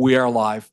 We are live.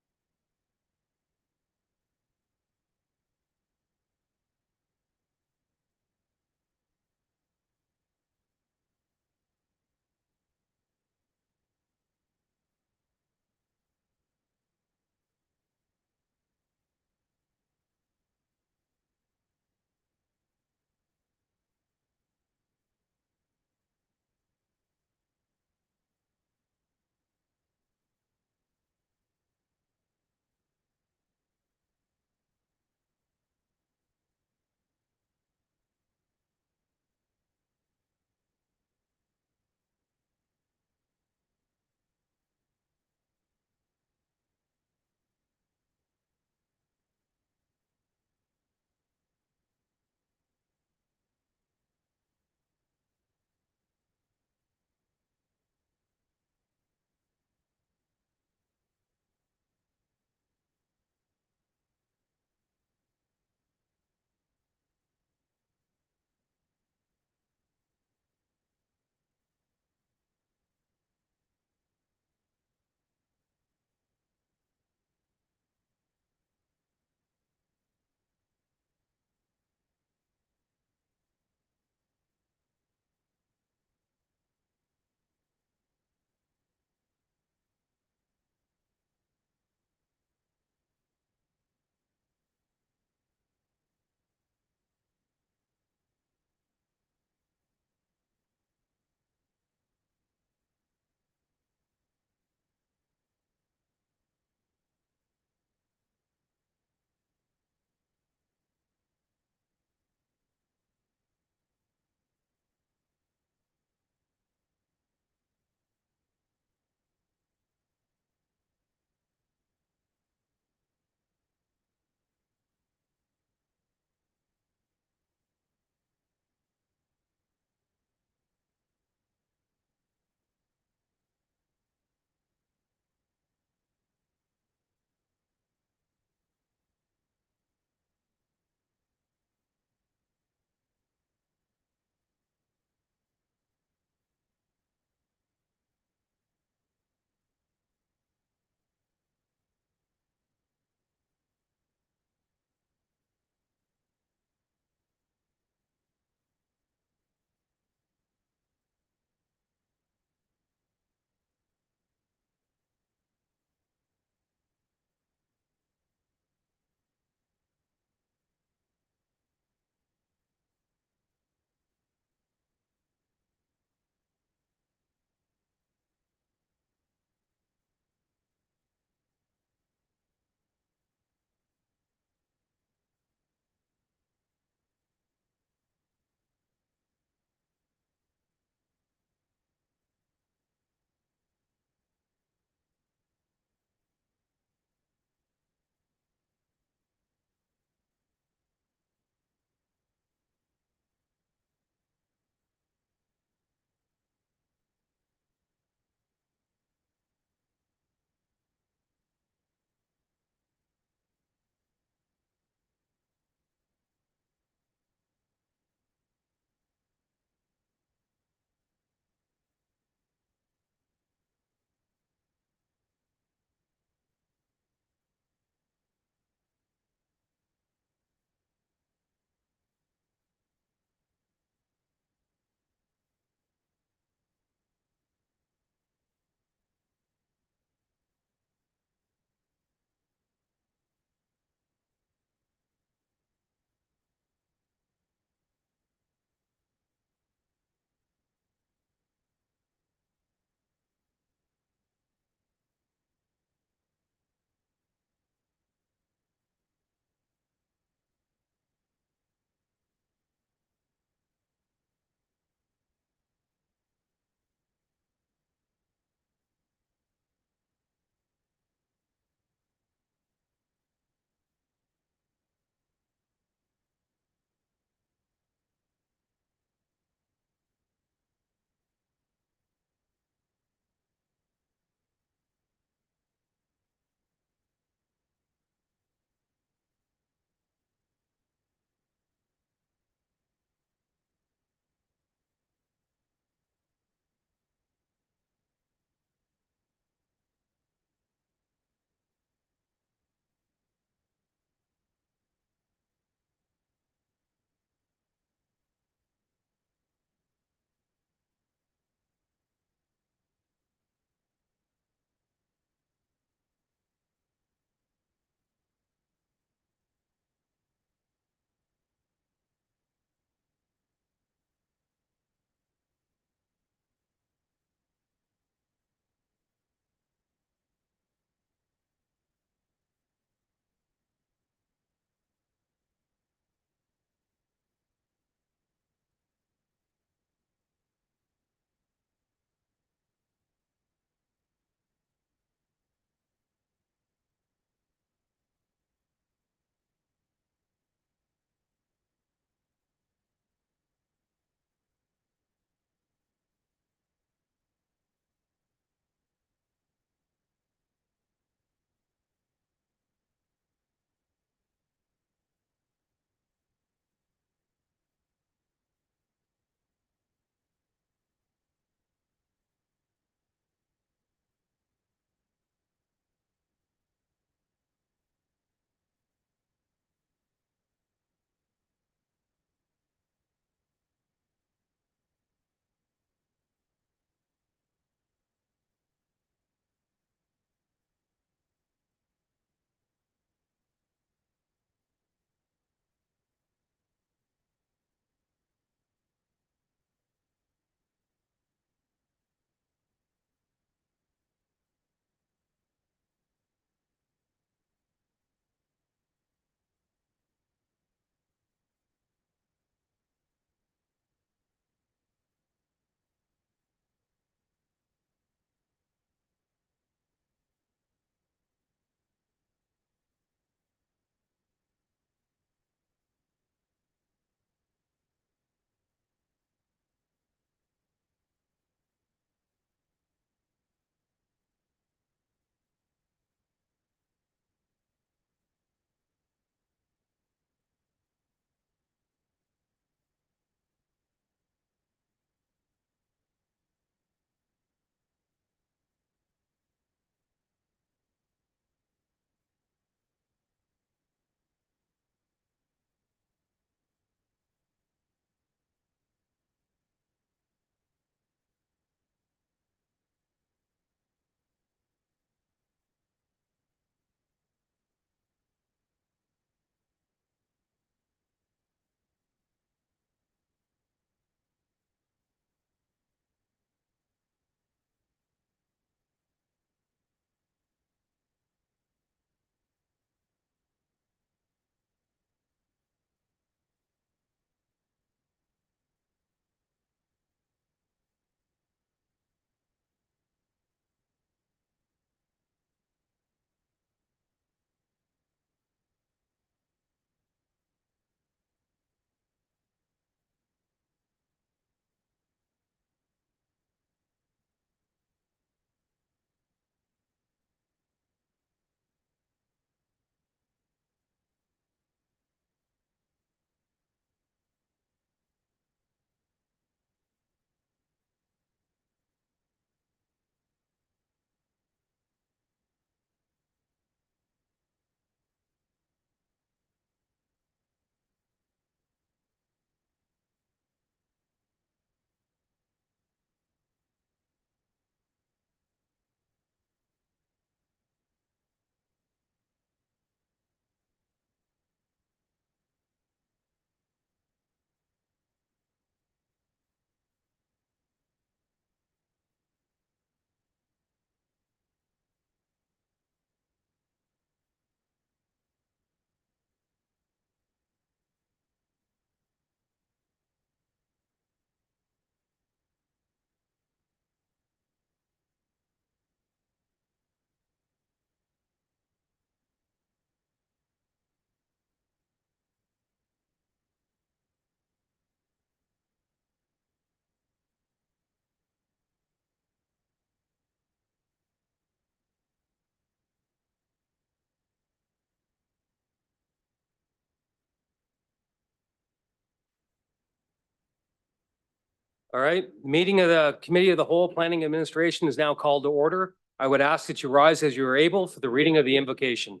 All right, meeting of the Committee of the Whole Planning Administration is now called to order. I would ask that you rise as you are able for the reading of the invocation.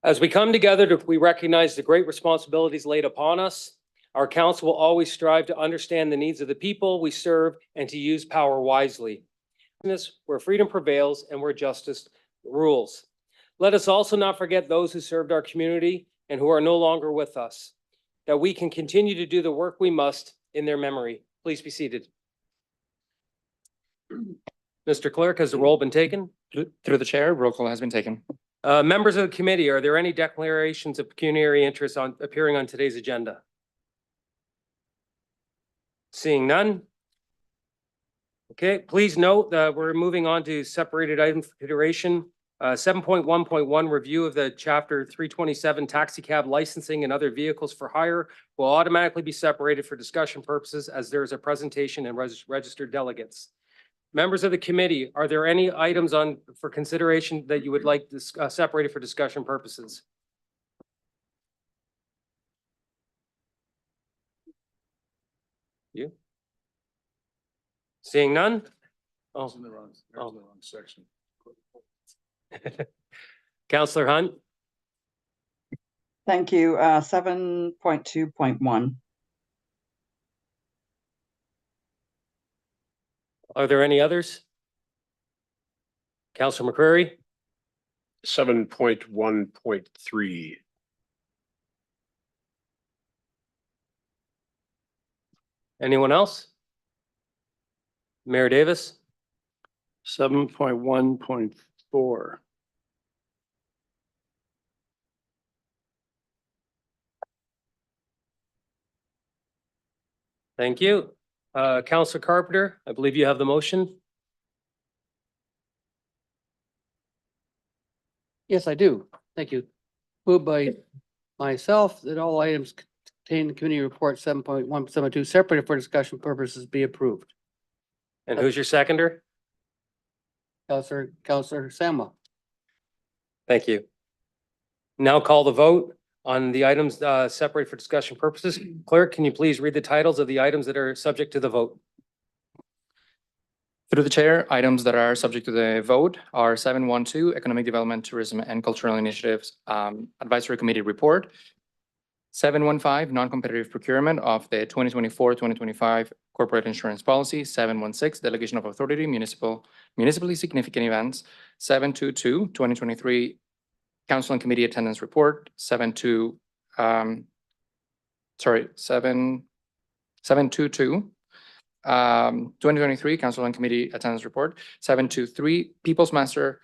As we come together, we recognize the great responsibilities laid upon us. Our council will always strive to understand the needs of the people we serve and to use power wisely. Where freedom prevails and where justice rules. Let us also not forget those who served our community and who are no longer with us, that we can continue to do the work we must in their memory. Please be seated. Mr. Clerk, has the roll been taken? Through the chair, roll call has been taken. Members of the committee, are there any declarations of pecuniary interest appearing on today's agenda? Seeing none. Okay, please note that we're moving on to separated item for consideration. 7.1.1 review of the chapter 327 taxi cab licensing and other vehicles for hire will automatically be separated for discussion purposes as there is a presentation and registered delegates. Members of the committee, are there any items for consideration that you would like separated for discussion purposes? You? Seeing none? Oh, in the wrong section. Councillor Hunt? Thank you. 7.2.1. Are there any others? Councillor McCreary? 7.1.3. Anyone else? Mayor Davis? 7.1.4. Thank you. Councillor Carpenter, I believe you have the motion. Yes, I do. Thank you. Moved by myself that all items contained in committee report 7.172 separated for discussion purposes be approved. And who's your seconder? Councillor Samwa. Thank you. Now call the vote on the items separated for discussion purposes. Clerk, can you please read the titles of the items that are subject to the vote? Through the chair, items that are subject to the vote are 7.1.2 Economic Development, Tourism and Cultural Initiatives Advisory Committee Report. 7.1.5 Non-Competitive Procurement of the 2024-2025 Corporate Insurance Policy. 7.1.6 Delegation of Authority, Municipally Significant Events. 7.2.2 2023 Council and Committee Attendance Report. 7.2 7.2.2 2023 Council and Committee Attendance Report. 7.2.3 People's Master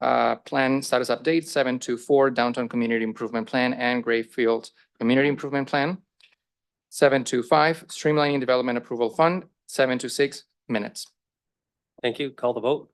Plan Status Update. 7.2.4 Downtown Community Improvement Plan and Grayfield Community Improvement Plan. 7.2.5 Streamlining Development Approval Fund. 7.2.6 Minutes. Thank you. Call the vote.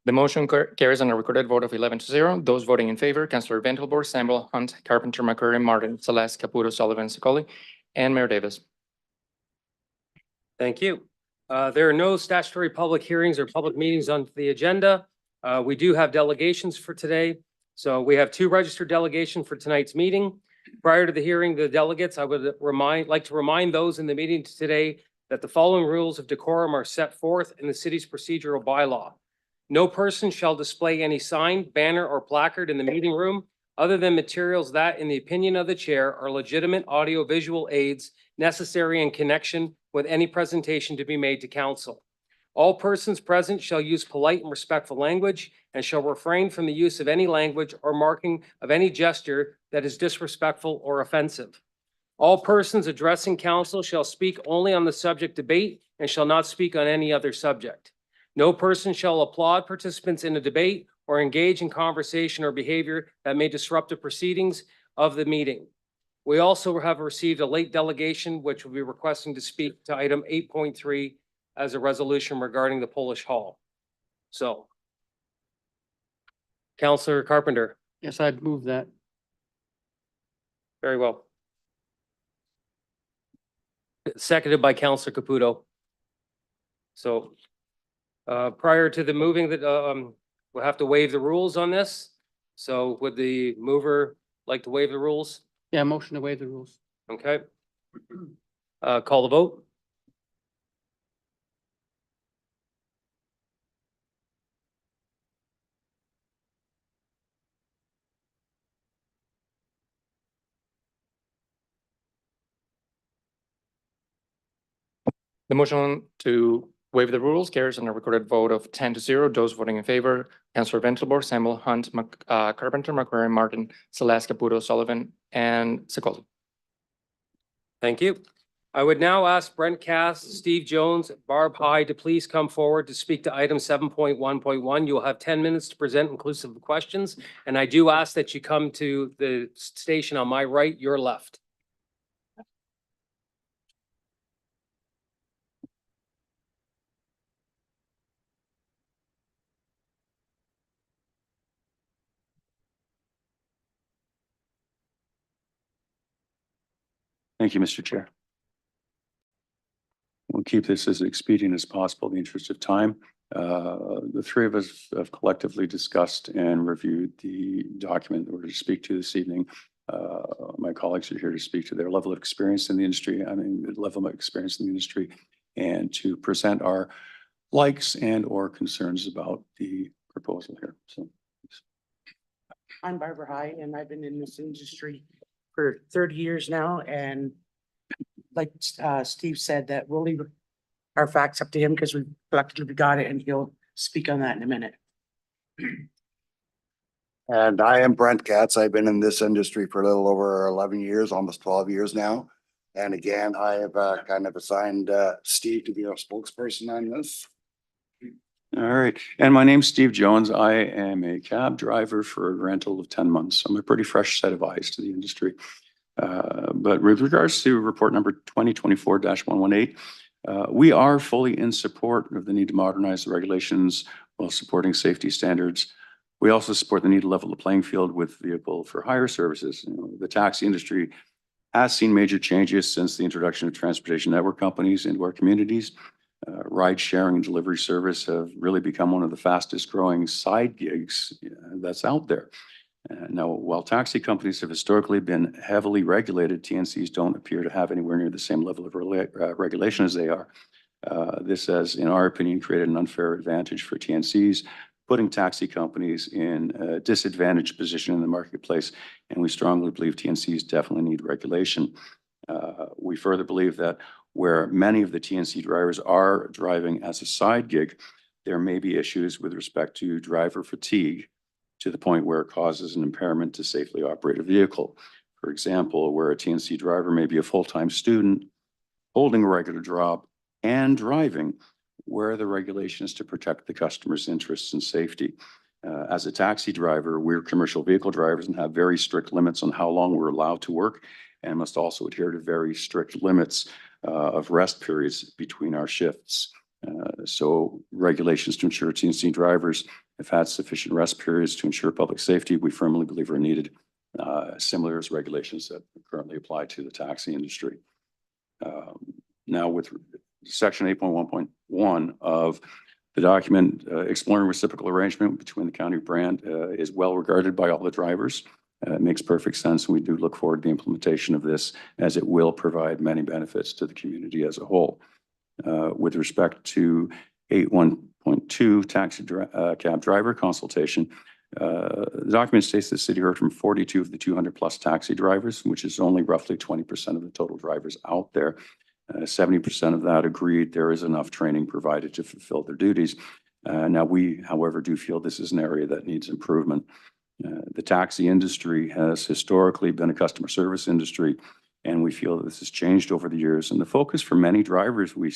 The motion carries on a recorded vote of 11-0. Those voting in favor, Councillor Ventelboer, Samble, Hunt, Carpenter, McCurry, Martin, Celeste, Caputo, Sullivan, Sicoli, and Mayor Davis. Thank you. There are no statutory public hearings or public meetings on the agenda. We do have delegations for today. So we have 2 registered delegations for tonight's meeting. Prior to the hearing, the delegates, I would like to remind those in the meeting today that the following rules of decorum are set forth in the city's procedural bylaw. No person shall display any sign, banner, or placard in the meeting room other than materials that, in the opinion of the chair, are legitimate audio-visual aids necessary in connection with any presentation to be made to council. All persons present shall use polite and respectful language and shall refrain from the use of any language or marking of any gesture that is disrespectful or offensive. All persons addressing council shall speak only on the subject debate and shall not speak on any other subject. No person shall applaud participants in a debate or engage in conversation or behavior that may disrupt the proceedings of the meeting. We also have received a late delegation, which will be requesting to speak to item 8.3 as a resolution regarding the Polish Hall. So Counselor Carpenter, Yes, I'd move that. very well. Seconded by Counselor Caputo. So prior to the moving that we'll have to waive the rules on this. So would the mover like to waive the rules? Yeah, motion to waive the rules. Okay. Call the vote. The motion to waive the rules carries on a recorded vote of 10-0. Those voting in favor, Councillor Ventilbor, Samuel Hunt, Carpenter, McCrary, Martin, Celeste, Caputo, Sullivan, and Secoli. Thank you. I would now ask Brent Cass, Steve Jones, Barb Hyde to please come forward to speak to item 7.1.1. You will have 10 minutes to present inclusive of questions. And I do ask that you come to the station on my right, your left. Thank you, Mr. Chair. We'll keep this as expedient as possible in the interest of time. The three of us have collectively discussed and reviewed the document that we're to speak to this evening. My colleagues are here to speak to their level of experience in the industry, the level of experience in the industry, and to present our likes and or concerns about the proposal here. So, I'm Barbara High, and I've been in this industry for 30 years now, and like Steve said, that we'll leave our facts up to him because we collectively got it, and he'll speak on that in a minute. And I am Brent Katz. I've been in this industry for a little over 11 years, almost 12 years now. And again, I have kind of assigned Steve to be our spokesperson on this. all right. And my name's Steve Jones. I am a cab driver for a grand total of 10 months. I'm a pretty fresh set of eyes to the industry. But with regards to report number 2024-118, we are fully in support of the need to modernize the regulations while supporting safety standards. We also support the need to level the playing field with vehicle for hire services. The taxi industry has seen major changes since the introduction of transportation network companies into our communities. Ride sharing and delivery service have really become one of the fastest growing side gigs that's out there. Now, while taxi companies have historically been heavily regulated, TNCs don't appear to have anywhere near the same level of regulation as they are. This has, in our opinion, created an unfair advantage for TNCs, putting taxi companies in a disadvantaged position in the marketplace. And we strongly believe TNCs definitely need regulation. We further believe that where many of the TNC drivers are driving as a side gig, there may be issues with respect to driver fatigue to the point where it causes an impairment to safely operate a vehicle. For example, where a TNC driver may be a full-time student, holding a regular job and driving, where the regulation is to protect the customer's interests and safety. As a taxi driver, we're commercial vehicle drivers and have very strict limits on how long we're allowed to work, and must also adhere to very strict limits of rest periods between our shifts. So regulations to ensure TNC drivers have had sufficient rest periods to ensure public safety, we firmly believe are needed, similar as regulations that currently apply to the taxi industry. Now with section 8.1.1 of the document, exploring reciprocal arrangement between the county brand is well regarded by all the drivers. It makes perfect sense, and we do look forward to the implementation of this, as it will provide many benefits to the community as a whole. With respect to 8.1.2 taxi cab driver consultation, the document states the city heard from 42 of the 200 plus taxi drivers, which is only roughly 20% of the total drivers out there. 70% of that agreed there is enough training provided to fulfill their duties. Now we, however, do feel this is an area that needs improvement. The taxi industry has historically been a customer service industry, and we feel that this has changed over the years. And the focus for many drivers we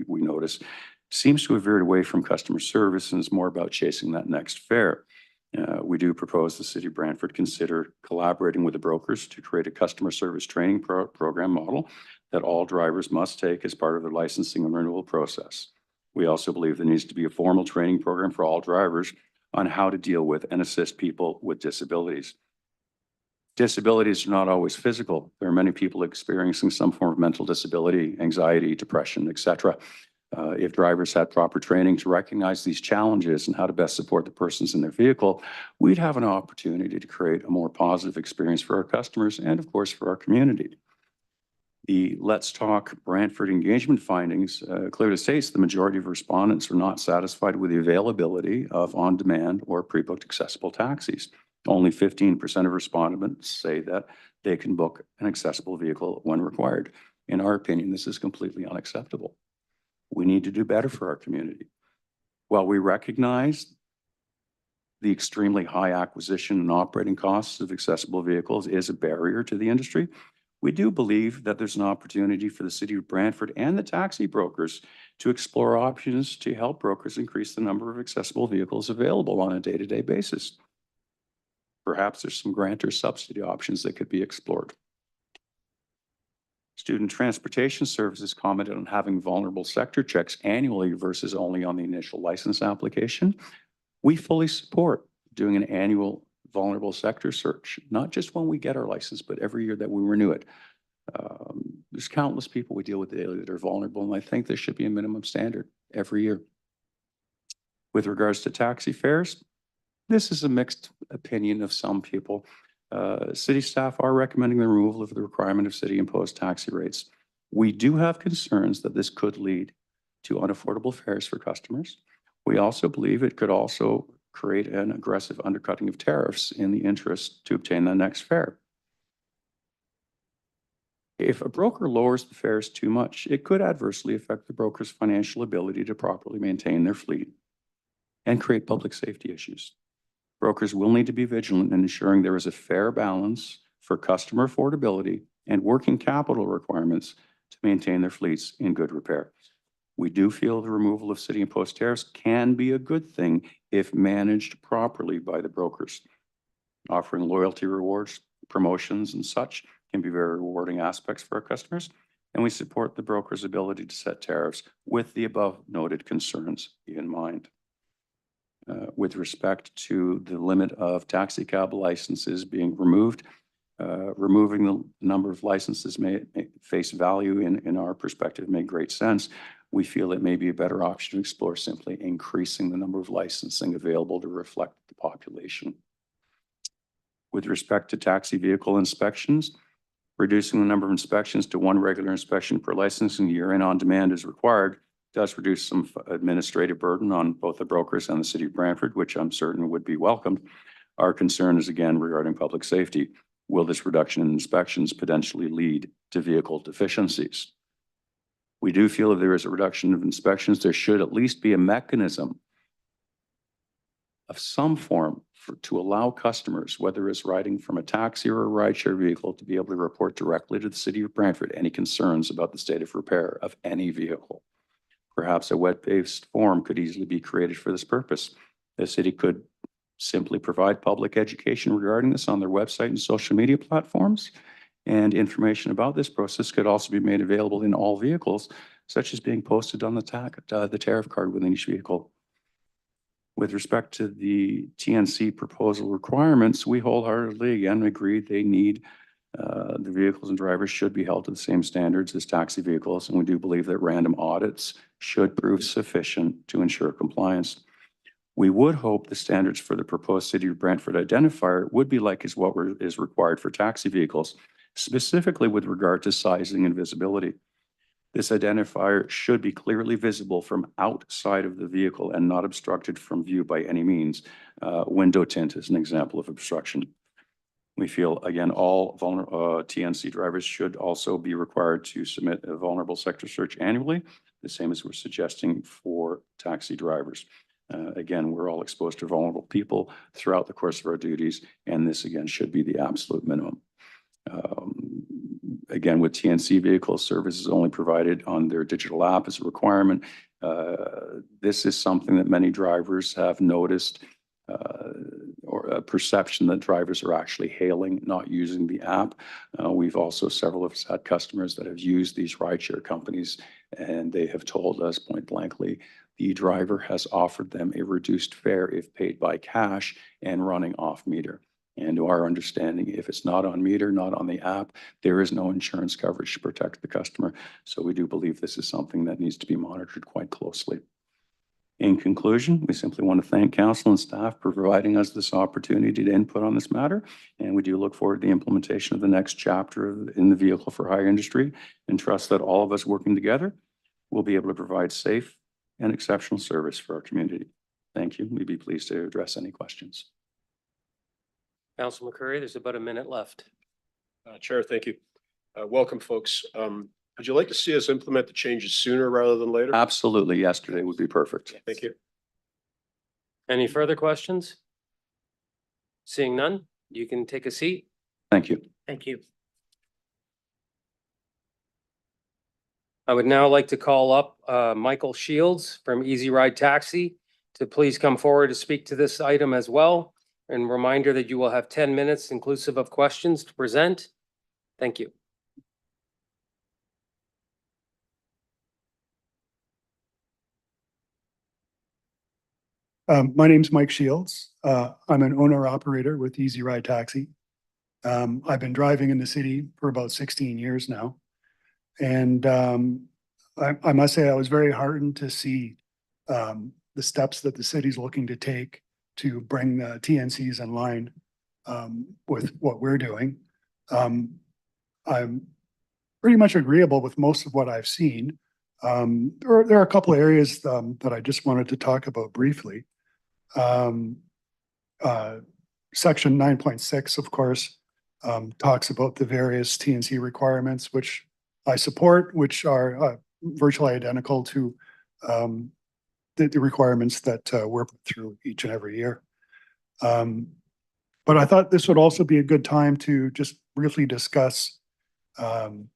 notice seems to have veered away from customer service and is more about chasing that next fare. We do propose the City of Brantford consider collaborating with the brokers to create a customer service training program model that all drivers must take as part of their licensing and renewal process. We also believe there needs to be a formal training program for all drivers on how to deal with and assist people with disabilities. Disabilities are not always physical. There are many people experiencing some form of mental disability, anxiety, depression, etc. If drivers had proper training to recognize these challenges and how to best support the persons in their vehicle, we'd have an opportunity to create a more positive experience for our customers and, of course, for our community. The Let's Talk Brantford engagement findings clearly states the majority of respondents are not satisfied with the availability of on-demand or pre-booked accessible taxis. Only 15% of respondents say that they can book an accessible vehicle when required. In our opinion, this is completely unacceptable. We need to do better for our community. While we recognize the extremely high acquisition and operating costs of accessible vehicles is a barrier to the industry, we do believe that there's an opportunity for the City of Brantford and the taxi brokers to explore options to help brokers increase the number of accessible vehicles available on a day-to-day basis. Perhaps there's some grant or subsidy options that could be explored. Student Transportation Services commented on having vulnerable sector checks annually versus only on the initial license application. We fully support doing an annual vulnerable sector search, not just when we get our license, but every year that we renew it. There's countless people we deal with daily that are vulnerable, and I think there should be a minimum standard every year. With regards to taxi fares, this is a mixed opinion of some people. City staff are recommending the removal of the requirement of city-imposed taxi rates. We do have concerns that this could lead to unaffordable fares for customers. We also believe it could also create an aggressive undercutting of tariffs in the interest to obtain the next fare. If a broker lowers the fares too much, it could adversely affect the broker's financial ability to properly maintain their fleet and create public safety issues. Brokers will need to be vigilant in ensuring there is a fair balance for customer affordability and working capital requirements to maintain their fleets in good repair. We do feel the removal of city-imposed tariffs can be a good thing if managed properly by the brokers. Offering loyalty rewards, promotions, and such can be very rewarding aspects for our customers, and we support the broker's ability to set tariffs with the above noted concerns in mind. With respect to the limit of taxi cab licenses being removed, removing the number of licenses may face value in our perspective make great sense. We feel it may be a better option to explore simply increasing the number of licensing available to reflect the population. With respect to taxi vehicle inspections, reducing the number of inspections to one regular inspection per licensing year and on demand is required does reduce some administrative burden on both the brokers and the City of Brantford, which I'm certain would be welcomed. Our concern is again regarding public safety. Will this reduction in inspections potentially lead to vehicle deficiencies? We do feel if there is a reduction of inspections, there should at least be a mechanism of some form to allow customers, whether it's riding from a taxi or a rideshare vehicle, to be able to report directly to the City of Brantford any concerns about the state of repair of any vehicle. Perhaps a web-based form could easily be created for this purpose. The city could simply provide public education regarding this on their website and social media platforms. And information about this process could also be made available in all vehicles, such as being posted on the tariff card within each vehicle. With respect to the TNC proposal requirements, we wholeheartedly again agree they need the vehicles and drivers should be held to the same standards as taxi vehicles, and we do believe that random audits should prove sufficient to ensure compliance. We would hope the standards for the proposed City of Brantford identifier would be like what is required for taxi vehicles, specifically with regard to sizing and visibility. This identifier should be clearly visible from outside of the vehicle and not obstructed from view by any means. Window tint is an example of obstruction. We feel, again, all TNC drivers should also be required to submit a vulnerable sector search annually, the same as we're suggesting for taxi drivers. Again, we're all exposed to vulnerable people throughout the course of our duties, and this, again, should be the absolute minimum. Again, with TNC vehicles, service is only provided on their digital app as a requirement. This is something that many drivers have noticed or a perception that drivers are actually hailing, not using the app. We've also, several of us had customers that have used these rideshare companies, and they have told us point blankly, the driver has offered them a reduced fare if paid by cash and running off meter. And to our understanding, if it's not on meter, not on the app, there is no insurance coverage to protect the customer. So we do believe this is something that needs to be monitored quite closely. In conclusion, we simply want to thank council and staff for providing us this opportunity to input on this matter. And we do look forward to the implementation of the next chapter in the vehicle for hire industry, and trust that all of us working together will be able to provide safe and exceptional service for our community. Thank you. We'd be pleased to address any questions. Council McCurry, there's about a minute left. Chair, thank you. Welcome, folks. Would you like to see us implement the changes sooner rather than later? Absolutely. Yesterday would be perfect. Thank you. Any further questions? Seeing none, you can take a seat. Thank you. Thank you. I would now like to call up Michael Shields from Easy Ride Taxi to please come forward to speak to this item as well. And reminder that you will have 10 minutes inclusive of questions to present. Thank you. My name's Mike Shields. I'm an owner operator with Easy Ride Taxi. I've been driving in the city for about 16 years now. And I must say I was very heartened to see the steps that the city's looking to take to bring the TNCs in line with what we're doing. I'm pretty much agreeable with most of what I've seen. There are a couple of areas that I just wanted to talk about briefly. Section 9.6, of course, talks about the various TNC requirements, which I support, which are virtually identical to the requirements that we're put through each and every year. But I thought this would also be a good time to just briefly discuss the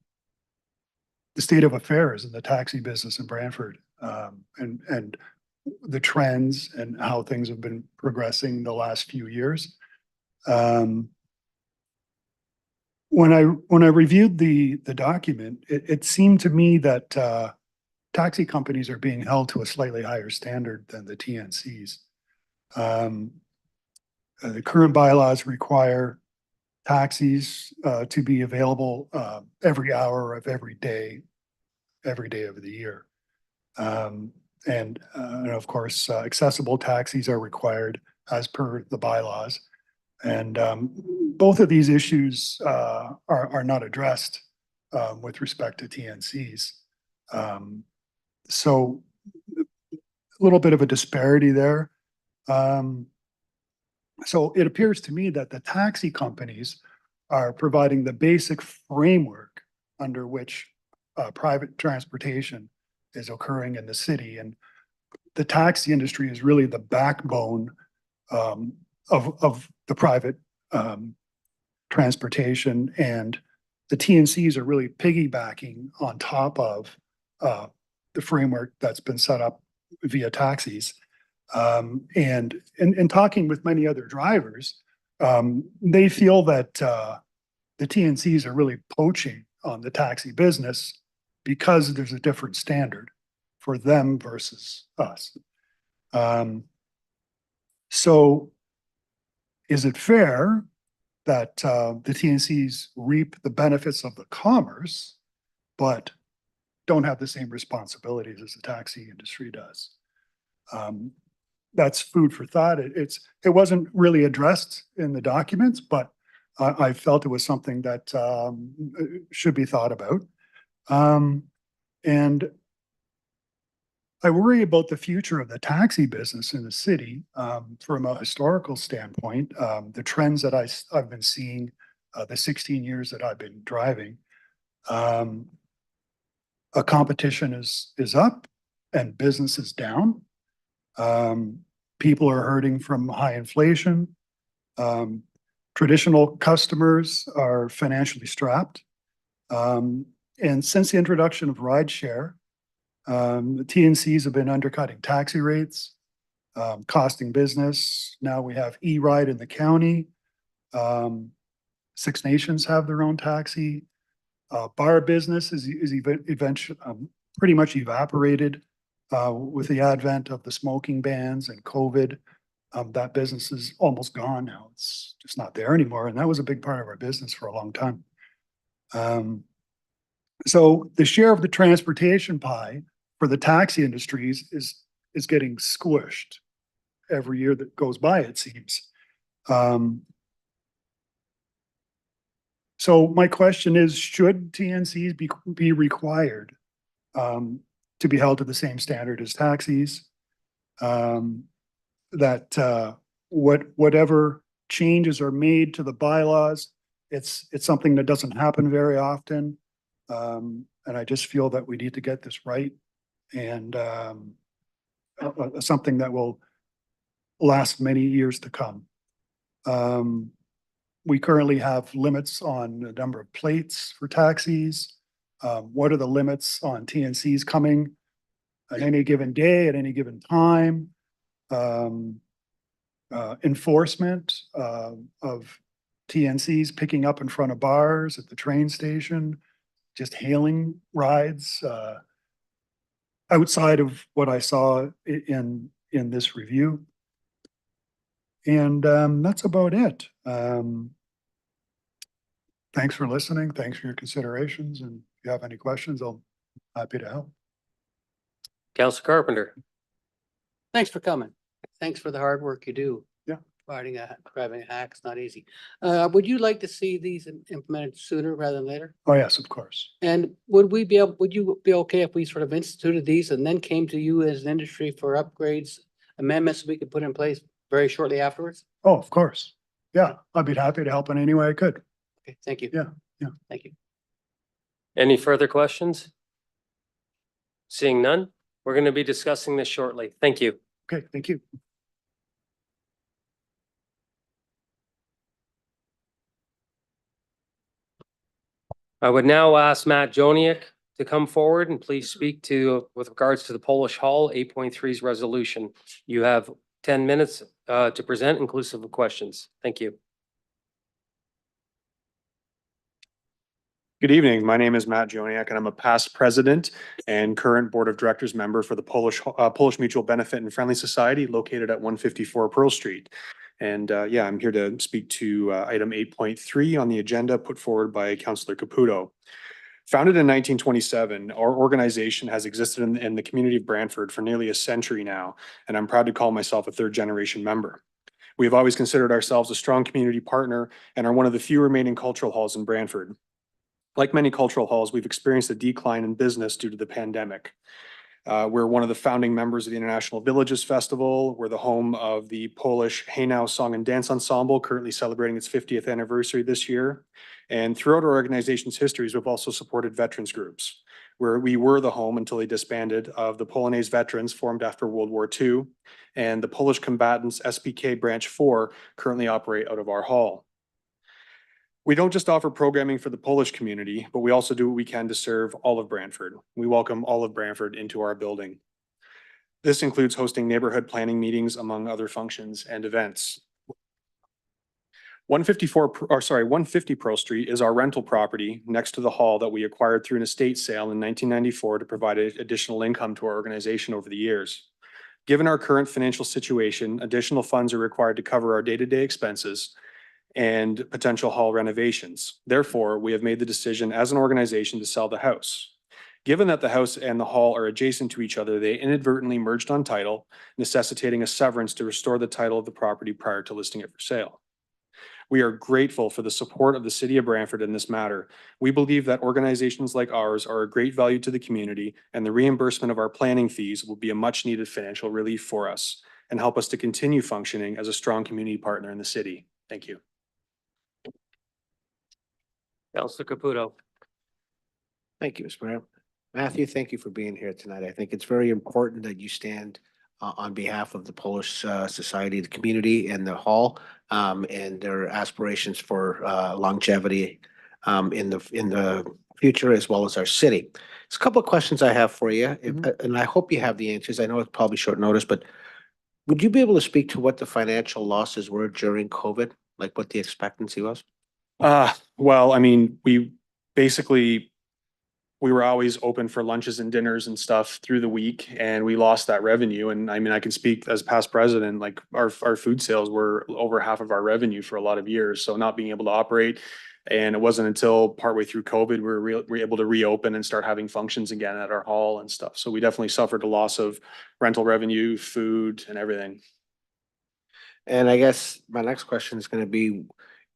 state of affairs in the taxi business in Brantford, and the trends and how things have been progressing the last few years. When I reviewed the document, it seemed to me that taxi companies are being held to a slightly higher standard than the TNCs. The current bylaws require taxis to be available every hour of every day of the year. And of course, accessible taxis are required as per the bylaws. And both of these issues are not addressed with respect to TNCs. So a little bit of a disparity there. So it appears to me that the taxi companies are providing the basic framework under which private transportation is occurring in the city. And the taxi industry is really the backbone of the private transportation, and the TNCs are really piggybacking on top of the framework that's been set up via taxis. And in talking with many other drivers, they feel that the TNCs are really poaching on the taxi business because there's a different standard for them versus us. So is it fair that the TNCs reap the benefits of the commerce, but don't have the same responsibilities as the taxi industry does? That's food for thought. It wasn't really addressed in the documents, but I felt it was something that should be thought about. And I worry about the future of the taxi business in the city from a historical standpoint. The trends that I've been seeing the 16 years that I've been driving, a competition is up and business is down. People are hurting from high inflation. Traditional customers are financially strapped. And since the introduction of rideshare, the TNCs have been undercutting taxi rates. costing business. Now we have E-Ride in the county. Six Nations have their own taxi. Bar business is eventually, pretty much evaporated, with the advent of the smoking bans and COVID. That business is almost gone now. It's just not there anymore. And that was a big part of our business for a long time. So the share of the transportation pie for the taxi industries is getting squished every year that goes by, it seems. So my question is, should TNCs be required to be held to the same standard as taxis? That whatever changes are made to the bylaws, it's something that doesn't happen very often. And I just feel that we need to get this right, and something that will last many years to come. We currently have limits on the number of plates for taxis. What are the limits on TNCs coming at any given day, at any given time? Enforcement of TNCs picking up in front of bars at the train station, just hailing rides, outside of what I saw in this review. And that's about it. Thanks for listening. Thanks for your considerations. And if you have any questions, I'll be happy to help. Councilor Carpenter. Thanks for coming. Thanks for the hard work you do. Yeah. Driving a hack is not easy. Would you like to see these implemented sooner rather than later? Oh, yes, of course. And would you be okay if we sort of instituted these and then came to you as an industry for upgrades, amendments we could put in place very shortly afterwards? Oh, of course. Yeah, I'd be happy to help in any way I could. Okay, thank you. Yeah. Thank you. Any further questions? Seeing none, we're going to be discussing this shortly. Thank you. Okay, thank you. I would now ask Matt Joniak to come forward and please speak with regards to the Polish Hall 8.3's resolution. You have 10 minutes to present, inclusive of questions. Thank you. Good evening. My name is Matt Joniak, and I'm a past president and current board of directors member for the Polish Mutual Benefit and Friendly Society located at 154 Pearl Street. And I'm here to speak to item 8.3 on the agenda put forward by Councillor Caputo. Founded in 1927, our organization has existed in the community of Brantford for nearly a century now, and I'm proud to call myself a third-generation member. We have always considered ourselves a strong community partner and are one of the few remaining cultural halls in Brantford. Like many cultural halls, we've experienced a decline in business due to the pandemic. We're one of the founding members of the International Villages Festival. We're the home of the Polish Haynau Song and Dance Ensemble, currently celebrating its 50th anniversary this year. And throughout our organization's histories, we've also supported veterans groups, where we were the home until they disbanded of the Polonaise veterans formed after World War II, and the Polish Combatants SPK Branch 4 currently operate out of our hall. We don't just offer programming for the Polish community, but we also do what we can to serve all of Brantford. We welcome all of Brantford into our building. This includes hosting neighborhood planning meetings, among other functions and events. 150 Pearl Street is our rental property next to the hall that we acquired through an estate sale in 1994 to provide additional income to our organization over the years. Given our current financial situation, additional funds are required to cover our day-to-day expenses and potential hall renovations. Therefore, we have made the decision as an organization to sell the house. Given that the house and the hall are adjacent to each other, they inadvertently merged on title, necessitating a severance to restore the title of the property prior to listing it for sale. We are grateful for the support of the City of Brantford in this matter. We believe that organizations like ours are a great value to the community, and the reimbursement of our planning fees will be a much-needed financial relief for us and help us to continue functioning as a strong community partner in the city. Thank you. Councilor Caputo. Thank you, Mr. Mayor. Matthew, thank you for being here tonight. I think it's very important that you stand on behalf of the Polish Society, the community, and the hall, and their aspirations for longevity in the future, as well as our city. There's a couple of questions I have for you, and I hope you have the answers. I know it's probably short notice, but Would you be able to speak to what the financial losses were during COVID, like what the expectancy was? Well, I mean, basically, we were always open for lunches and dinners and stuff through the week and we lost that revenue. And I mean, I can speak as past president, like our food sales were over half of our revenue for a lot of years. So not being able to operate. And it wasn't until partway through COVID, we were able to reopen and start having functions again at our hall and stuff. So we definitely suffered a loss of rental revenue, food and everything. And I guess my next question is gonna be,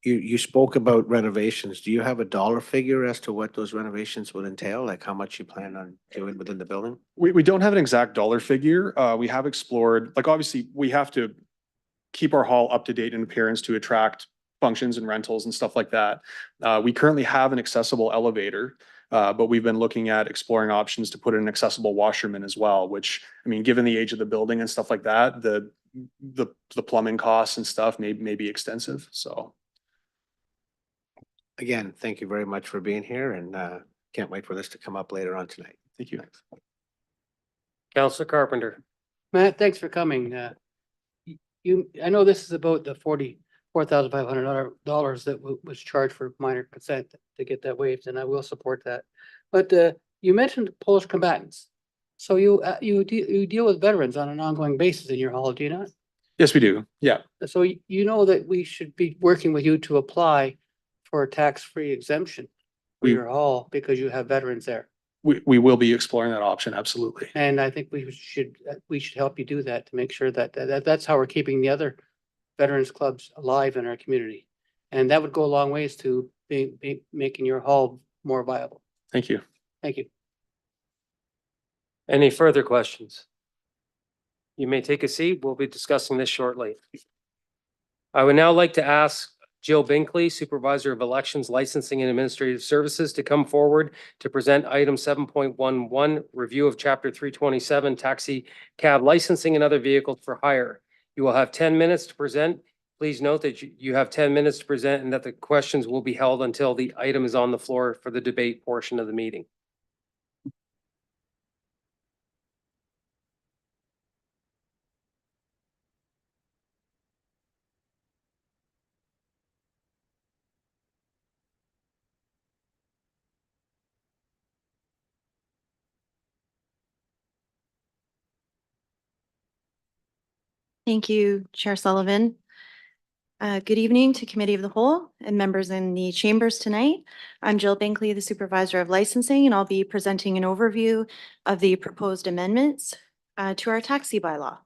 you spoke about renovations. Do you have a dollar figure as to what those renovations would entail? Like how much you plan on doing within the building? We don't have an exact dollar figure. We have explored, like, obviously, we have to keep our hall up to date in appearance to attract functions and rentals and stuff like that. We currently have an accessible elevator, but we've been looking at exploring options to put in an accessible washerman as well, which, I mean, given the age of the building and stuff like that, the plumbing costs and stuff may be extensive, so. Again, thank you very much for being here and can't wait for this to come up later on tonight. Thank you. Counselor Carpenter. Matt, thanks for coming. I know this is about the $44,500 that was charged for minor consent to get that waived, and I will support that. But you mentioned Polish combatants. So you deal with veterans on an ongoing basis in your hall, do you not? Yes, we do. Yeah. So you know that we should be working with you to apply for a tax-free exemption for We- your hall because you have veterans there. We will be exploring that option, absolutely. And I think we should help you do that to make sure that's how we're keeping the other veterans clubs alive in our community. And that would go a long ways to making your hall more viable. Thank you. Thank you. Any further questions? You may take a seat. We'll be discussing this shortly. I would now like to ask Jill Binkley, Supervisor of Elections, Licensing and Administrative Services, to come forward to present item 7.11, review of Chapter 327, taxi cab licensing and other vehicles for hire. You will have 10 minutes to present. Please note that you have 10 minutes to present and that the questions will be held until the item is on the floor for the debate portion of the meeting. Thank you, Chair Sullivan. Good evening to Committee of the Whole and members in the chambers tonight. I'm Jill Binkley, the Supervisor of Licensing, and I'll be presenting an overview of the proposed amendments to our taxi bylaw.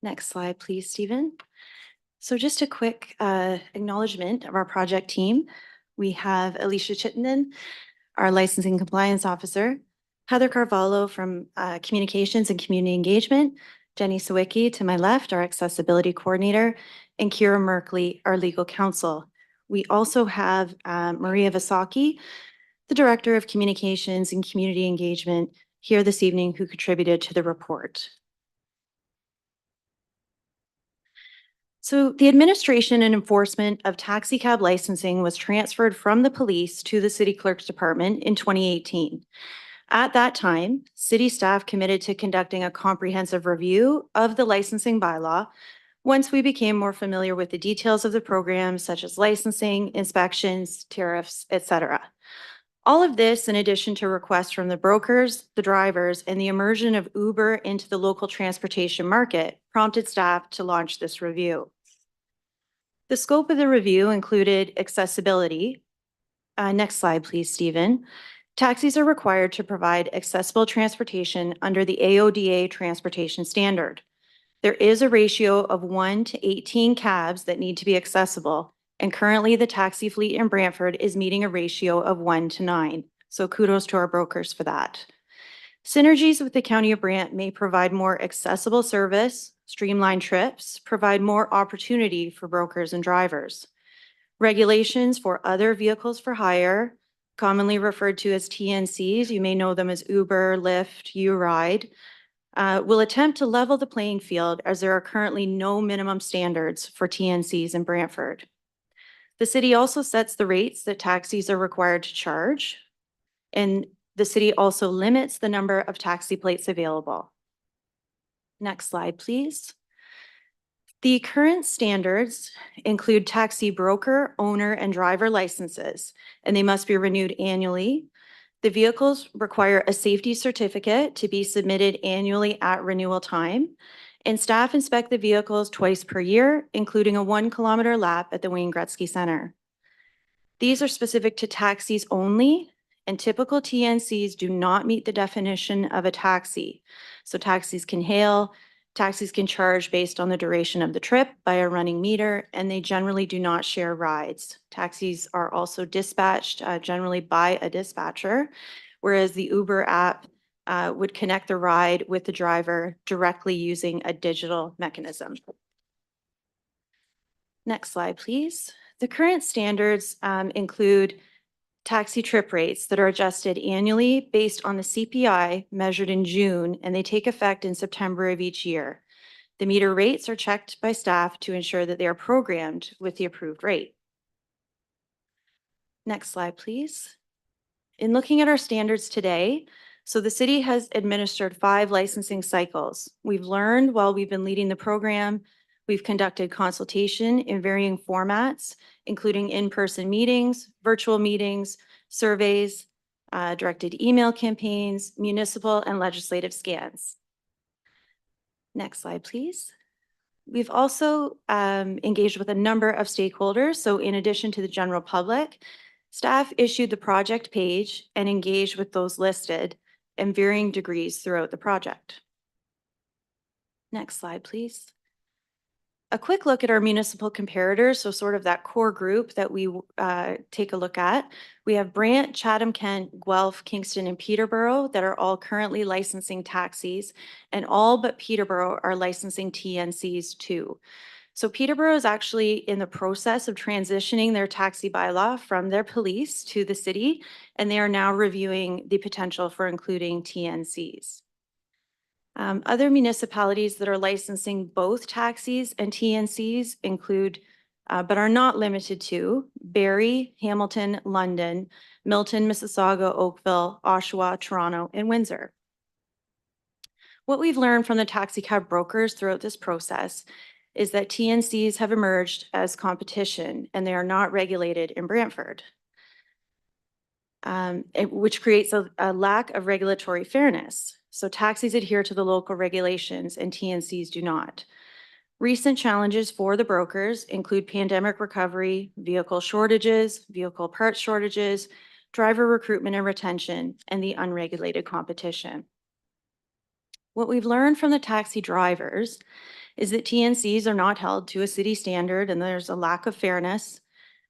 Next slide, please, Stephen. So just a quick acknowledgement of our project team. We have Alicia Chittenden, our Licensing Compliance Officer, Heather Carvalho from Communications and Community Engagement, Jenny Sawicki to my left, our Accessibility Coordinator, and Kira Merkley, our Legal Counsel. We also have Maria Vasaki, the Director of Communications and Community Engagement, here this evening, who contributed to the report. So the administration and enforcement of taxi cab licensing was transferred from the police to the City Clerk's Department in 2018. At that time, city staff committed to conducting a comprehensive review of the licensing bylaw once we became more familiar with the details of the program, such as licensing, inspections, tariffs, etc. All of this, in addition to requests from the brokers, the drivers, and the immersion of Uber into the local transportation market, prompted staff to launch this review. The scope of the review included accessibility. Next slide, please, Stephen. Taxis are required to provide accessible transportation under the AODA transportation standard. There is a ratio of 1 to 18 cabs that need to be accessible, and currently the taxi fleet in Brantford is meeting a ratio of 1 to 9. So kudos to our brokers for that. Synergies with the County of Brant may provide more accessible service, streamline trips, provide more opportunity for brokers and drivers. Regulations for other vehicles for hire, commonly referred to as TNCs, you may know them as Uber, Lyft, YouRide, will attempt to level the playing field as there are currently no minimum standards for TNCs in Brantford. The city also sets the rates that taxis are required to charge. And the city also limits the number of taxi plates available. Next slide, please. The current standards include taxi broker, owner, and driver licenses, and they must be renewed annually. The vehicles require a safety certificate to be submitted annually at renewal time, and staff inspect the vehicles twice per year, including a 1-kilometer lap at the Wayne Gretzky Center. These are specific to taxis only, and typical TNCs do not meet the definition of a taxi. So taxis can hail, taxis can charge based on the duration of the trip by a running meter, and they generally do not share rides. Taxis are also dispatched generally by a dispatcher, whereas the Uber app would connect the ride with the driver directly using a digital mechanism. Next slide, please. The current standards include taxi trip rates that are adjusted annually based on the CPI measured in June, and they take effect in September of each year. The meter rates are checked by staff to ensure that they are programmed with the approved rate. Next slide, please. In looking at our standards today, so the city has administered 5 licensing cycles. We've learned while we've been leading the program. We've conducted consultation in varying formats, including in-person meetings, virtual meetings, surveys, directed email campaigns, municipal and legislative scans. Next slide, please. We've also engaged with a number of stakeholders. So in addition to the general public, staff issued the project page and engaged with those listed in varying degrees throughout the project. Next slide, please. A quick look at our municipal comparators, so sort of that core group that we take a look at. We have Brant, Chatham-Kent, Guelph, Kingston, and Peterborough that are all currently licensing taxis, and all but Peterborough are licensing TNCs too. So Peterborough is actually in the process of transitioning their taxi bylaw from their police to the city, and they are now reviewing the potential for including TNCs. Other municipalities that are licensing both taxis and TNCs include, but are not limited to, Barrie, Hamilton, London, Milton, Mississauga, Oakville, Oshawa, Toronto, and Windsor. What we've learned from the taxi cab brokers throughout this process is that TNCs have emerged as competition and they are not regulated in Brantford, which creates a lack of regulatory fairness. So taxis adhere to the local regulations and TNCs do not. Recent challenges for the brokers include pandemic recovery, vehicle shortages, vehicle parts shortages, driver recruitment and retention, and the unregulated competition. What we've learned from the taxi drivers is that TNCs are not held to a city standard and there's a lack of fairness.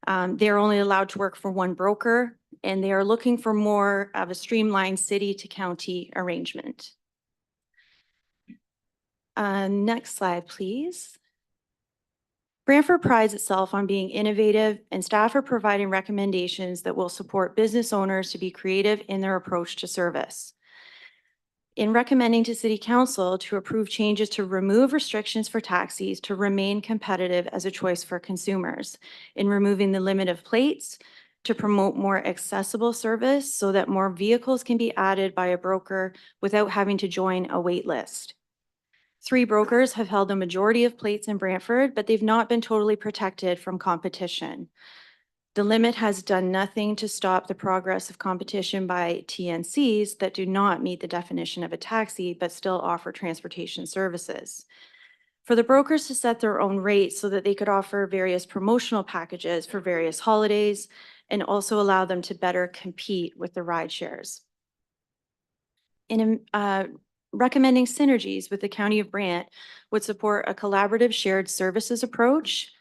They're only allowed to work for one broker, and they are looking for more of a streamlined city to county arrangement. Next slide, please. Brantford prides itself on being innovative, and staff are providing recommendations that will support business owners to be creative in their approach to service. In recommending to City Council to approve changes to remove restrictions for taxis to remain competitive as a choice for consumers, in removing the limit of plates, to promote more accessible service so that more vehicles can be added by a broker without having to join a wait list. 3 brokers have held a majority of plates in Brantford, but they've not been totally protected from competition. The limit has done nothing to stop the progress of competition by TNCs that do not meet the definition of a taxi, but still offer transportation services. For the brokers to set their own rates so that they could offer various promotional packages for various holidays and also allow them to better compete with the ride shares. In recommending synergies with the County of Brant would support a collaborative shared services approach.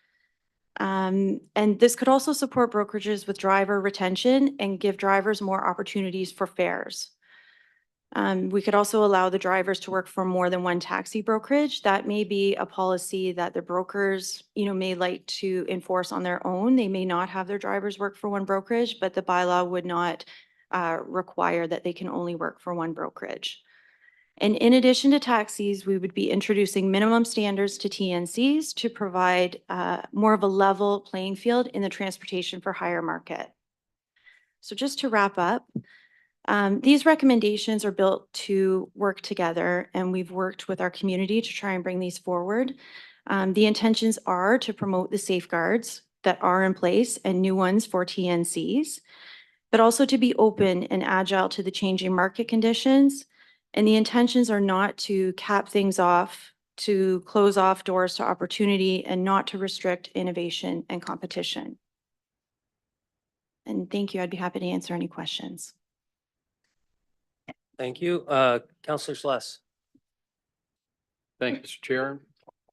And this could also support brokerages with driver retention and give drivers more opportunities for fares. We could also allow the drivers to work for more than one taxi brokerage. That may be a policy that the brokers, may like to enforce on their own. They may not have their drivers work for one brokerage, but the bylaw would not require that they can only work for one brokerage. And in addition to taxis, we would be introducing minimum standards to TNCs to provide more of a level playing field in the transportation for hire market. So just to wrap up, These recommendations are built to work together, and we've worked with our community to try and bring these forward. The intentions are to promote the safeguards that are in place and new ones for TNCs, but also to be open and agile to the changing market conditions. And the intentions are not to cap things off, to close off doors to opportunity, and not to restrict innovation and competition. And thank you. I'd be happy to answer any questions. Thank you. Counselor Sless. Thank you, Mr. Chair.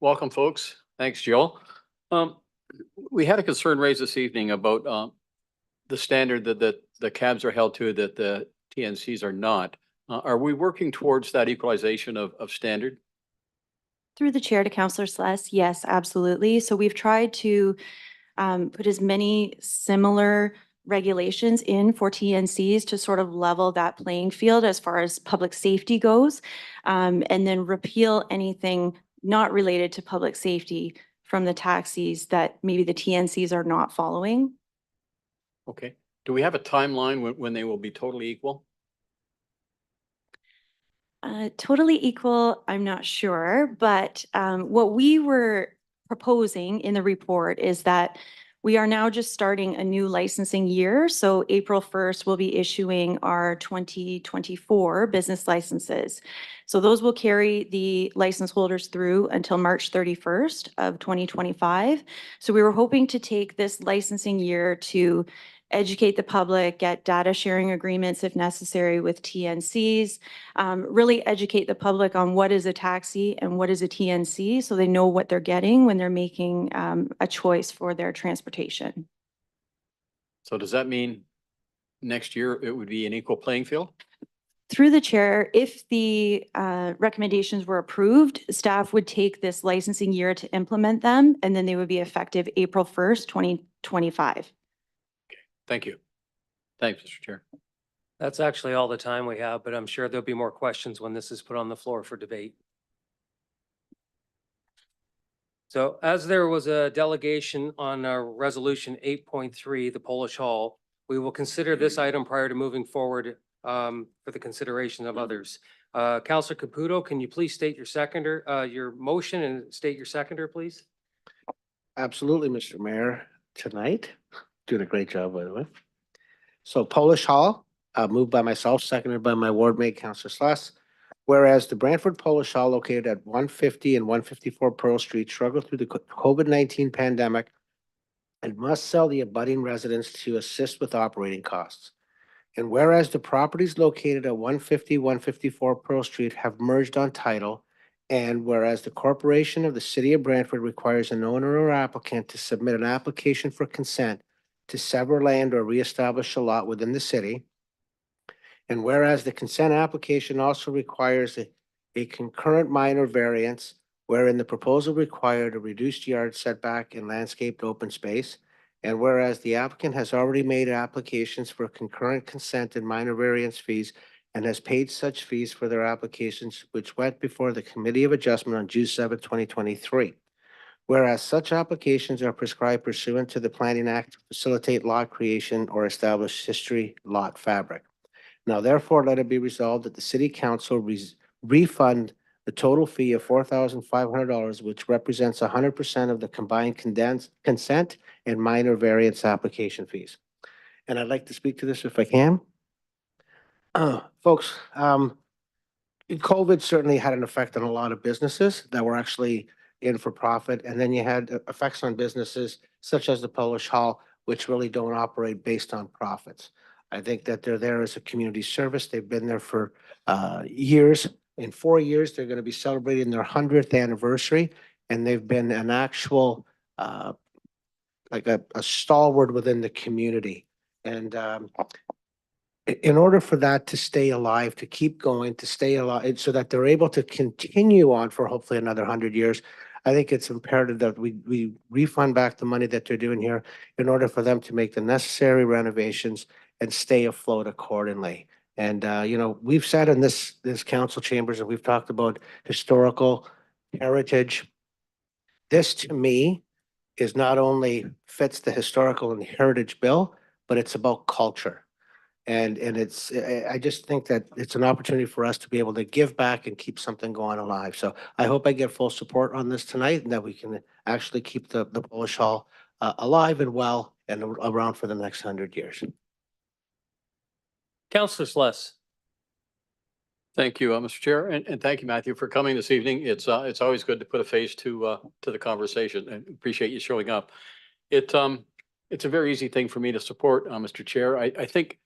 Welcome, folks. Thanks, Jill. We had a concern raised this evening about the standard that the cabs are held to, that the TNCs are not. Are we working towards that equalization of standard? Through the chair to Councillor Sless, yes, absolutely. So we've tried to put as many similar regulations in for TNCs to sort of level that playing field as far as public safety goes, and then repeal anything not related to public safety from the taxis that maybe the TNCs are not following. Okay. Do we have a timeline when they will be totally equal? Totally equal, I'm not sure, but what we were proposing in the report is that we are now just starting a new licensing year. So April 1st, we'll be issuing our 2024 business licenses. So those will carry the license holders through until March 31st of 2025. So we were hoping to take this licensing year to educate the public, get data sharing agreements if necessary with TNCs, really educate the public on what is a taxi and what is a TNC so they know what they're getting when they're making a choice for their transportation. So does that mean next year it would be an equal playing field? Through the chair, if the recommendations were approved, staff would take this licensing year to implement them, and then they would be effective April 1st, 2025. Thank you. Thanks, Mr. Chair. That's actually all the time we have, but I'm sure there'll be more questions when this is put on the floor for debate. So as there was a delegation on resolution 8.3, the Polish Hall, we will consider this item prior to moving forward for the consideration of others. Councilor Caputo, can you please state your motion and state your seconder, please? Absolutely, Mr. Mayor. Tonight, doing a great job, by the way. So Polish Hall, moved by myself, seconded by my ward mate, Councillor Sless. Whereas the Brantford Polish Hall located at 150 and 154 Pearl Street struggled through the COVID-19 pandemic and must sell the abutting residents to assist with operating costs. And whereas the properties located at 150, 154 Pearl Street have merged on title, and whereas the corporation of the city of Brantford requires an owner or applicant to submit an application for consent to sever land or reestablish a lot within the city. And whereas the consent application also requires a concurrent minor variance, wherein the proposal required a reduced yard setback and landscaped open space. And whereas the applicant has already made applications for concurrent consent and minor variance fees and has paid such fees for their applications, which went before the Committee of Adjustment on June 7, 2023. Whereas such applications are prescribed pursuant to the Planning Act to facilitate lot creation or establish history lot fabric. Now therefore let it be resolved that the City Council refund the total fee of $4,500, which represents 100% of the combined consent and minor variance application fees. And I'd like to speak to this if I can. Folks, COVID certainly had an effect on a lot of businesses that were actually in for profit. And then you had effects on businesses such as the Polish Hall, which really don't operate based on profits. I think that they're there as a community service. They've been there for years. In 4 years, they're going to be celebrating their 100th anniversary. And they've been an actual, like a stalwart within the community. And in order for that to stay alive, to keep going, to stay alive, so that they're able to continue on for hopefully another 100 years, I think it's imperative that we refund back the money that they're doing here in order for them to make the necessary renovations and stay afloat accordingly. And, you know, we've sat in this council chambers and we've talked about historical heritage. This to me is not only fits the historical and heritage bill, but it's about culture. And it's, I just think that it's an opportunity for us to be able to give back and keep something going alive. So I hope I get full support on this tonight and that we can actually keep the Polish Hall alive and well and around for the next 100 years. Counselor Sluss. Thank you, Mr. Chair, and thank you, Matthew, for coming this evening. It's always good to put a face to the conversation, and appreciate you showing up. It's a very easy thing for me to support, Mr. Chair. I think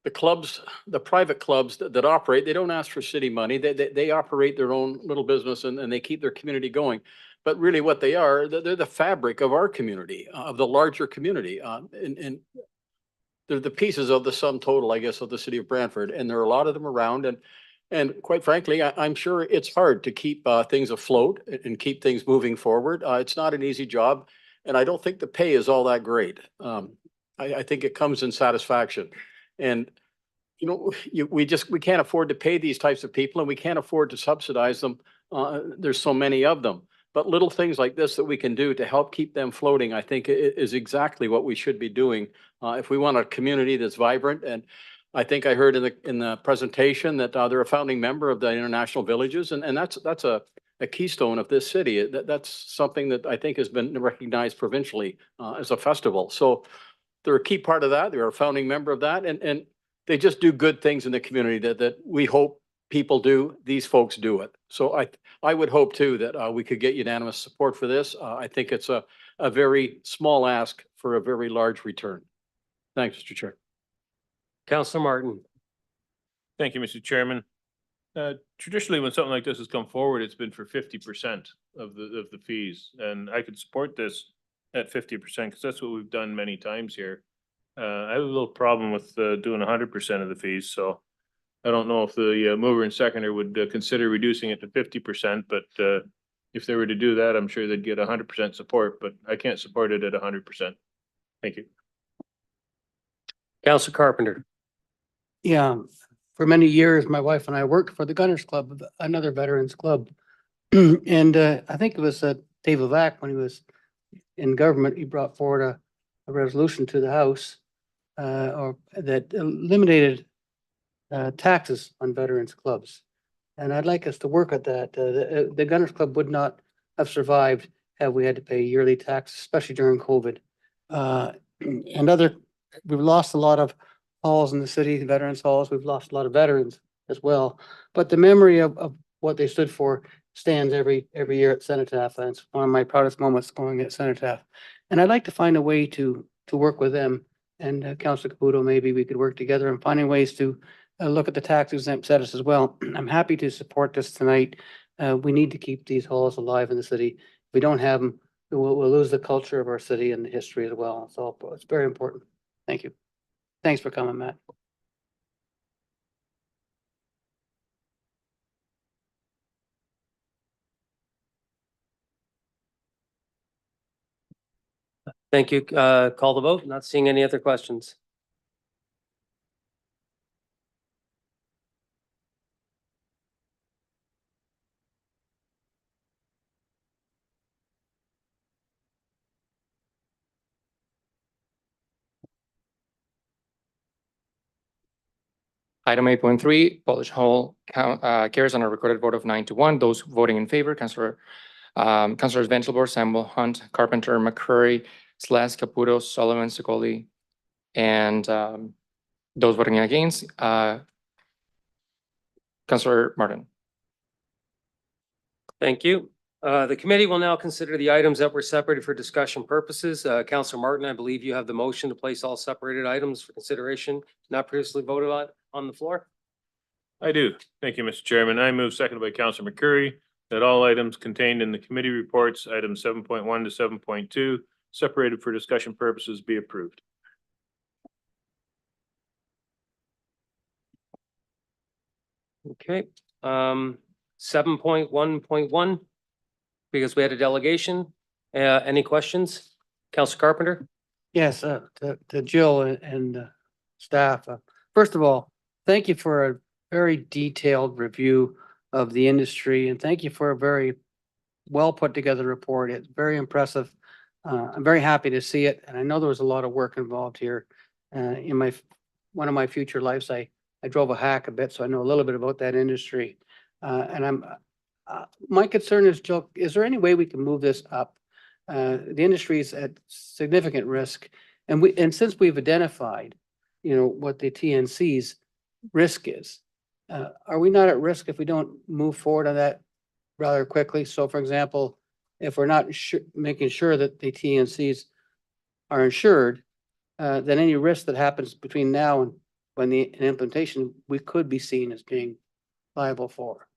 the clubs, the private clubs that operate, they don't ask for city money. They operate their own little business and they keep their community going. But really what they are, they're the fabric of our community, of the larger community. And they're the pieces of the sum total, I guess, of the city of Brantford. And there are a lot of them around. And quite frankly, I'm sure it's hard to keep things afloat and keep things moving forward. It's not an easy job. And I don't think the pay is all that great. I think it comes in satisfaction. And, you know, we can't afford to pay these types of people and we can't afford to subsidize them. There's so many of them. But little things like this that we can do to help keep them floating, I think is exactly what we should be doing if we want a community that's vibrant. And I think I heard in the presentation that they're a founding member of the International Villages, and that's a keystone of this city. That's something that I think has been recognized provincially as a festival. So they're a key part of that. They're a founding member of that, and they just do good things in the community that we hope people do. These folks do it. So I would hope too that we could get unanimous support for this. I think it's a very small ask for a very large return. Thanks, Mr. Chair. Counselor Martin. Thank you, Mr. Chairman. Traditionally, when something like this has come forward, it's been for 50% of the fees, and I could support this at 50% because that's what we've done many times here. I have a little problem with doing 100% of the fees, so I don't know if the mover and seconder would consider reducing it to 50%, but if they were to do that, I'm sure they'd get 100% support, but I can't support it at 100%. Thank you. Counselor Carpenter. Yeah, for many years, my wife and I worked for the Gunners Club, another veterans club. And I think it was Dave Levac, when he was in government, he brought forward a resolution to the House or that eliminated taxes on veterans clubs. And I'd like us to work at that. The Gunners Club would not have survived had we had to pay yearly taxes, especially during COVID. And we've lost a lot of halls in the city, veterans halls. We've lost a lot of veterans as well. But the memory of what they stood for stands every year at Cenotaph. And it's one of my proudest moments going at Cenotaph. And I'd like to find a way to work with them. And Councilor Caputo, maybe we could work together and finding ways to look at the tax exempt status as well. I'm happy to support this tonight. We need to keep these halls alive in the city. If we don't have them, we'll lose the culture of our city and the history as well. So it's very important. Thank you. Thanks for coming, Matt. Thank you. Call the vote. Not seeing any other questions. Item 8.3, Polish Hall carries on a recorded vote of 9-1. Those voting in favor, Councilors Ventilbor, Sample, Hunt, Carpenter, McCurry, Slash, Caputo, Sullivan, Sicoli, and those voting against, Councilor Martin. Thank you. The committee will now consider the items that were separated for discussion purposes. Counselor Martin, I believe you have the motion to place all separated items for consideration not previously voted on the floor. I do. Thank you, Mr. Chairman. I move, seconded by Councilor McCurry, that all items contained in the committee reports, items 7.1 to 7.2, separated for discussion purposes, be approved. Okay, 7.1.1, because we had a delegation. Any questions? Counselor Carpenter? Yes, to Jill and staff. First of all, thank you for a very detailed review of the industry, and thank you for a very well put together report. It's very impressive. I'm very happy to see it, and I know there was a lot of work involved here. In my one of my future lives, I drove a hack a bit, so I know a little bit about that industry. And my concern is, Joe, is there any way we can move this up? The industry is at significant risk. And since we've identified, what the TNC's risk is, are we not at risk if we don't move forward on that rather quickly? So for example, if we're not making sure that the TNCs are insured, then any risk that happens between now and when the implementation, we could be seen as being liable for.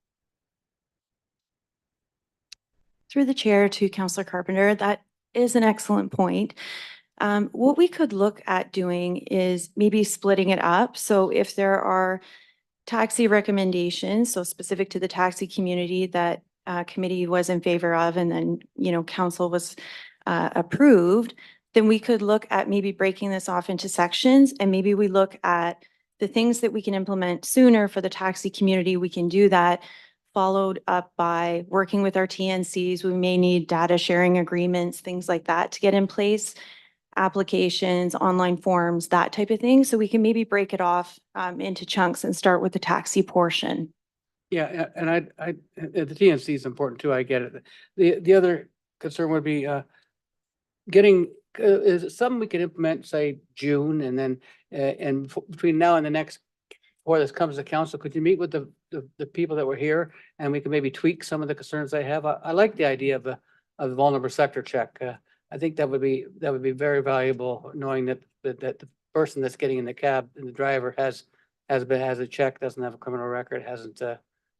Through the chair to Councillor Carpenter, that is an excellent point. What we could look at doing is maybe splitting it up. So if there are taxi recommendations, so specific to the taxi community that committee was in favor of, and then, council was approved, then we could look at maybe breaking this off into sections, and maybe we look at the things that we can implement sooner for the taxi community. We can do that, followed up by working with our TNCs. We may need data sharing agreements, things like that to get in place, applications, online forms, that type of thing. So we can maybe break it off into chunks and start with the taxi portion. Yeah, and the TNC is important too, I get it. The other concern would be getting, is it something we can implement, say, June, and then, between now and the next, before this comes to council, could you meet with the people that were here, and we can maybe tweak some of the concerns they have? I like the idea of the vulnerable sector check. I think that would be very valuable, knowing that the person that's getting in the cab and the driver has a check, doesn't have a criminal record, hasn't done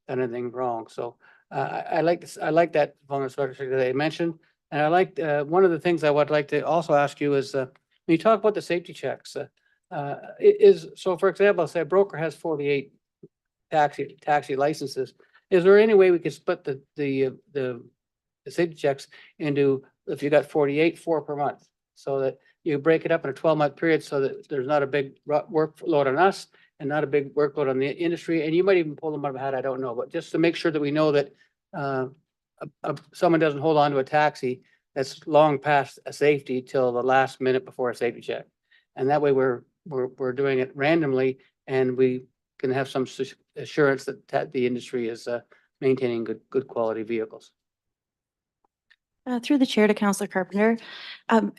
anything wrong. So I like this. I like that vulnerable sector check that they mentioned, and I like one of the things I would like to also ask you is when you talk about the safety checks. So for example, say a broker has 48 taxi licenses. Is there any way we could split the safety checks into, if you got 48, 4 per month, so that you break it up in a 12-month period, so that there's not a big workload on us and not a big workload on the industry? And you might even pull them out of a hat, I don't know, but just to make sure that we know that someone doesn't hold on to a taxi that's long past a safety till the last minute before a safety check. And that way we're doing it randomly, and we can have some assurance that the industry is maintaining good quality vehicles. Through the chair to Councillor Carpenter,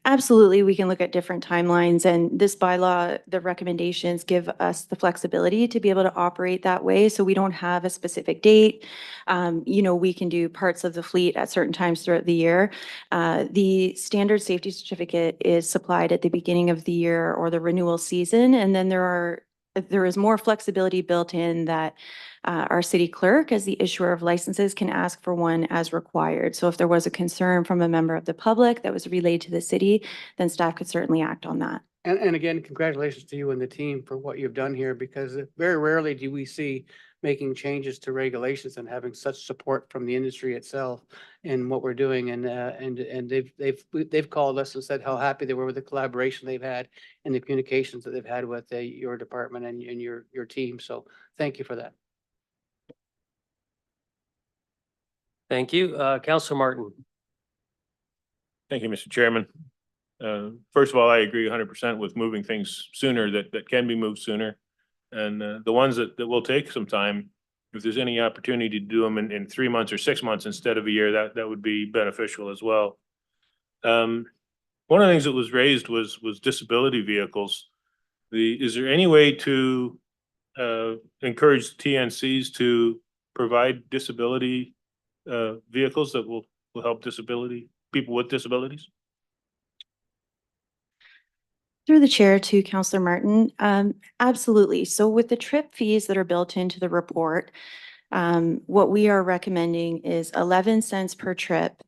absolutely, we can look at different timelines, and this bylaw, the recommendations give us the flexibility to be able to operate that way. So we don't have a specific date. We can do parts of the fleet at certain times throughout the year. The standard safety certificate is supplied at the beginning of the year or the renewal season, and then there is more flexibility built in that our city clerk, as the issuer of licenses, can ask for one as required. So if there was a concern from a member of the public that was relayed to the city, then staff could certainly act on that. And again, congratulations to you and the team for what you've done here, because very rarely do we see making changes to regulations and having such support from the industry itself in what we're doing. And they've called us and said how happy they were with the collaboration they've had and the communications that they've had with your department and your team. So thank you for that. Thank you. Councillor Martin. Thank you, Mr. Chairman. First of all, I agree 100% with moving things sooner that can be moved sooner. And the ones that will take some time, if there's any opportunity to do them in 3 months or 6 months instead of a year, that would be beneficial as well. One of the things that was raised was disability vehicles. Is there any way to encourage TNCs to provide disability vehicles that will help people with disabilities? Through the chair to Councillor Martin, absolutely. So with the trip fees that are built into the report, what we are recommending is 11 cents per trip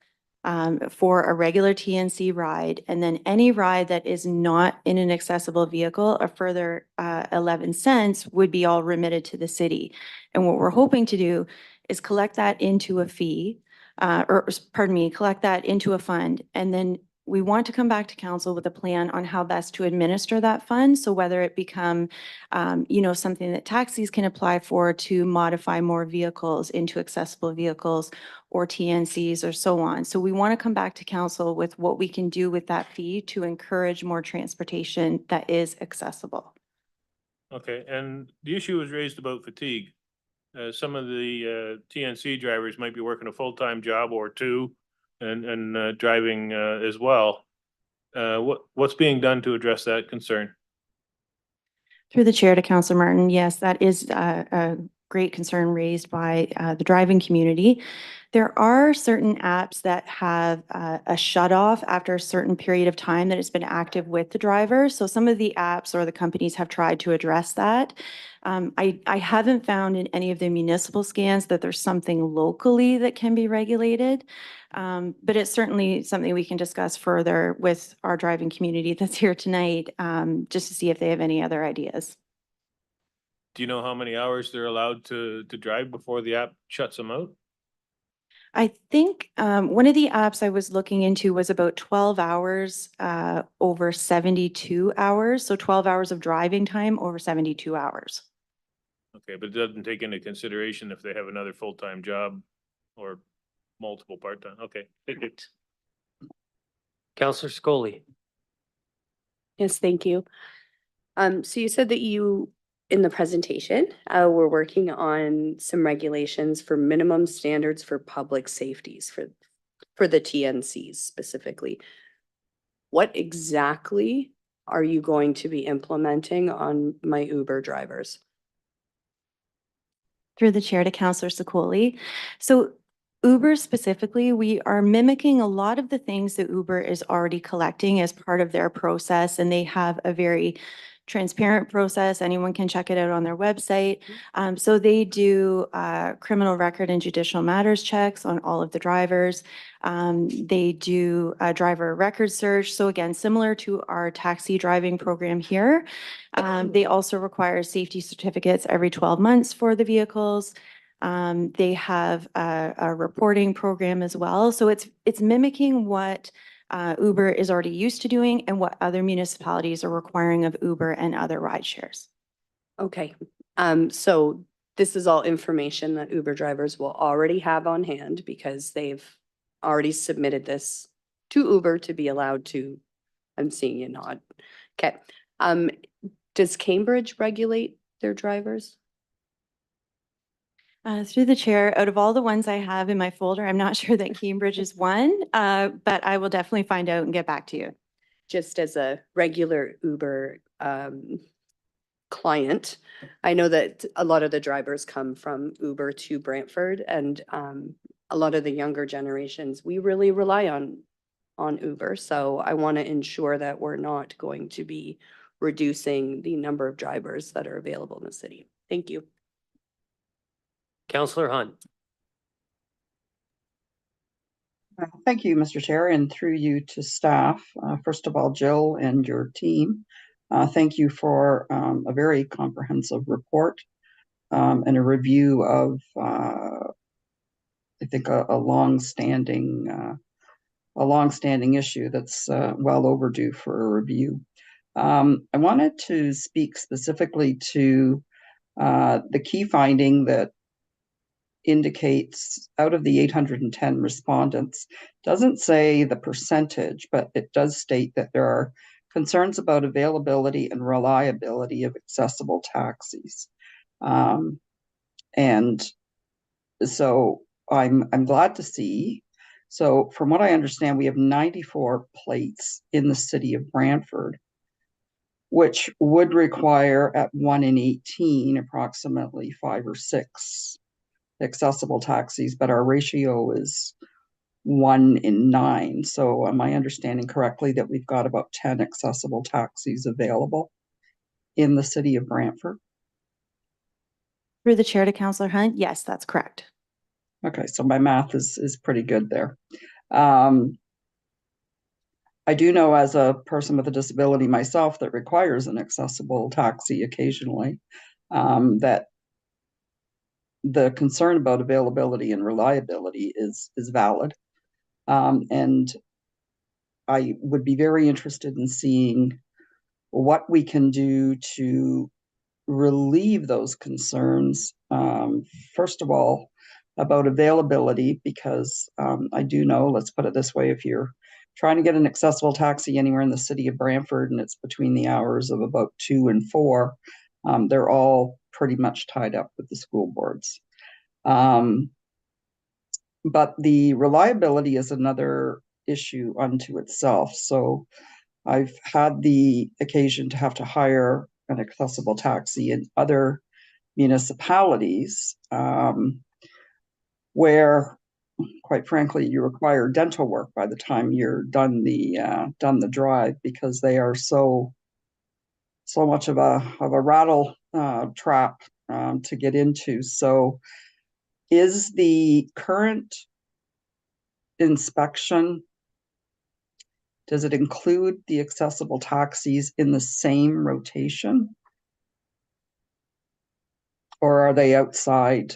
for a regular TNC ride, and then any ride that is not in an accessible vehicle, a further 11 cents would be all remitted to the city. And what we're hoping to do is collect that into a fee, collect that into a fund, and then we want to come back to council with a plan on how best to administer that fund. So whether it become, something that taxis can apply for to modify more vehicles into accessible vehicles, or TNCs, or so on. So we want to come back to council with what we can do with that fee to encourage more transportation that is accessible. Okay, and the issue was raised about fatigue. Some of the TNC drivers might be working a full-time job or two and driving as well. What's being done to address that concern? Through the chair to Councillor Martin, yes, that is a great concern raised by the driving community. There are certain apps that have a shut off after a certain period of time that has been active with the driver. So some of the apps or the companies have tried to address that. I haven't found in any of the municipal scans that there's something locally that can be regulated. But it's certainly something we can discuss further with our driving community that's here tonight, just to see if they have any other ideas. Do you know how many hours they're allowed to drive before the app shuts them out? I think one of the apps I was looking into was about 12 hours over 72 hours. So 12 hours of driving time over 72 hours. Okay, but it doesn't take into consideration if they have another full-time job or multiple part-time. Okay. Thank you. Counselor Scully. Yes, thank you. So you said that you, in the presentation, we're working on some regulations for minimum standards for public safeties for the TNCs specifically. What exactly are you going to be implementing on my Uber drivers? Through the chair to Councillor Sakoli. So Uber specifically, we are mimicking a lot of the things that Uber is already collecting as part of their process, and they have a very transparent process. Anyone can check it out on their website. So they do criminal record and judicial matters checks on all of the drivers. They do a driver record search. So again, similar to our taxi driving program here. They also require safety certificates every 12 months for the vehicles. They have a reporting program as well. So it's mimicking what Uber is already used to doing and what other municipalities are requiring of Uber and other ride shares. Okay, so this is all information that Uber drivers will already have on hand because they've already submitted this to Uber to be allowed to, I'm seeing you nod. Okay, does Cambridge regulate their drivers? Through the chair, out of all the ones I have in my folder, I'm not sure that Cambridge is one, but I will definitely find out and get back to you. Just as a regular Uber client, I know that a lot of the drivers come from Uber to Brantford, and a lot of the younger generations, we really rely on Uber. So I want to ensure that we're not going to be reducing the number of drivers that are available in the city. Thank you. Counselor Hunt. Thank you, Mr. Chair, and through you to staff. First of all, Jill and your team, thank you for a very comprehensive report and a review of, I think, a long-standing issue that's well overdue for a review. I wanted to speak specifically to the key finding that indicates out of the 810 respondents, doesn't say the percentage, but it does state that there are concerns about availability and reliability of accessible taxis. And so I'm glad to see. So from what I understand, we have 94 plates in the city of Brantford, which would require at 1 in 18, approximately 5 or 6 accessible taxis, but our ratio is 1 in 9. So am I understanding correctly that we've got about 10 accessible taxis available in the city of Brantford? Through the chair to Councillor Hunt, yes, that's correct. Okay, so my math is pretty good there. I do know as a person with a disability myself that requires an accessible taxi occasionally, that the concern about availability and reliability is valid. And I would be very interested in seeing what we can do to relieve those concerns. First of all, about availability, because I do know, let's put it this way, if you're trying to get an accessible taxi anywhere in the city of Brantford and it's between the hours of about 2 and 4, They're all pretty much tied up with the school boards. But the reliability is another issue unto itself. So I've had the occasion to have to hire an accessible taxi in other municipalities, where, quite frankly, you require dental work by the time you're done the drive, because they are so much of a rattle trap to get into. So is the current inspection, does it include the accessible taxis in the same rotation? Or are they outside?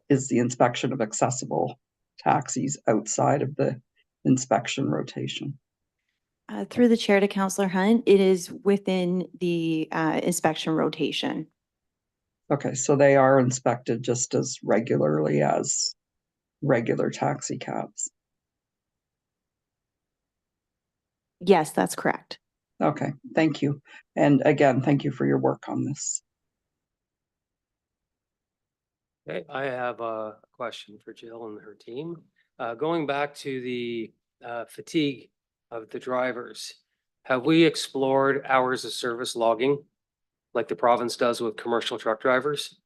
Is the inspection of accessible taxis outside of the inspection rotation? Through the chair to Councillor Hunt, it is within the inspection rotation. Okay, so they are inspected just as regularly as regular taxi cabs. Yes, that's correct. Okay, thank you. And again, thank you for your work on this. Okay, I have a question for Jill and her team. Going back to the fatigue of the drivers, have we explored hours of service logging like the province does with commercial truck drivers?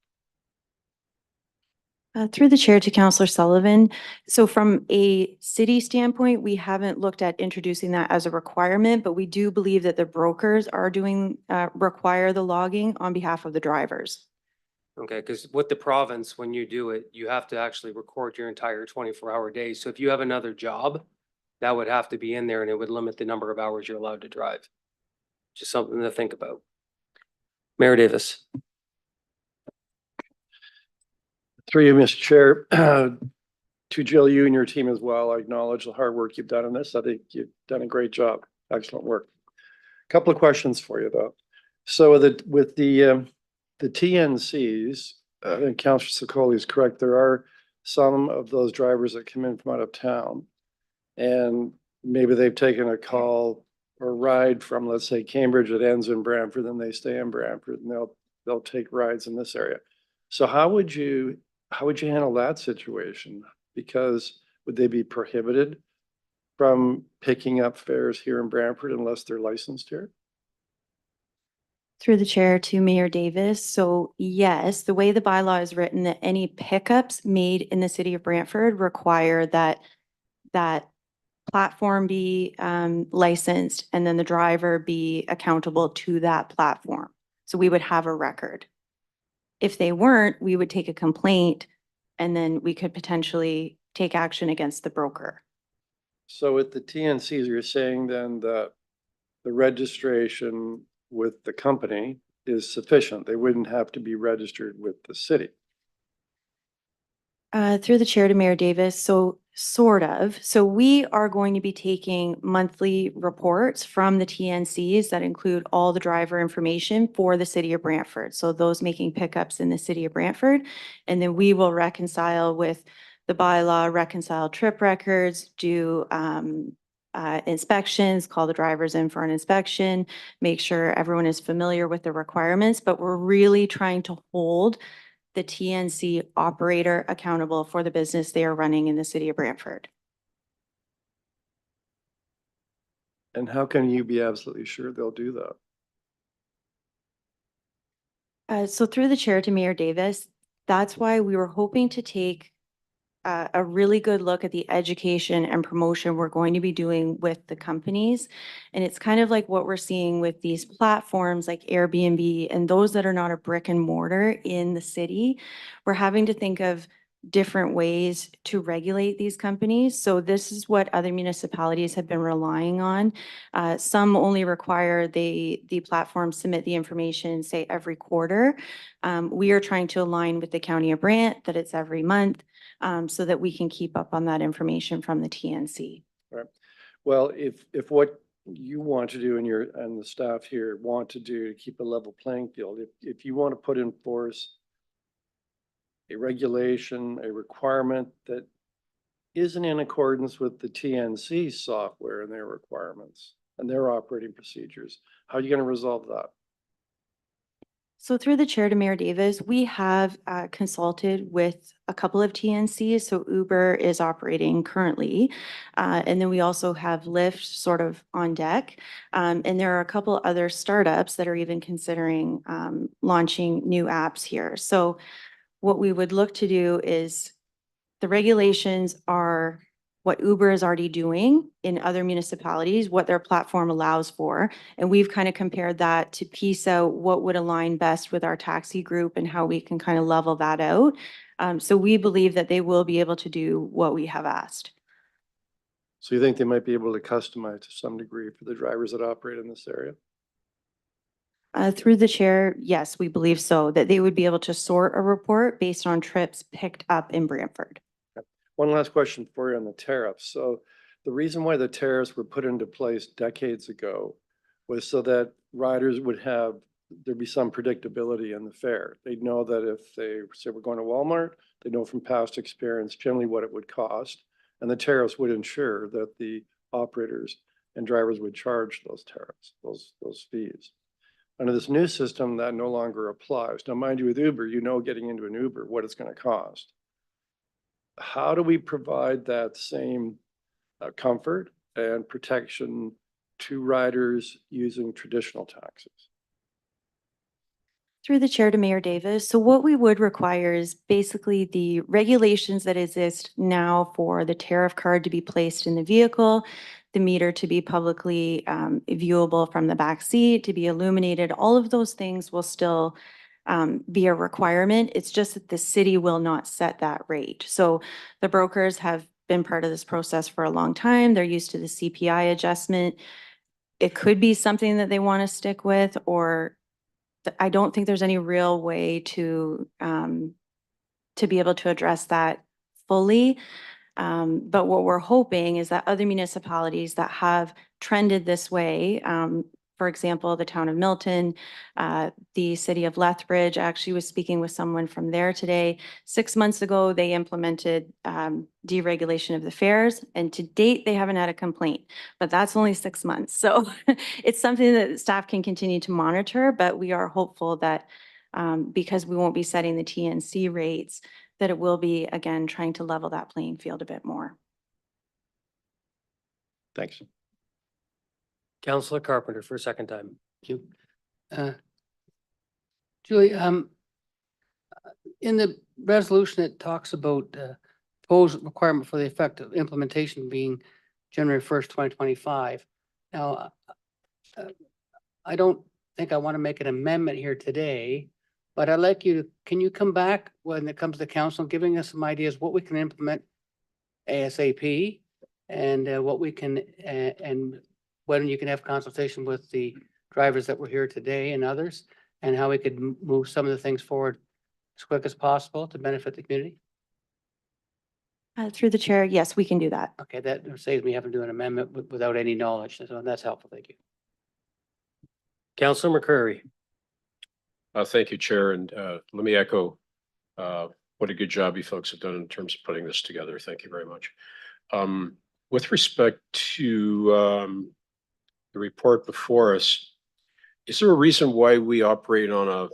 Through the chair to Councillor Sullivan. So from a city standpoint, we haven't looked at introducing that as a requirement, but we do believe that the brokers are doing, require the logging on behalf of the drivers. Okay, because with the province, when you do it, you have to actually record your entire 24-hour day. So if you have another job, that would have to be in there and it would limit the number of hours you're allowed to drive. Just something to think about. Mayor Davis. Through you, Mr. Chair, to Jill, you and your team as well, I acknowledge the hard work you've done on this. I think you've done a great job. Excellent work. Couple of questions for you though. So with the TNCs, I think Councillor Sokoli is correct. There are some of those drivers that come in from out of town and maybe they've taken a call or ride from, let's say, Cambridge that ends in Brantford, then they stay in Brantford and they'll take rides in this area. So how would you handle that situation? Because would they be prohibited from picking up fares here in Brantford unless they're licensed here? Through the chair to Mayor Davis. So yes, the way the bylaw is written, that any pickups made in the city of Brantford require that platform be licensed and then the driver be accountable to that platform. So we would have a record. If they weren't, we would take a complaint and then we could potentially take action against the broker. So with the TNCs, you're saying then that the registration with the company is sufficient. They wouldn't have to be registered with the city. Through the chair to Mayor Davis, so sort of. So we are going to be taking monthly reports from the TNCs that include all the driver information for the city of Brantford. So those making pickups in the city of Brantford. And then we will reconcile with the bylaw, reconcile trip records, do inspections, call the drivers in for an inspection, make sure everyone is familiar with the requirements, but we're really trying to hold the TNC operator accountable for the business they are running in the city of Brantford. And how can you be absolutely sure they'll do that? So through the chair to Mayor Davis, that's why we were hoping to take a really good look at the education and promotion we're going to be doing with the companies. And it's kind of like what we're seeing with these platforms like Airbnb and those that are not a brick and mortar in the city. We're having to think of different ways to regulate these companies. So this is what other municipalities have been relying on. Some only require the platform submit the information, say every quarter. We are trying to align with the County of Brant that it's every month. So that we can keep up on that information from the TNC. Right. Well, if what you want to do and the staff here want to do to keep a level playing field, if you want to put in force a regulation, a requirement that isn't in accordance with the TNC software and their requirements and their operating procedures, how are you going to resolve that? So through the chair to Mayor Davis, we have consulted with a couple of TNCs. So Uber is operating currently. And then we also have Lyft sort of on deck. And there are a couple other startups that are even considering launching new apps here. So what we would look to do is the regulations are what Uber is already doing in other municipalities, what their platform allows for. And we've kind of compared that to piece out what would align best with our taxi group and how we can kind of level that out. So we believe that they will be able to do what we have asked. So you think they might be able to customize to some degree for the drivers that operate in this area? Through the chair, yes, we believe so, that they would be able to sort a report based on trips picked up in Brantford. One last question for you on the tariffs. So the reason why the tariffs were put into place decades ago was so that riders would have, there'd be some predictability in the fare. They'd know that if they say we're going to Walmart, they know from past experience generally what it would cost. And the tariffs would ensure that the operators and drivers would charge those tariffs, those fees. Under this new system, that no longer applies. Now, mind you, with Uber, you know, getting into an Uber, what it's going to cost. How do we provide that same comfort and protection to riders using traditional taxis? Through the chair to Mayor Davis. So what we would require is basically the regulations that exist now for the tariff card to be placed in the vehicle, the meter to be publicly viewable from the back seat, to be illuminated. All of those things will still be a requirement. It's just that the city will not set that rate. So the brokers have been part of this process for a long time. They're used to the CPI adjustment. It could be something that they want to stick with, or I don't think there's any real way to be able to address that fully. But what we're hoping is that other municipalities that have trended this way, for example, the town of Milton, the city of Lethbridge, I actually was speaking with someone from there today. 6 months ago, they implemented deregulation of the fares, and to date, they haven't had a complaint, but that's only 6 months. So it's something that staff can continue to monitor, but we are hopeful that because we won't be setting the TNC rates, that it will be, again, trying to level that playing field a bit more. Thanks. Councillor Carpenter for a second time. Thank you. Julie, in the resolution, it talks about proposed requirement for the effective implementation being January 1st, 2025. Now, I don't think I want to make an amendment here today, but I'd like you to, can you come back when it comes to council, giving us some ideas what we can implement ASAP and what we can, and when you can have consultation with the drivers that were here today and others, and how we could move some of the things forward as quick as possible to benefit the community? Through the chair, yes, we can do that. Okay, that saves me having to do an amendment without any knowledge. So that's helpful. Thank you. Councillor McCurry. Thank you, Chair, and let me echo what a good job you folks have done in terms of putting this together. Thank you very much. With respect to the report before us, is there a reason why we operate on a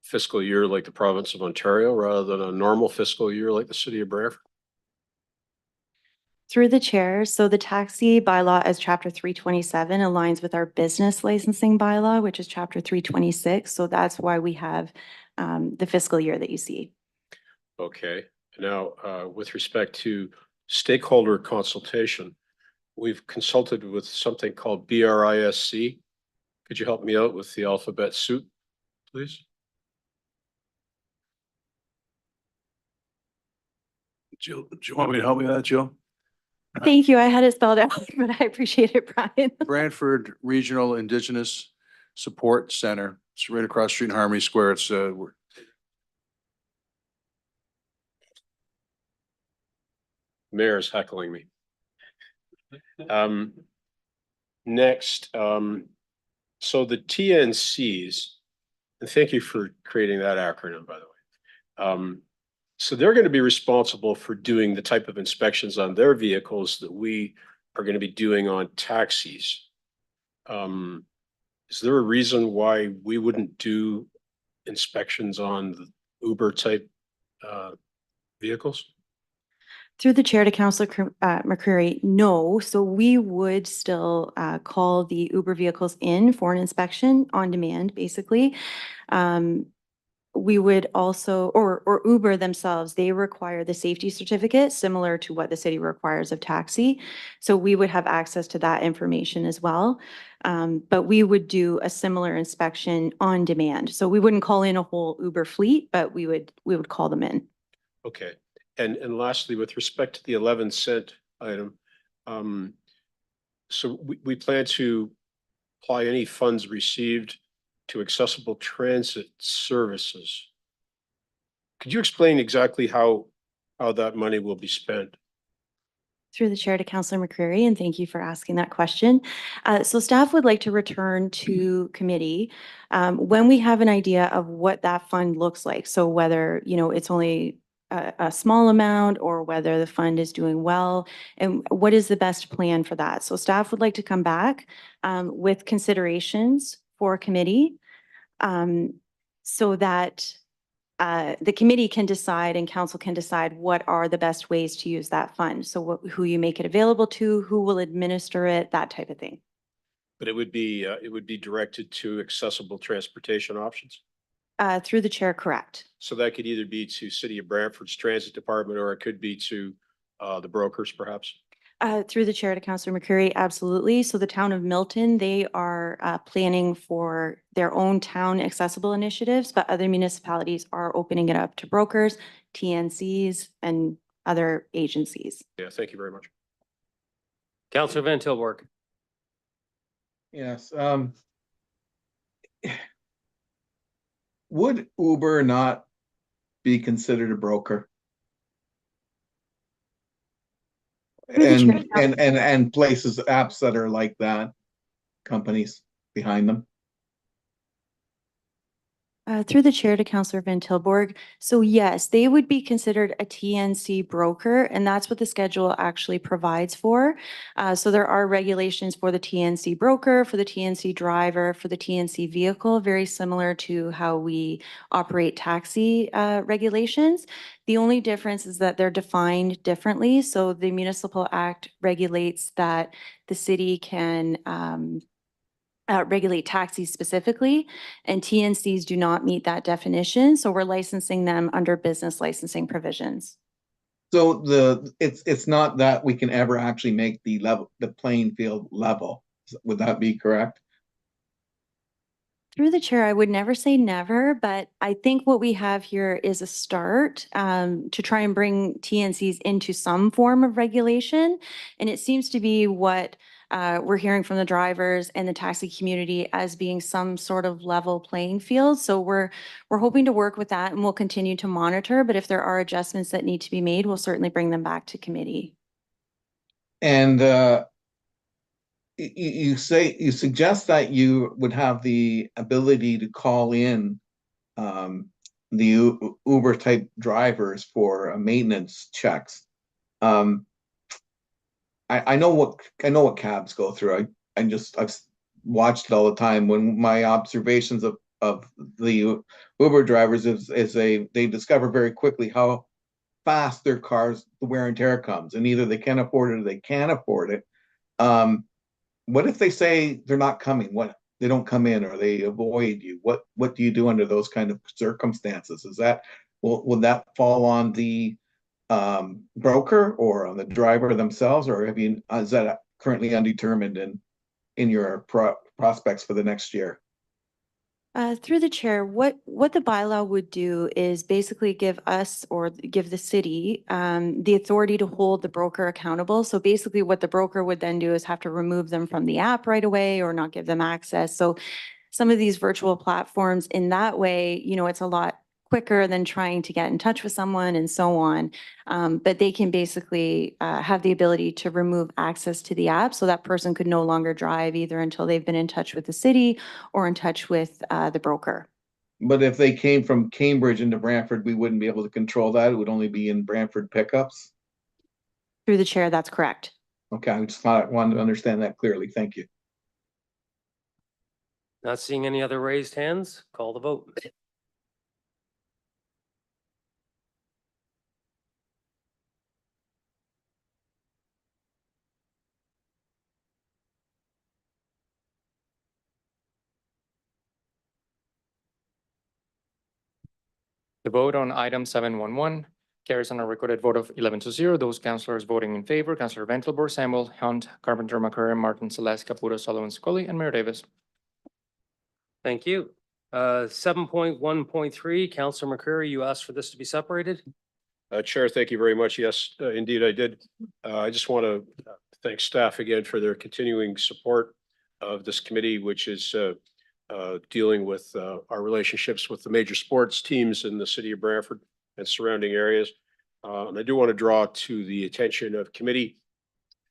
fiscal year like the province of Ontario rather than a normal fiscal year like the city of Brantford? Through the chair, so the taxi bylaw as chapter 327 aligns with our business licensing bylaw, which is chapter 326. So that's why we have the fiscal year that you see. Okay, now with respect to stakeholder consultation, we've consulted with something called BRISC. Could you help me out with the alphabet soup, please? Jill, do you want me to help you with that, Jill? Thank you. I had it spelled out, but I appreciate it, Brian. Brantford Regional Indigenous Support Center. It's right across the street in Harmony Square. It's Mayor's heckling me. Next, so the TNCs, and thank you for creating that acronym, by the way. So they're going to be responsible for doing the type of inspections on their vehicles that we are going to be doing on taxis. Is there a reason why we wouldn't do inspections on the Uber type vehicles? Through the chair to Councillor McCreary, no. So we would still call the Uber vehicles in for an inspection on demand, basically. We would also, or Uber themselves, they require the safety certificate, similar to what the city requires of taxi. So we would have access to that information as well. But we would do a similar inspection on demand. So we wouldn't call in a whole Uber fleet, but we would call them in. Okay. And lastly, with respect to the 11-cent item, so we plan to apply any funds received to accessible transit services. Could you explain exactly how that money will be spent? Through the chair to Councillor McCreary, and thank you for asking that question. So staff would like to return to committee when we have an idea of what that fund looks like. So whether, it's only a small amount or whether the fund is doing well, and what is the best plan for that. So staff would like to come back with considerations for committee so that the committee can decide and council can decide what are the best ways to use that fund. So who you make it available to, who will administer it, that type of thing. But it would be directed to accessible transportation options. Through the chair, correct. So that could either be to City of Brantford's Transit Department, or it could be to the brokers, perhaps. Through the chair to Councillor McCreary, absolutely. So the town of Milton, they are planning for their own town accessible initiatives, but other municipalities are opening it up to brokers, TNCs, and other agencies. Yeah, thank you very much. Councillor Van Tilburg. Yes, would Uber not be considered a broker? And places, apps that are like that, companies behind them? Through the chair to Councillor Van Tilburg. So yes, they would be considered a TNC broker, and that's what the schedule actually provides for. So there are regulations for the TNC broker, for the TNC driver, for the TNC vehicle, very similar to how we operate taxi regulations. The only difference is that they're defined differently. So the Municipal Act regulates that the city can regulate taxis specifically, and TNCs do not meet that definition. So we're licensing them under business licensing provisions. So it's not that we can ever actually make the playing field level. Would that be correct? Through the chair, I would never say never, but I think what we have here is a start to try and bring TNCs into some form of regulation. And it seems to be what we're hearing from the drivers and the taxi community as being some sort of level playing field. So we're hoping to work with that, and we'll continue to monitor. But if there are adjustments that need to be made, we'll certainly bring them back to committee. And you suggest that you would have the ability to call in the Uber type drivers for maintenance checks. I know what cabs go through. I've watched it all the time. When my observations of the Uber drivers is they discover very quickly how fast their cars, the wear and tear comes, and either they can afford it or they can't afford it. What if they say they're not coming? What, they don't come in or they avoid you? What do you do under those kind of circumstances? Will that fall on the broker or on the driver themselves, or is that currently undetermined in your prospects for the next year? Through the chair, what the bylaw would do is basically give us or give the city the authority to hold the broker accountable. So basically what the broker would then do is have to remove them from the app right away or not give them access. So some of these virtual platforms in that way, it's a lot quicker than trying to get in touch with someone and so on. But they can basically have the ability to remove access to the app, so that person could no longer drive either until they've been in touch with the city or in touch with the broker. But if they came from Cambridge into Brantford, we wouldn't be able to control that. It would only be in Brantford pickups. Through the chair, that's correct. Okay, I just wanted to understand that clearly. Thank you. Not seeing any other raised hands, call the vote. The vote on item 711 carries on a recorded vote of 11-0. Those councillors voting in favor, Councillor Ventilbor, Samuel, Hunt, Carpenter, McCurry, Martin, Celeste, Caputo, Sullivan, Scully, and Mayor Davis. Thank you. 7.1.3, Councillor McCurry, you asked for this to be separated? Chair, thank you very much. Yes, indeed I did. I just want to thank staff again for their continuing support of this committee, which is dealing with our relationships with the major sports teams in the city of Brantford and surrounding areas. And I do want to draw to the attention of committee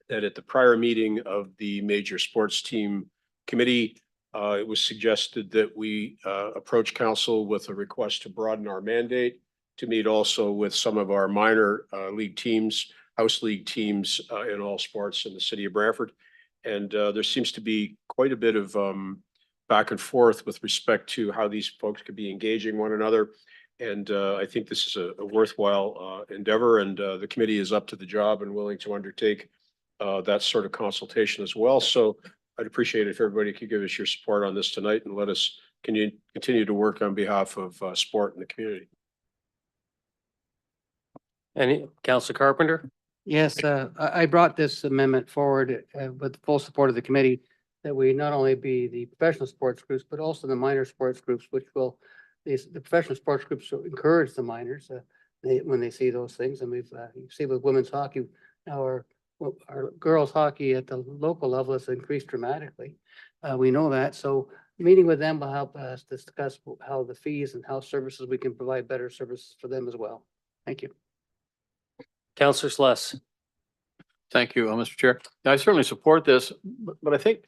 that at the prior meeting of the major sports team committee, it was suggested that we approach council with a request to broaden our mandate to meet also with some of our minor league teams, house league teams in all sports in the city of Brantford. And there seems to be quite a bit of back and forth with respect to how these folks could be engaging one another. And I think this is a worthwhile endeavor, and the committee is up to the job and willing to undertake that sort of consultation as well. So I'd appreciate it if everybody could give us your support on this tonight and let us continue to work on behalf of sport in the community. Any, Councillor Carpenter? Yes, I brought this amendment forward with the full support of the committee, that we not only be the professional sports groups, but also the minor sports groups, which will, the professional sports groups will encourage the minors when they see those things. And we've, you see with women's hockey, now our girls hockey at the local level has increased dramatically. We know that. So meeting with them will help us discuss how the fees and how services, we can provide better services for them as well. Thank you. Councillor Sluss. Thank you, Mr. Chair. I certainly support this, but I think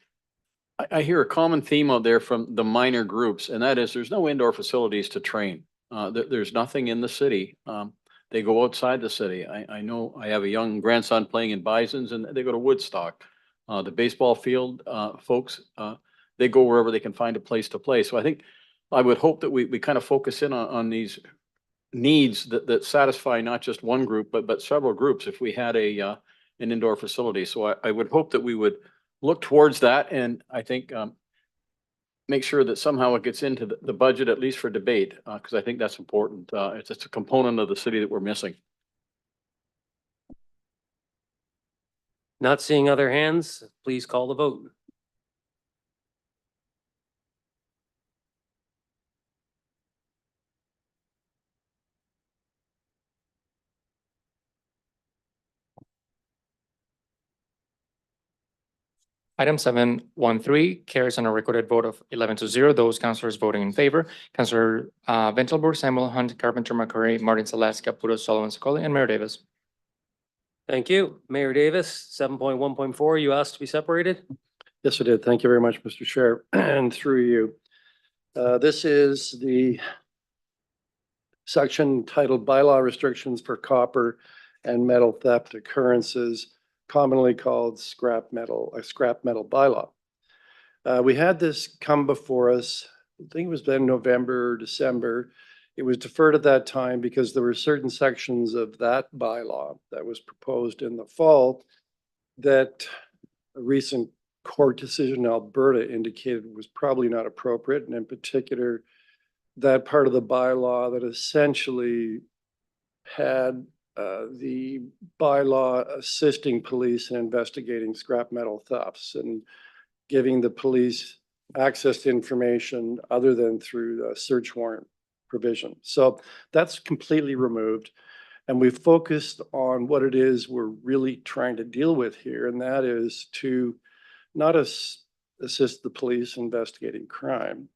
I hear a common theme out there from the minor groups, and that is there's no indoor facilities to train. There's nothing in the city. They go outside the city. I know I have a young grandson playing in Bisons, and they go to Woodstock. The baseball field folks, they go wherever they can find a place to play. So I think I would hope that we kind of focus in on these needs that satisfy not just one group, but several groups if we had an indoor facility. So I would hope that we would look towards that, and I think make sure that somehow it gets into the budget, at least for debate, because I think that's important. It's a component of the city that we're missing. Not seeing other hands, please call the vote. Item 713 carries on a recorded vote of 11-0. Those councillors voting in favor, Councillor Ventilbor, Samuel, Hunt, Carpenter, McCurry, Martin, Celeste, Caputo, Sullivan, Scully, and Mayor Davis. Thank you. Mayor Davis, 7.1.4, you asked to be separated? Yes, I did. Thank you very much, Mr. Chair, and through you. This is the section titled Bylaw Restrictions for Copper and Metal Theft Occurrences, commonly called a scrap metal bylaw. We had this come before us, I think it was then November, December. It was deferred at that time because there were certain sections of that bylaw that was proposed in the fall that a recent court decision in Alberta indicated was probably not appropriate. And in particular, that part of the bylaw that essentially had the bylaw assisting police in investigating scrap metal thefts and giving the police access to information other than through search warrant provision. So that's completely removed. And we focused on what it is we're really trying to deal with here, and that is to not assist the police investigating crime,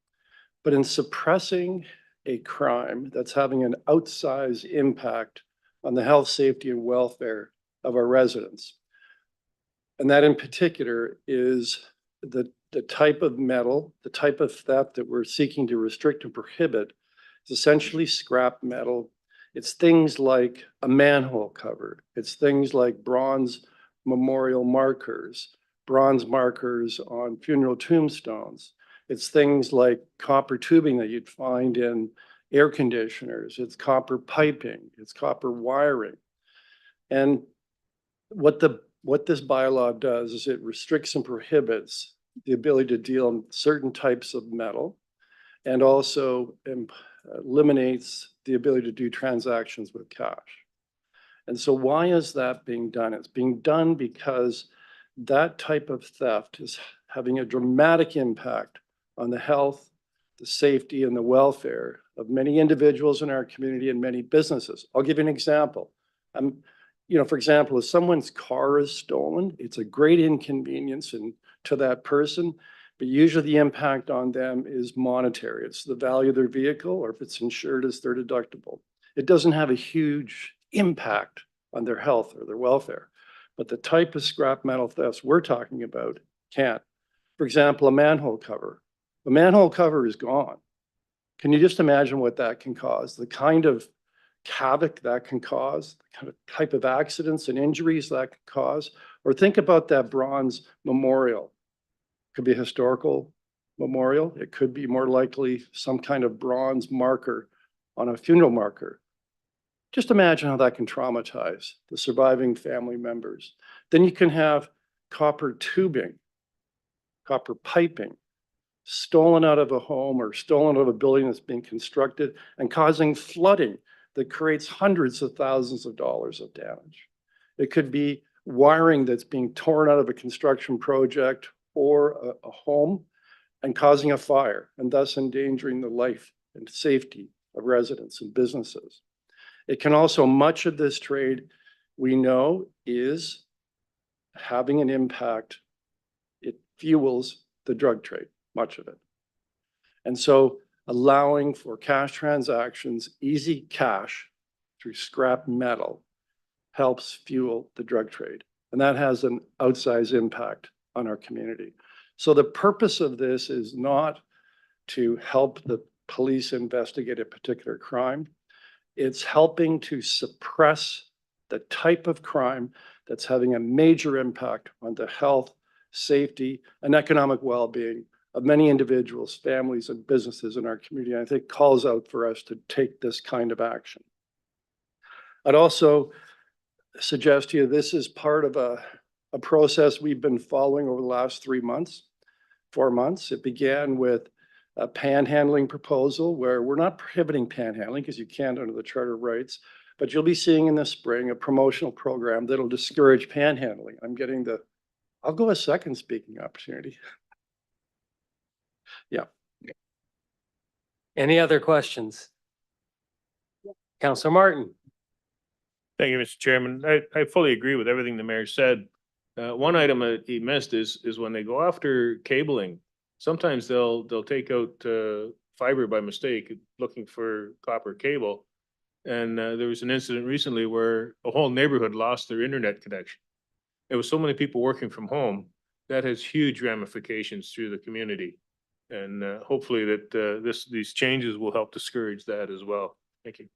but in suppressing a crime that's having an outsized impact on the health, safety, and welfare of our residents. And that in particular is the type of metal, the type of theft that we're seeking to restrict and prohibit is essentially scrap metal. It's things like a manhole cover. It's things like bronze memorial markers, bronze markers on funeral tombstones. It's things like copper tubing that you'd find in air conditioners, it's copper piping, it's copper wiring. And what this bylaw does is it restricts and prohibits the ability to deal in certain types of metal and also eliminates the ability to do transactions with cash. And so why is that being done? It's being done because that type of theft is having a dramatic impact on the health, the safety, and the welfare of many individuals in our community and many businesses. I'll give you an example. For example, if someone's car is stolen, it's a great inconvenience to that person, but usually the impact on them is monetary. It's the value of their vehicle, or if it's insured, it's their deductible. It doesn't have a huge impact on their health or their welfare. But the type of scrap metal thefts we're talking about can't. For example, a manhole cover. The manhole cover is gone. Can you just imagine what that can cause? The kind of havoc that can cause, the kind of type of accidents and injuries that can cause. Or think about that bronze memorial. It could be a historical memorial. It could be more likely some kind of bronze marker on a funeral marker. Just imagine how that can traumatize the surviving family members. Then you can have copper tubing, copper piping, stolen out of a home or stolen out of a building that's being constructed and causing flooding that creates hundreds of thousands of dollars of damage. It could be wiring that's being torn out of a construction project or a home and causing a fire, and thus endangering the life and safety of residents and businesses. It can also, much of this trade we know is having an impact. It fuels the drug trade, much of it. And so allowing for cash transactions, easy cash through scrap metal helps fuel the drug trade. And that has an outsized impact on our community. So the purpose of this is not to help the police investigate a particular crime. It's helping to suppress the type of crime that's having a major impact on the health, safety, and economic well-being of many individuals, families, and businesses in our community. And I think calls out for us to take this kind of action. I'd also suggest to you this is part of a process we've been following over the last 4 months. It began with a panhandling proposal where we're not prohibiting panhandling because you can't under the Charter of Rights, but you'll be seeing in the spring a promotional program that'll discourage panhandling. I'll go a second speaking opportunity. Yeah. Any other questions? Councillor Martin. Thank you, Mr. Chairman. I fully agree with everything the mayor said. One item that he missed is when they go after cabling, sometimes they'll take out fiber by mistake looking for copper cable. And there was an incident recently where a whole neighborhood lost their internet connection. There was so many people working from home that has huge ramifications through the community. And hopefully that these changes will help discourage that as well. Thank you.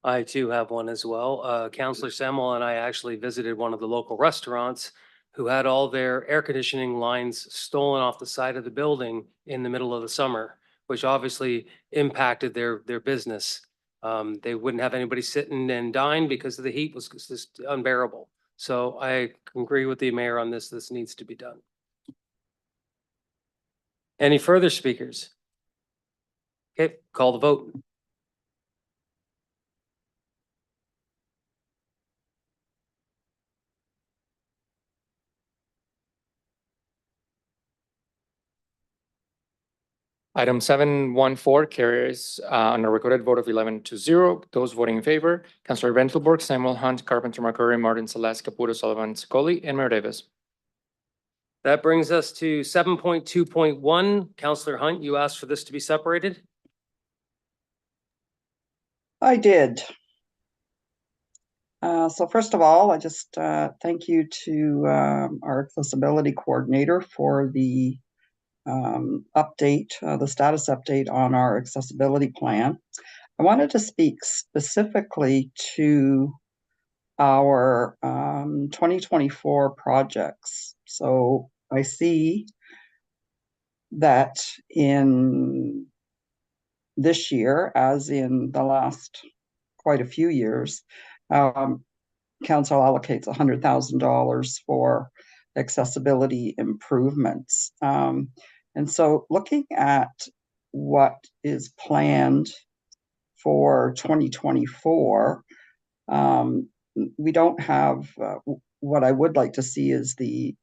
I too have one as well. Councillor Samuel and I actually visited one of the local restaurants who had all their air conditioning lines stolen off the side of the building in the middle of the summer, which obviously impacted their business. They wouldn't have anybody sitting and dine because the heat was just unbearable. So I agree with the mayor on this. This needs to be done. Any further speakers? Okay, call the vote. Item 714 carries on a recorded vote of 11-0. Those voting in favor, Councillor Ventelborg, Samuel Hunt, Carpenter McCurry, Martin Celeste, Caputo, Sullivan, Secoli, and Mayor Davis. That brings us to 7.2.1. Councillor Hunt, you asked for this to be separated? I did. So first of all, I just thank you to our accessibility coordinator for the update, the status update on our accessibility plan. I wanted to speak specifically to our 2024 projects. So I see that in this year, as in the last quite a few years, council allocates $100,000 for accessibility improvements. And so looking at what is planned for 2024, we don't have, what I would like to see is the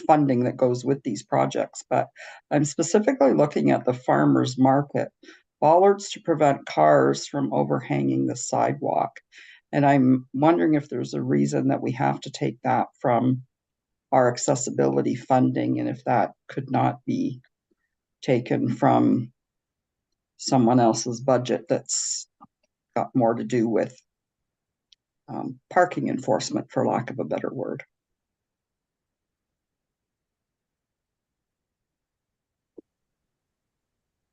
funding that goes with these projects, but I'm specifically looking at the farmer's market, bollards to prevent cars from overhanging the sidewalk. And I'm wondering if there's a reason that we have to take that from our accessibility funding, and if that could not be taken from someone else's budget that's got more to do with parking enforcement, for lack of a better word.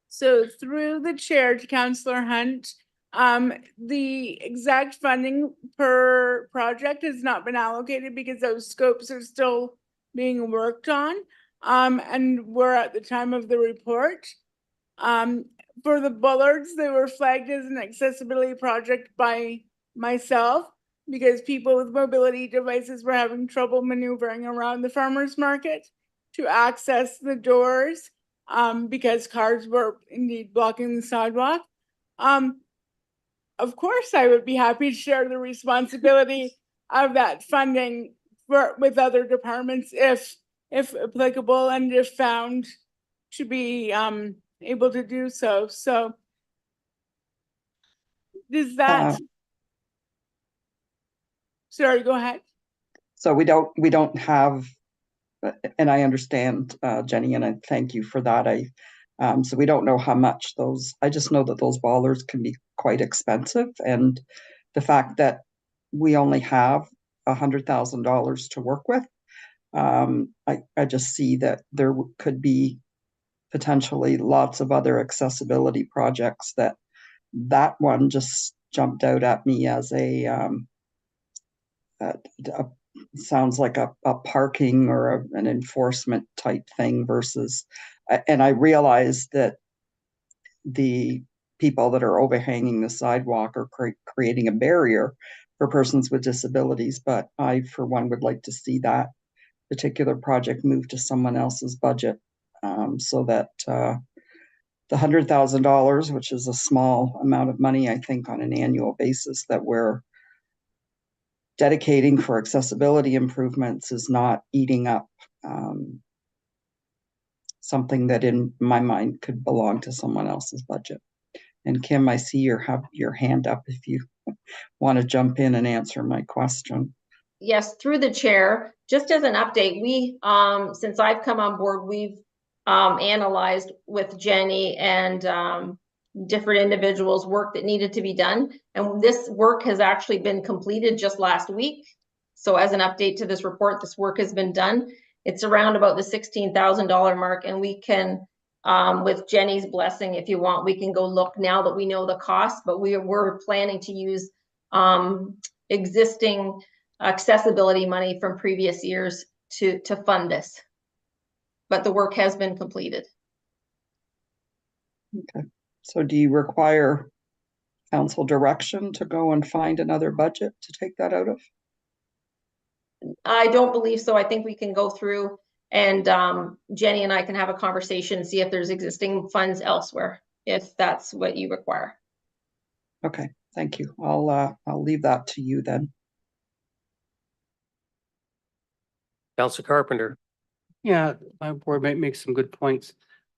So through the chair to Councillor Hunt, the exact funding per project has not been allocated because those scopes are still being worked on. And we're at the time of the report. For the bollards, they were flagged as an accessibility project by myself because people with mobility devices were having trouble maneuvering around the farmers market to access the doors. Because cars were indeed blocking the sidewalk. Of course, I would be happy to share the responsibility of that funding with other departments if applicable and if found to be able to do so. So does that? Sorry, go ahead. So we don't have, and I understand, Jenny, and I thank you for that. So we don't know how much those, I just know that those bollards can be quite expensive. And the fact that we only have $100,000 to work with, I just see that there could be potentially lots of other accessibility projects that one just jumped out at me as a sounds like a parking or an enforcement type thing versus, and I realize that the people that are overhanging the sidewalk are creating a barrier for persons with disabilities, but I, for one, would like to see that particular project move to someone else's budget, so that the $100,000, which is a small amount of money, I think, on an annual basis that we're dedicating for accessibility improvements, is not eating up something that in my mind could belong to someone else's budget. And Kim, I see you have your hand up if you want to jump in and answer my question. Yes, through the chair, just as an update, we, since I've come on board, we've analyzed with Jenny and different individuals work that needed to be done. And this work has actually been completed just last week. So as an update to this report, this work has been done. It's around about the $16,000 mark, and we can, with Jenny's blessing, if you want, we can go look now that we know the cost, but we're planning to use existing accessibility money from previous years to fund this. But the work has been completed. Okay. So do you require council direction to go and find another budget to take that out of? I don't believe so. I think we can go through and Jenny and I can have a conversation, see if there's existing funds elsewhere, if that's what you require. Okay, thank you. I'll leave that to you then. Councilor Carpenter. Yeah, my board might make some good points.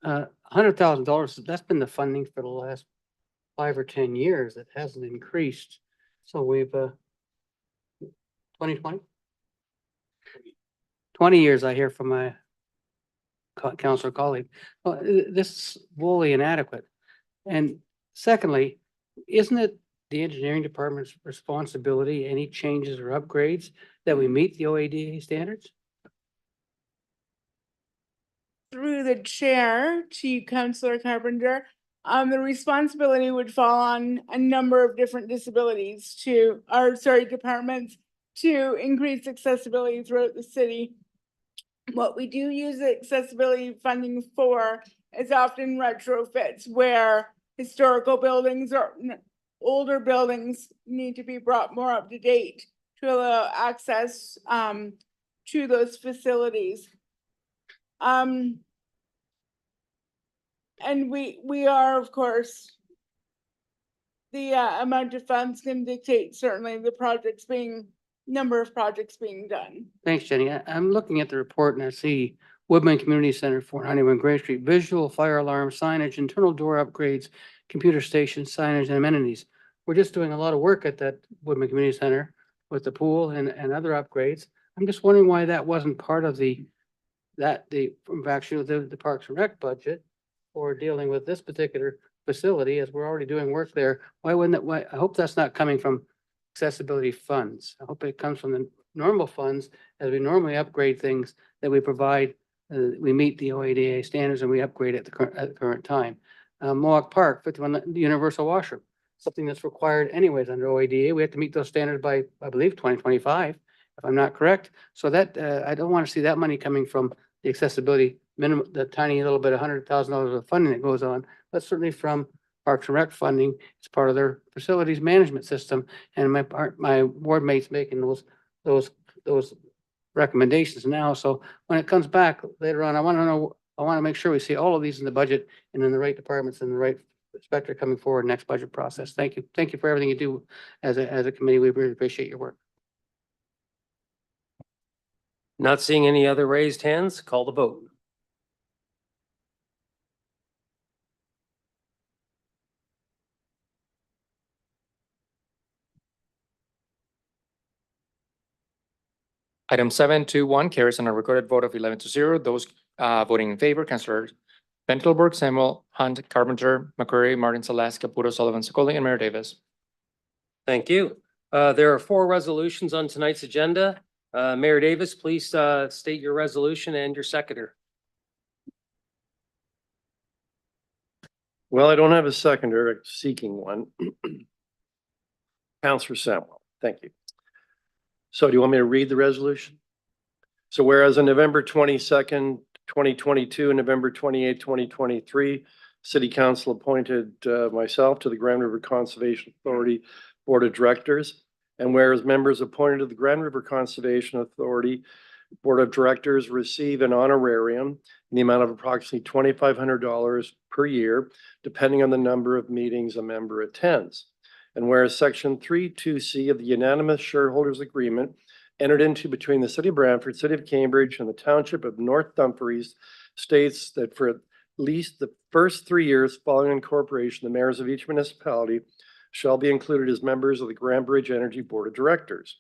$100,000, that's been the funding for the last 5 or 10 years. It hasn't increased. So we've 2020? 20 years, I hear from my councilor colleague. Well, this is wholly inadequate. And secondly, isn't it the engineering department's responsibility, any changes or upgrades, that we meet the OADA standards? Through the chair to Councillor Carpenter, the responsibility would fall on a number of different disabilities departments to increase accessibility throughout the city. What we do use the accessibility funding for is often retrofits where historical buildings or older buildings need to be brought more up to date to allow access to those facilities. And we are, of course, the amount of funds can dictate certainly the number of projects being done. Thanks, Jenny. I'm looking at the report and I see Woodman Community Center, 491 Gray Street, visual fire alarm signage, internal door upgrades, computer station signage and amenities. We're just doing a lot of work at that Woodman Community Center with the pool and other upgrades. I'm just wondering why that wasn't part of actually the Parks and Rec budget for dealing with this particular facility, as we're already doing work there. Why wouldn't that, I hope that's not coming from accessibility funds. I hope it comes from the normal funds as we normally upgrade things that we provide. We meet the OADA standards and we upgrade at the current time. Mohawk Park, 51 universal washroom, something that's required anyways under OADA. We have to meet those standards by, I believe, 2025, if I'm not correct. So that, I don't want to see that money coming from the accessibility minimum, the tiny little bit, $100,000 of funding that goes on, but certainly from Parks and Rec funding. It's part of their facilities management system. And my board mates making those recommendations now. So when it comes back later on, I want to make sure we see all of these in the budget and in the right departments and the right inspector coming forward next budget process. Thank you. Thank you for everything you do as a committee. We really appreciate your work. Not seeing any other raised hands, call the vote. Item 721 carries on a recorded vote of 11-0. Those voting in favor, Councilor Bentelberg, Samuel, Hunt, Carpenter, McCurry, Martin Salas, Caputo, Sullivan, Secoli, and Mayor Davis. Thank you. There are 4 resolutions on tonight's agenda. Mayor Davis, please state your resolution and your seconder. Well, I don't have a seconder, I'm seeking one. Councilor Samuel, thank you. So do you want me to read the resolution? So whereas on November 22nd, 2022 and November 28th, 2023, City Council appointed myself to the Grand River Conservation Authority Board of Directors. And whereas members appointed to the Grand River Conservation Authority Board of Directors receive an honorarium in the amount of approximately $2,500 per year, depending on the number of meetings a member attends. And whereas Section 3(2)C of the Unanimous Shareholders Agreement entered into between the City of Brantford, City of Cambridge, and the Township of North Dumfries states that for at least the first 3 years following incorporation, the mayors of each municipality shall be included as members of the Grand Bridge Energy Board of Directors.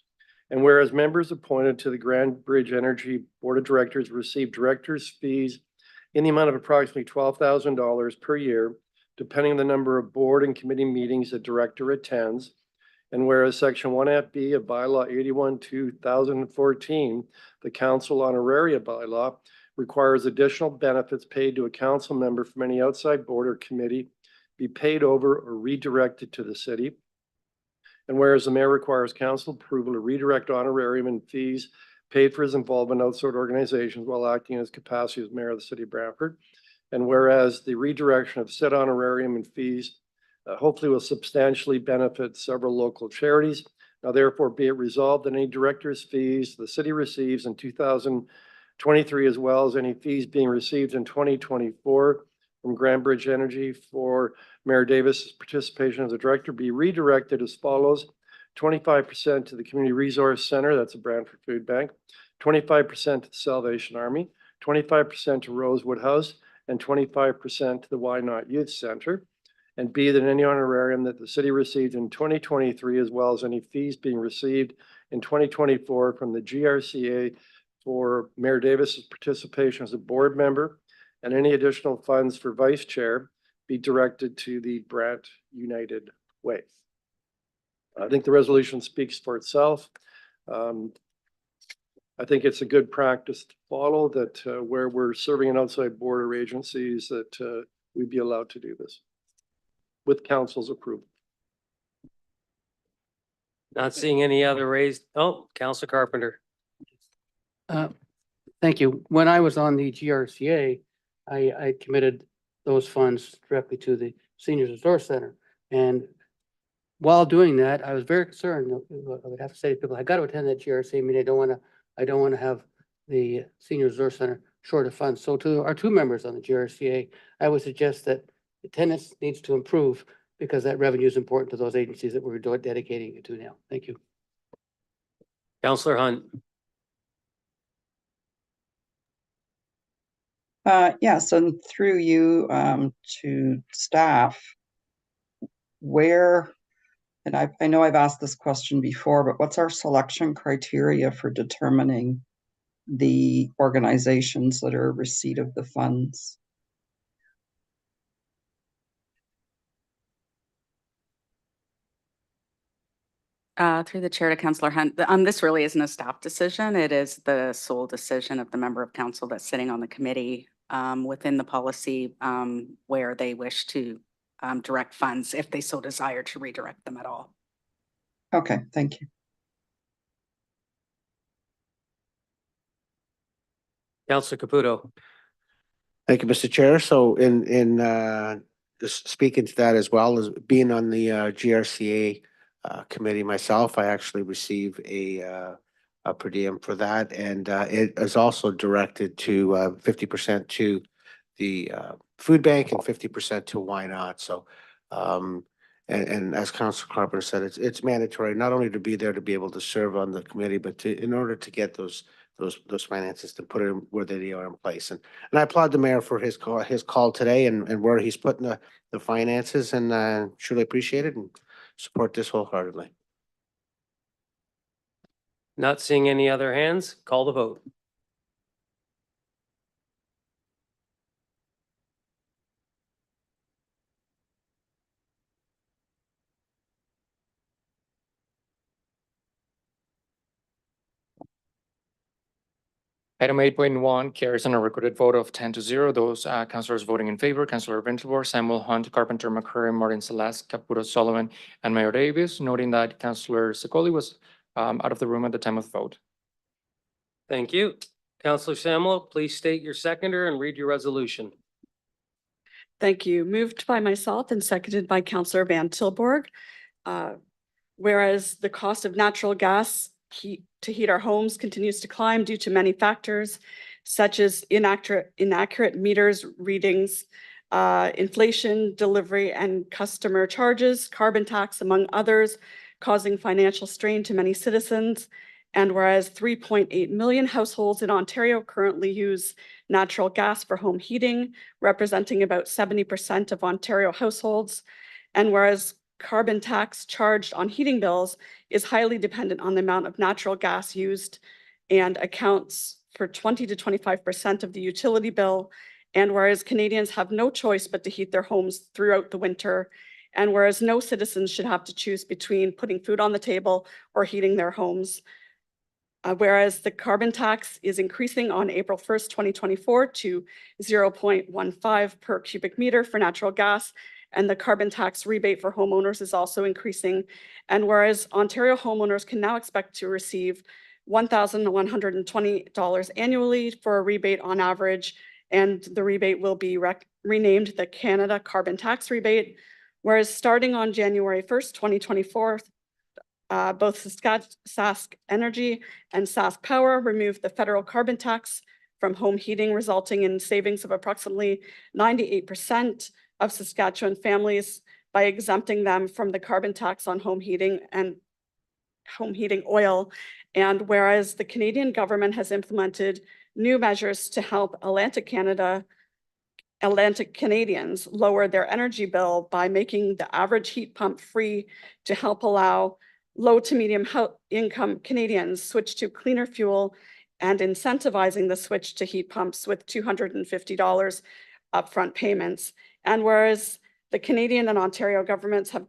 And whereas members appointed to the Grand Bridge Energy Board of Directors receive directors' fees in the amount of approximately $12,000 per year, depending on the number of board and committee meetings a director attends. And whereas Section 1F(b) of Bylaw 81/2014, the Council Honoraria Bylaw, requires additional benefits paid to a council member from any outside board or committee be paid over or redirected to the city. And whereas the mayor requires council approval to redirect honorarium and fees paid for his involvement in outside organizations while acting in his capacity as mayor of the City of Brantford. And whereas the redirection of said honorarium and fees hopefully will substantially benefit several local charities. Now therefore be it resolved that any director's fees the city receives in 2023, as well as any fees being received in 2024 from Grand Bridge Energy for Mayor Davis's participation as a director, be redirected as follows: 25% to the Community Resource Center, that's a Brantford Food Bank, 25% to the Salvation Army, 25% to Rosewood House, and 25% to the Why Not Youth Center. And B, that any honorarium that the city received in 2023, as well as any fees being received in 2024 from the GRCA for Mayor Davis's participation as a board member, and any additional funds for vice chair, be directed to the Brant United Way. I think the resolution speaks for itself. I think it's a good practice to follow that where we're serving an outside board or agencies that we'd be allowed to do this with council's approval. Not seeing any other raised, Councilor Carpenter. Thank you. When I was on the GRCA, I committed those funds directly to the Seniors Resource Center. And while doing that, I was very concerned. I would have to say to people, I got to attend that GRCA meeting. I don't want to have the Seniors Resource Center short of funds. So to our two members on the GRCA, I would suggest that attendance needs to improve because that revenue is important to those agencies that we're dedicating it to now. Thank you. Counselor Hunt. Yes, and through you to staff, where, and I know I've asked this question before, but what's our selection criteria for determining the organizations that are receipt of the funds? Through the chair to Councillor Hunt, this really isn't a staff decision. It is the sole decision of the member of council that's sitting on the committee within the policy where they wish to direct funds if they so desire to redirect them at all. Okay, thank you. Counselor Caputo. Thank you, Mr. Chair. So in just speaking to that as well as being on the GRCA committee myself, I actually receive a per diem for that, and it is also directed to 50% to the food bank and 50% to Why Not. So and as Councilor Carpenter said, it's mandatory not only to be there to be able to serve on the committee, but to in order to get those finances to put it where they are in place. And I applaud the mayor for his call today and where he's putting the finances, and truly appreciate it and support this wholeheartedly. Not seeing any other hands, call the vote. Item 8.1 carries on a recorded vote of 10-0. Those councillors voting in favor: Councillor Winterbourne, Samuel Hunt, Carpenter, McCurry, Martin Celeste, Caputo, Sullivan, and Mayor Davis, noting that Councillor Secoli was out of the room at the time of the vote. Thank you. Counselor Samuel, please state your seconder and read your resolution. Thank you. Moved by myself and seconded by Councillor Van Tilburg. Whereas the cost of natural gas to heat our homes continues to climb due to many factors, such as inaccurate meters readings, inflation, delivery and customer charges, carbon tax, among others, causing financial strain to many citizens. And whereas 3.8 million households in Ontario currently use natural gas for home heating, representing about 70% of Ontario households, and whereas carbon tax charged on heating bills is highly dependent on the amount of natural gas used and accounts for 20 to 25% of the utility bill, and whereas Canadians have no choice but to heat their homes throughout the winter, and whereas no citizens should have to choose between putting food on the table or heating their homes. Whereas the carbon tax is increasing on April 1st, 2024 to 0.15 per cubic meter for natural gas, and the carbon tax rebate for homeowners is also increasing. And whereas Ontario homeowners can now expect to receive $1,120 annually for a rebate on average, and the rebate will be renamed the Canada Carbon Tax Rebate. Whereas starting on January 1st, 2024, both Sask Energy and Sask Power removed the federal carbon tax from home heating, resulting in savings of approximately 98% of Saskatchewan families by exempting them from the carbon tax on home heating and home heating oil. And whereas the Canadian government has implemented new measures to help Atlantic Canadians lower their energy bill by making the average heat pump free to help allow low to medium income Canadians switch to cleaner fuel, and incentivizing the switch to heat pumps with $250 upfront payments. And whereas the Canadian and Ontario governments have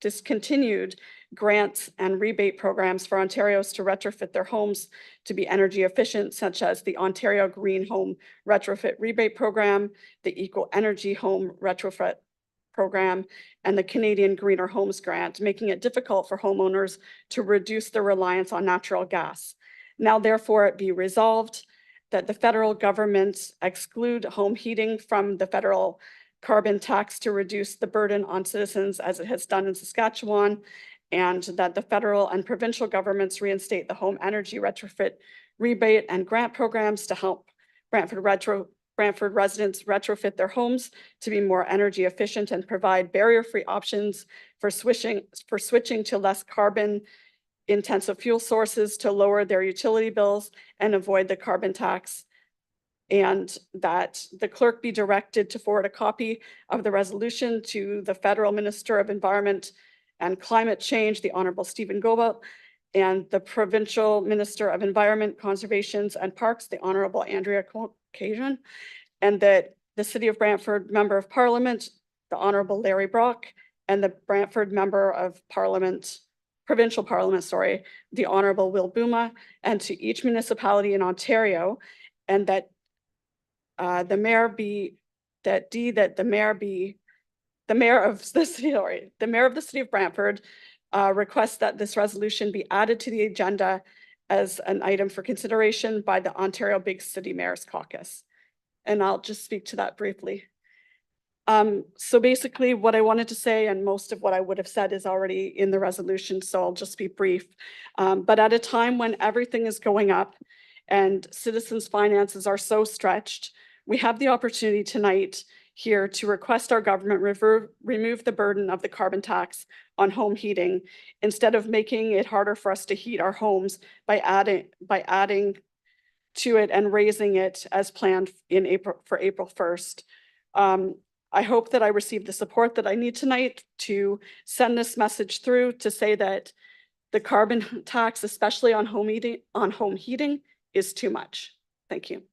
discontinued grants and rebate programs for Ontarians to retrofit their homes to be energy efficient, such as the Ontario Green Home Retrofit Rebate Program, the Eco Energy Home Retrofit Program, and the Canadian Greener Homes Grant, making it difficult for homeowners to reduce their reliance on natural gas. Now, therefore, it be resolved that the federal government exclude home heating from the federal carbon tax to reduce the burden on citizens as it has done in Saskatchewan, and that the federal and provincial governments reinstate the home energy retrofit rebate and grant programs to help Brantford residents retrofit their homes to be more energy efficient and provide barrier-free options for switching to less carbon intensive fuel sources to lower their utility bills and avoid the carbon tax. And that the clerk be directed to forward a copy of the resolution to the Federal Minister of Environment and Climate Change, the Honorable Stephen Goebel, and the Provincial Minister of Environment, Conservations and Parks, the Honorable Andrea Cajun, and that the City of Brantford Member of Parliament, the Honorable Larry Brock, and the Brantford Member of Parliament, Provincial Parliament, sorry, the Honorable Will Bouma, and to each municipality in Ontario, and that the mayor of the City of Brantford requests that this resolution be added to the agenda as an item for consideration by the Ontario Big City Mayors Caucus. And I'll just speak to that briefly. So basically what I wanted to say, and most of what I would have said is already in the resolution, so I'll just be brief. But at a time when everything is going up and citizens' finances are so stretched, we have the opportunity tonight here to request our government remove the burden of the carbon tax on home heating instead of making it harder for us to heat our homes by adding to it and raising it as planned in April 1st. I hope that I receive the support that I need tonight to send this message through to say that the carbon tax, especially on home heating, is too much. Thank you.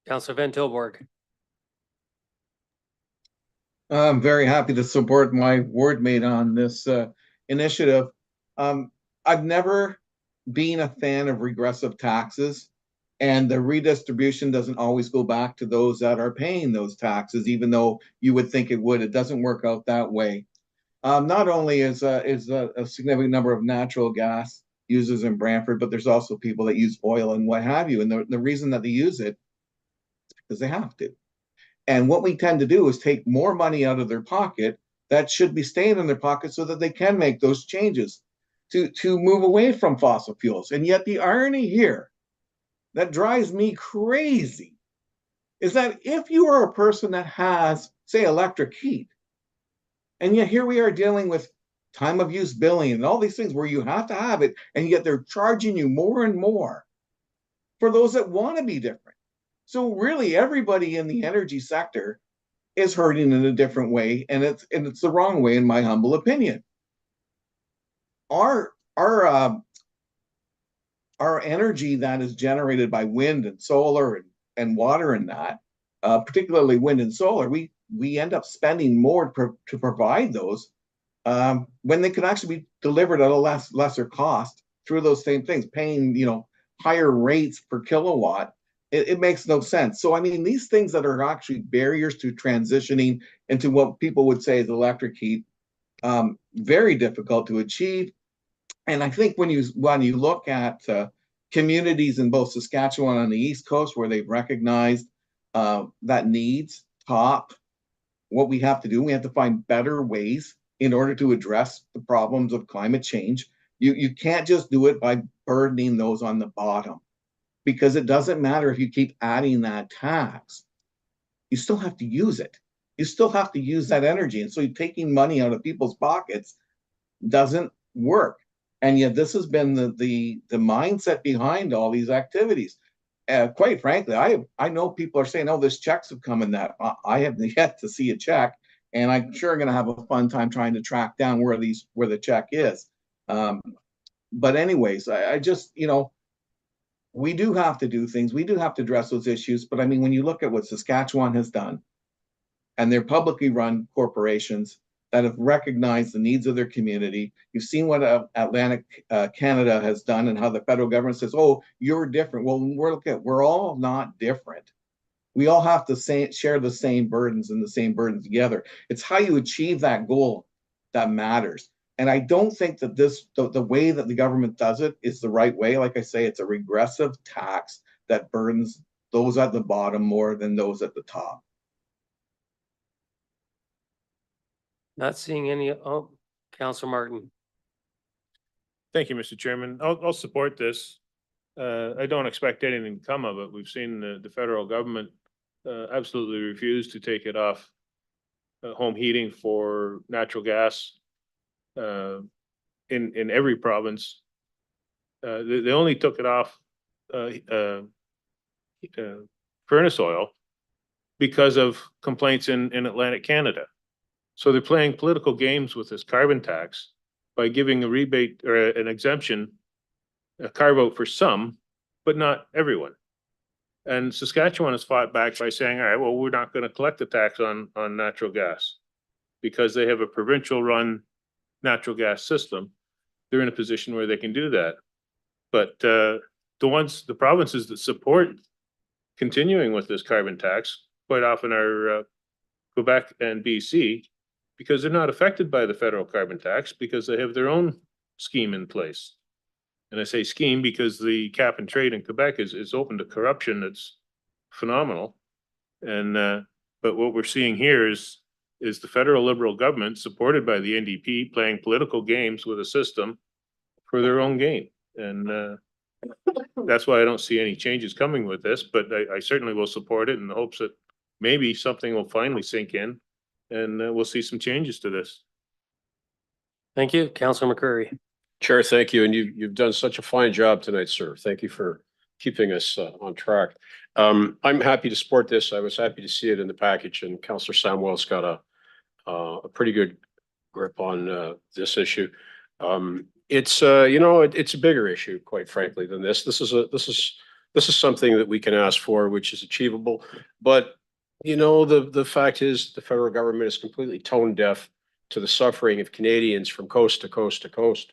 Councillor Van Tilburg. I'm very happy to support my ward mate on this initiative. I've never been a fan of regressive taxes, and the redistribution doesn't always go back to those that are paying those taxes, even though you would think it would. It doesn't work out that way. Not only is a significant number of natural gas users in Brantford, but there's also people that use oil and what have you. And the reason that they use it is because they have to. And what we tend to do is take more money out of their pocket that should be staying in their pocket so that they can make those changes to move away from fossil fuels. And yet the irony here that drives me crazy is that if you are a person that has, say, electric heat, and yet here we are dealing with time of use billing and all these things where you have to have it, and yet they're charging you more and more for those that want to be different. So really everybody in the energy sector is hurting in a different way, and it's the wrong way in my humble opinion. Our energy that is generated by wind and solar and water and that, particularly wind and solar, we end up spending more to provide those when they could actually be delivered at a lesser cost through those same things, paying higher rates per kilowatt. It makes no sense. So I mean, these things that are actually barriers to transitioning into what people would say is electric heat, very difficult to achieve. And I think when you look at communities in both Saskatchewan on the East Coast where they've recognized that needs top what we have to do, we have to find better ways in order to address the problems of climate change. You can't just do it by burdening those on the bottom, because it doesn't matter if you keep adding that tax. You still have to use it. You still have to use that energy. And so taking money out of people's pockets doesn't work. And yet this has been the mindset behind all these activities. Quite frankly, I know people are saying, oh, this checks have come in that. I have yet to see a check, and I'm sure going to have a fun time trying to track down where the check is. But anyways, I just, we do have to do things. We do have to address those issues. But I mean, when you look at what Saskatchewan has done, and they're publicly run corporations that have recognized the needs of their community. You've seen what Atlantic Canada has done and how the federal government says, oh, you're different. Well, we're all not different. We all have to share the same burdens and the same burdens together. It's how you achieve that goal that matters. And I don't think that the way that the government does it is the right way. Like I say, it's a regressive tax that burdens those at the bottom more than those at the top. Not seeing any, Councillor Martin. Thank you, Mr. Chairman. I'll support this. I don't expect anything to come of it. We've seen the federal government absolutely refuse to take it off home heating for natural gas in every province. They only took it off furnace oil because of complaints in Atlantic Canada. So they're playing political games with this carbon tax by giving a rebate or an exemption, a carve out for some, but not everyone. And Saskatchewan has fought back by saying, all right, well, we're not going to collect the tax on natural gas because they have a provincial run natural gas system. They're in a position where they can do that. But the provinces that support continuing with this carbon tax quite often are Quebec and BC, because they're not affected by the federal carbon tax because they have their own scheme in place. And I say scheme because the cap and trade in Quebec is open to corruption. That's phenomenal. And but what we're seeing here is the federal Liberal government supported by the NDP playing political games with a system for their own gain. And that's why I don't see any changes coming with this, but I certainly will support it in the hopes that maybe something will finally sink in and we'll see some changes to this. Thank you. Councilor McCurry. Chair, thank you. And you've done such a fine job tonight, sir. Thank you for keeping us on track. I'm happy to support this. I was happy to see it in the package, and Councillor Samwell's got a pretty good grip on this issue. It's it's a bigger issue, quite frankly, than this. This is something that we can ask for, which is achievable. But the fact is, the federal government is completely tone deaf to the suffering of Canadians from coast to coast to coast.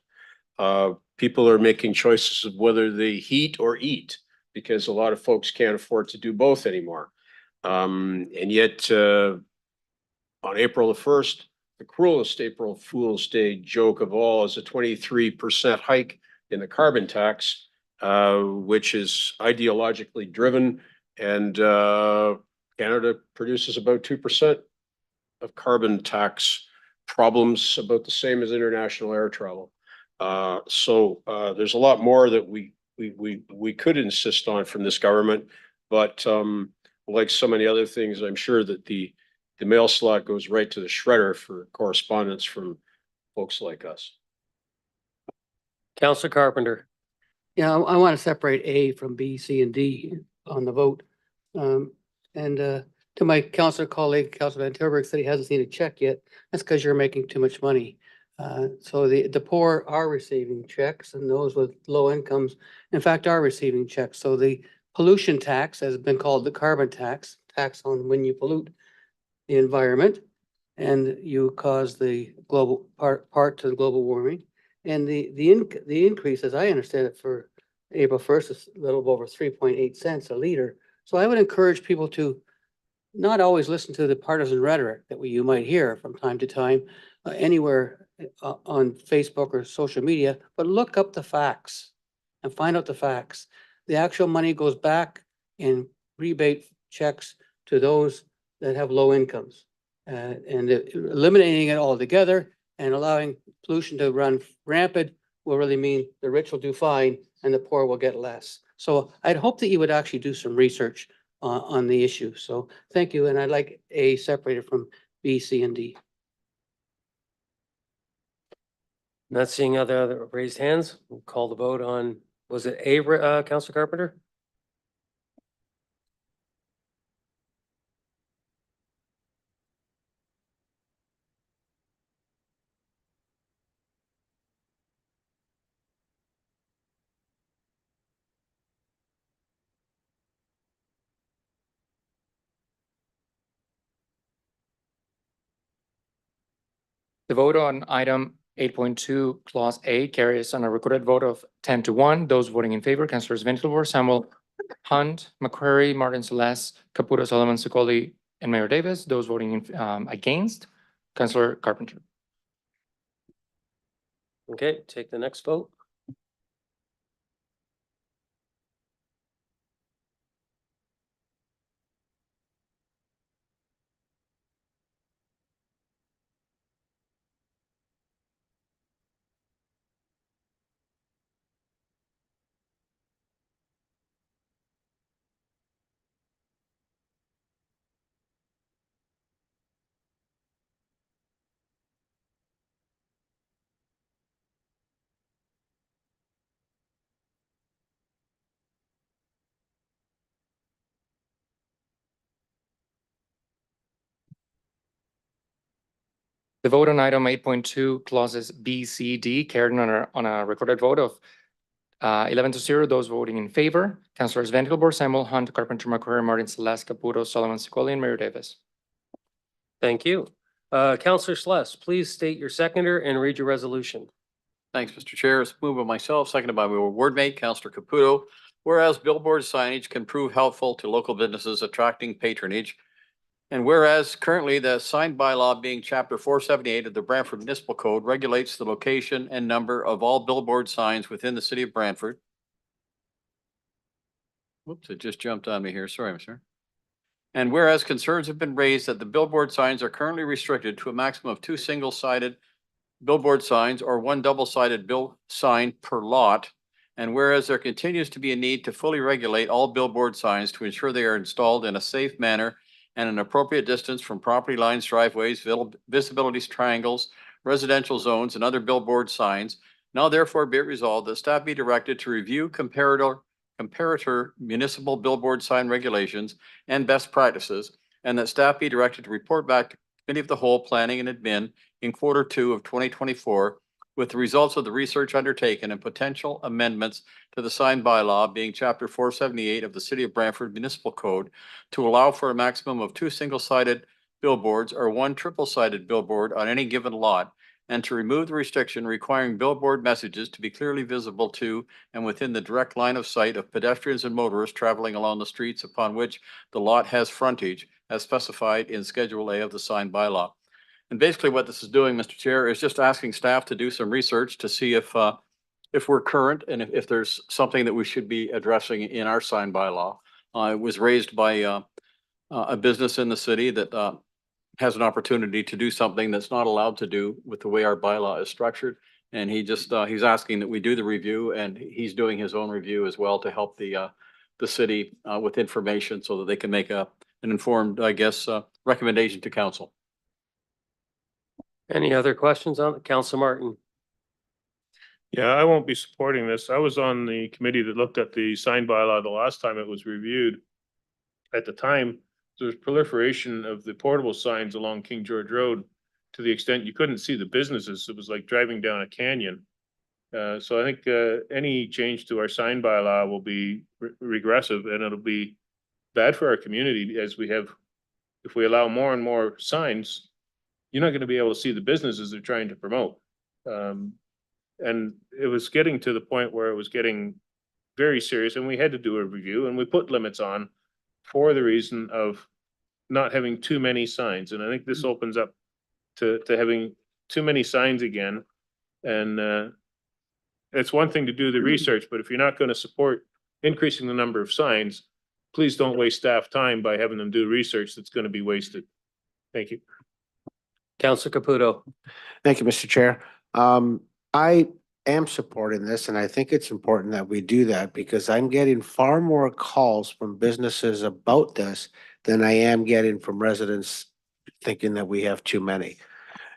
People are making choices of whether they heat or eat because a lot of folks can't afford to do both anymore. And yet, on April the 1st, the cruelest April Fool's Day joke of all is a 23% hike in the carbon tax, which is ideologically driven. And Canada produces about 2% of carbon tax problems, about the same as international air travel. So there's a lot more that we could insist on from this government, but like so many other things, I'm sure that the mail slot goes right to the shredder for correspondence from folks like us. Councilor Carpenter. Yeah, I want to separate A from B, C, and D on the vote. To my councilor colleague, Councilor Van Tilburg, said he hasn't seen a check yet. That's because you're making too much money. So the poor are receiving checks, and those with low incomes, in fact, are receiving checks. So the pollution tax has been called the carbon tax on when you pollute the environment and you cause the global part to the global warming. And the increase, as I understand it, for April 1st is a little over 3.8 cents a liter. So I would encourage people to not always listen to the partisan rhetoric that you might hear from time to time anywhere on Facebook or social media, but look up the facts and find out the facts. The actual money goes back in rebate checks to those that have low incomes. And eliminating it altogether and allowing pollution to run rampant will really mean the rich will do fine and the poor will get less. So I'd hope that you would actually do some research on the issue. So thank you. And I'd like A separated from B, C, and D. Not seeing other raised hands. We'll call the vote on, was it A, Councilor Carpenter? The vote on item 8.2, clause A carries on a recorded vote of 10-1. Those voting in favor, Councilors Ventilor, Samuel, Hunt, McCreary, Martin Celeste, Caputo, Solomon, Sicoli, and Mayor Davis. Those voting in against, Councilor Carpenter. Okay, take the next vote. The vote on item 8.2 clauses B, C, D carried on a recorded vote of 11-0. Those voting in favor, Councilors Van Tilburg, Samuel Hunt, Carpenter, McCrory, Martin, Celeste, Caputo, Sullivan, Secoli, and Mayor Davis. Thank you. Counselor Celeste, please state your seconder and read your resolution. Thanks, Mr. Chair. It's moved by myself, seconded by my ward mate, Councillor Caputo. Whereas billboard signage can prove helpful to local businesses attracting patronage. And whereas currently the sign bylaw being chapter 478 of the Brantford Municipal Code regulates the location and number of all billboard signs within the city of Brantford. Whoops, it just jumped on me here. Sorry, Mr. And whereas concerns have been raised that the billboard signs are currently restricted to a maximum of 2 single-sided billboard signs or 1 double-sided bill sign per lot. And whereas there continues to be a need to fully regulate all billboard signs to ensure they are installed in a safe manner and an appropriate distance from property lines, driveways, visibilities, triangles, residential zones, and other billboard signs. Now therefore be it resolved that staff be directed to review comparator municipal billboard sign regulations and best practices, and that staff be directed to report back to Committee of the Whole Planning and Admin in Q2 of 2024 with the results of the research undertaken and potential amendments to the sign bylaw being chapter 478 of the City of Brantford Municipal Code to allow for a maximum of 2 single-sided billboards or 1 triple-sided billboard on any given lot, and to remove the restriction requiring billboard messages to be clearly visible to and within the direct line of sight of pedestrians and motorists traveling along the streets upon which the lot has frontage as specified in Schedule A of the sign bylaw. And basically what this is doing, Mr. Chair, is just asking staff to do some research to see if we're current and if there's something that we should be addressing in our sign bylaw. It was raised by a business in the city that has an opportunity to do something that's not allowed to do with the way our bylaw is structured. And he just, he's asking that we do the review, and he's doing his own review as well to help the city with information so that they can make an informed, I guess, recommendation to council. Any other questions on it? Councilor Martin? Yeah, I won't be supporting this. I was on the committee that looked at the sign bylaw the last time it was reviewed. At the time, there was proliferation of the portable signs along King George Road to the extent you couldn't see the businesses. It was like driving down a canyon. So I think any change to our sign bylaw will be regressive, and it'll be bad for our community as we have, if we allow more and more signs, you're not going to be able to see the businesses they're trying to promote. And it was getting to the point where it was getting very serious, and we had to do a review, and we put limits on for the reason of not having too many signs. And I think this opens up to having too many signs again. And it's one thing to do the research, but if you're not going to support increasing the number of signs, please don't waste staff time by having them do research that's going to be wasted. Thank you. Councilor Caputo. Thank you, Mr. Chair. I am supporting this, and I think it's important that we do that because I'm getting far more calls from businesses about this than I am getting from residents thinking that we have too many.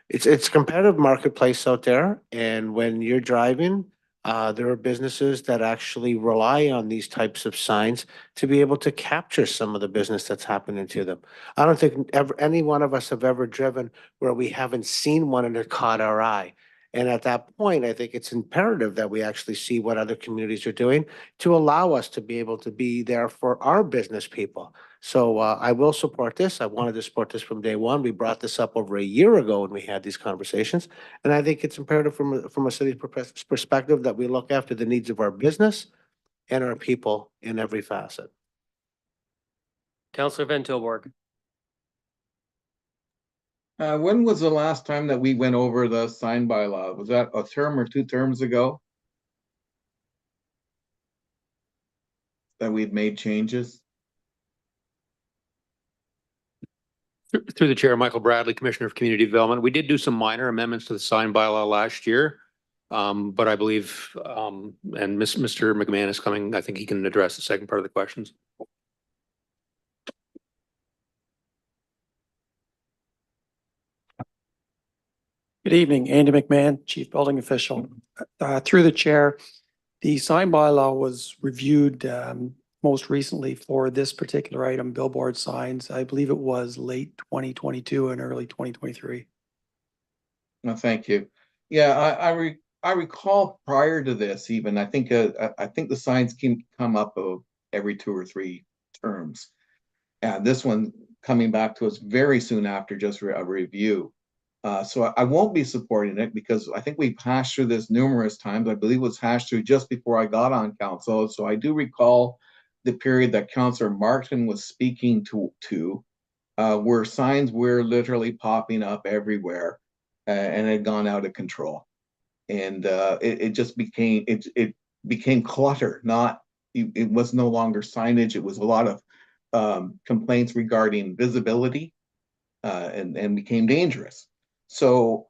It's a competitive marketplace out there, and when you're driving, there are businesses that actually rely on these types of signs to be able to capture some of the business that's happening to them. I don't think any one of us have ever driven where we haven't seen one and it caught our eye. And at that point, I think it's imperative that we actually see what other communities are doing to allow us to be able to be there for our business people. So I will support this. I wanted to support this from day one. We brought this up over a year ago when we had these conversations. And I think it's imperative from a city perspective that we look after the needs of our business and our people in every facet. Councilor Van Tilburg. When was the last time that we went over the sign bylaw? Was that a term or 2 terms ago? That we'd made changes? Through the chair, Michael Bradley, Commissioner of Community Development. We did do some minor amendments to the sign bylaw last year. But I believe, and Mr. McMahon is coming, I think he can address the second part of the questions. Good evening, Andy McMahon, Chief Building Official. Through the chair, the sign bylaw was reviewed most recently for this particular item, billboard signs. I believe it was late 2022 and early 2023. No, thank you. Yeah, I recall prior to this even, I think the signs can come up of every 2 or 3 terms. And this one coming back to us very soon after just a review. So I won't be supporting it because I think we've hashed through this numerous times. I believe it was hashed through just before I got on council. So I do recall the period that Councillor Martin was speaking to where signs were literally popping up everywhere and had gone out of control. And it just became it became clutter, not it was no longer signage. It was a lot of complaints regarding visibility and became dangerous. So,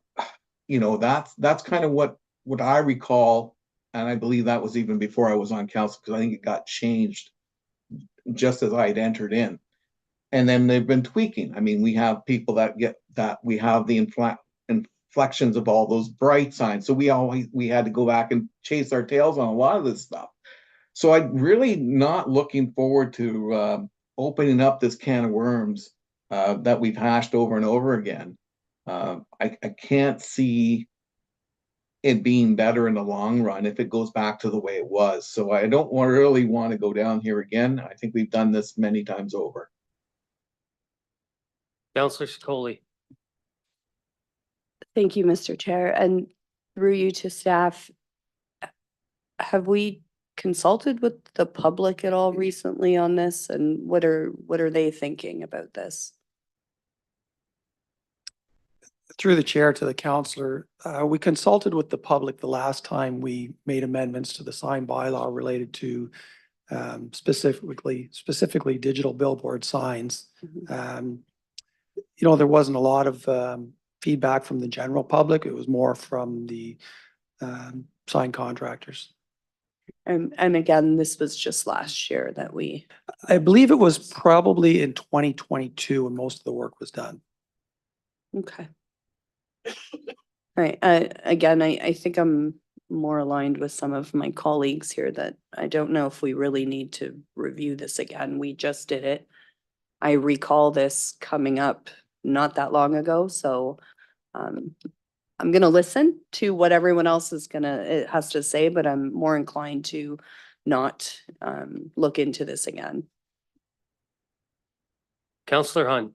that's kind of what I recall, and I believe that was even before I was on council because I think it got changed just as I had entered in. And then they've been tweaking. I mean, we have people that we have the inflections of all those bright signs. So we had to go back and chase our tails on a lot of this stuff. So I'm really not looking forward to opening up this can of worms that we've hashed over and over again. I can't see it being better in the long run if it goes back to the way it was. So I don't really want to go down here again. I think we've done this many times over. Councillor Sicoli. Thank you, Mr. Chair, and through you to staff. Have we consulted with the public at all recently on this, and what are they thinking about this? Through the chair to the councillor, we consulted with the public the last time we made amendments to the sign bylaw related to specifically digital billboard signs. There wasn't a lot of feedback from the general public. It was more from the sign contractors. And again, this was just last year that we. I believe it was probably in 2022 when most of the work was done. Okay. All right, again, I think I'm more aligned with some of my colleagues here that I don't know if we really need to review this again. We just did it. I recall this coming up not that long ago, so I'm gonna listen to what everyone else has to say, but I'm more inclined to not look into this again. Councillor Hunt.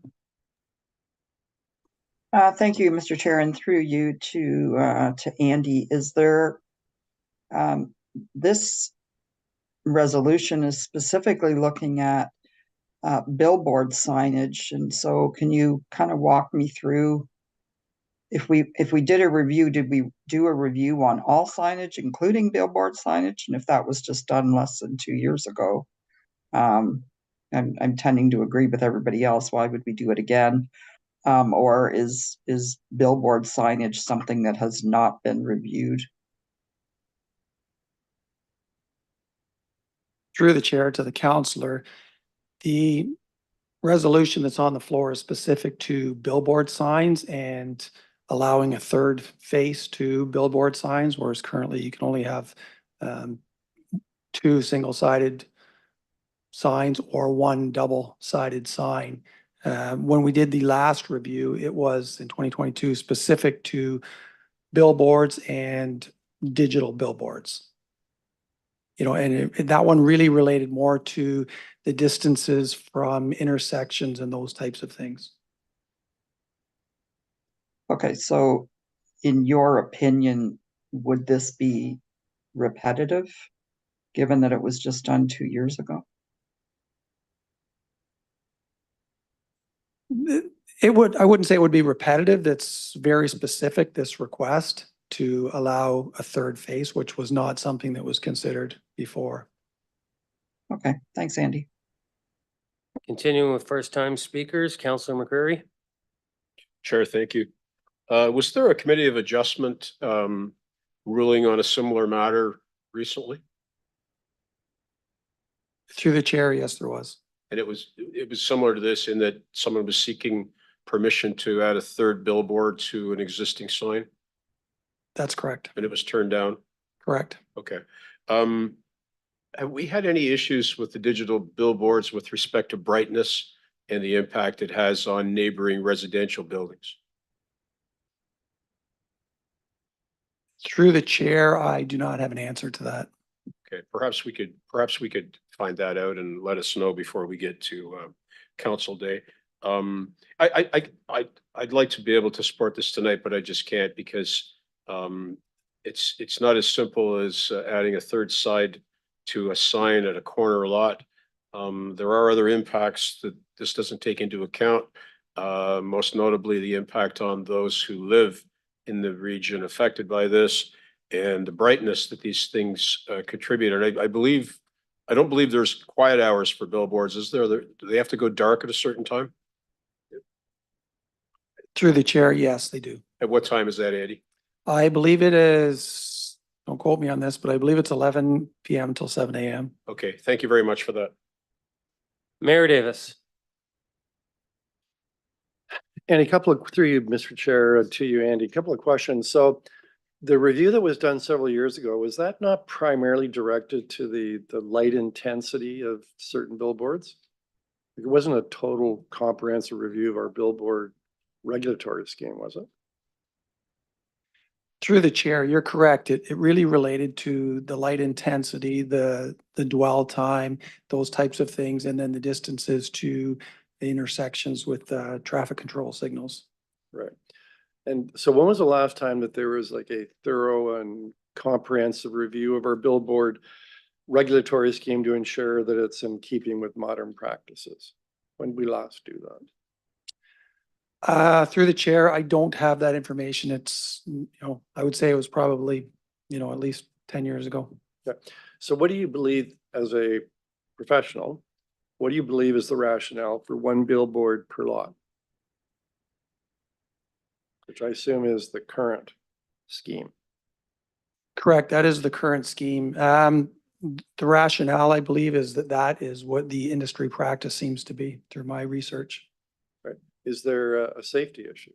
Thank you, Mr. Chair, and through you to Andy. Is there this resolution is specifically looking at billboard signage, and so can you kind of walk me through if we did a review, did we do a review on all signage, including billboard signage? And if that was just done less than 2 years ago, I'm tending to agree with everybody else. Why would we do it again? Or is billboard signage something that has not been reviewed? Through the chair to the councillor, the resolution that's on the floor is specific to billboard signs and allowing a third face to billboard signs, whereas currently you can only have 2 single-sided signs or 1 double-sided sign. When we did the last review, it was in 2022 specific to billboards and digital billboards. And that one really related more to the distances from intersections and those types of things. Okay, so in your opinion, would this be repetitive, given that it was just done 2 years ago? I wouldn't say it would be repetitive. That's very specific, this request to allow a third face, which was not something that was considered before. Okay, thanks, Andy. Continuing with first-time speakers, Councillor McCreary. Chair, thank you. Was there a committee of adjustment ruling on a similar matter recently? Through the chair, yes, there was. And it was similar to this in that someone was seeking permission to add a third billboard to an existing sign? That's correct. And it was turned down? Correct. Okay. Have we had any issues with the digital billboards with respect to brightness and the impact it has on neighboring residential buildings? Through the chair, I do not have an answer to that. Okay, perhaps we could find that out and let us know before we get to council day. I'd like to be able to support this tonight, but I just can't because it's not as simple as adding a third side to a sign at a corner lot. There are other impacts that this doesn't take into account, most notably the impact on those who live in the region affected by this and the brightness that these things contribute. And I don't believe there's quiet hours for billboards, is there? Do they have to go dark at a certain time? Through the chair, yes, they do. At what time is that, Andy? I believe it is, don't quote me on this, but I believe it's 11 PM till 7 AM. Okay, thank you very much for that. Mayor Davis. And through you, Mr. Chair, to you, Andy, a couple of questions. So the review that was done several years ago, was that not primarily directed to the light intensity of certain billboards? It wasn't a total comprehensive review of our billboard regulatory scheme, was it? Through the chair, you're correct. It really related to the light intensity, the dwell time, those types of things, and then the distances to the intersections with traffic control signals. Right. And so when was the last time that there was like a thorough and comprehensive review of our billboard regulatory scheme to ensure that it's in keeping with modern practices? When did we last do that? Through the chair, I don't have that information. It's, I would say it was probably, at least 10 years ago. Yeah. So what do you believe as a professional? What do you believe is the rationale for one billboard per lot? Which I assume is the current scheme. Correct. That is the current scheme. The rationale, I believe, is that is what the industry practice seems to be through my research. Right. Is there a safety issue?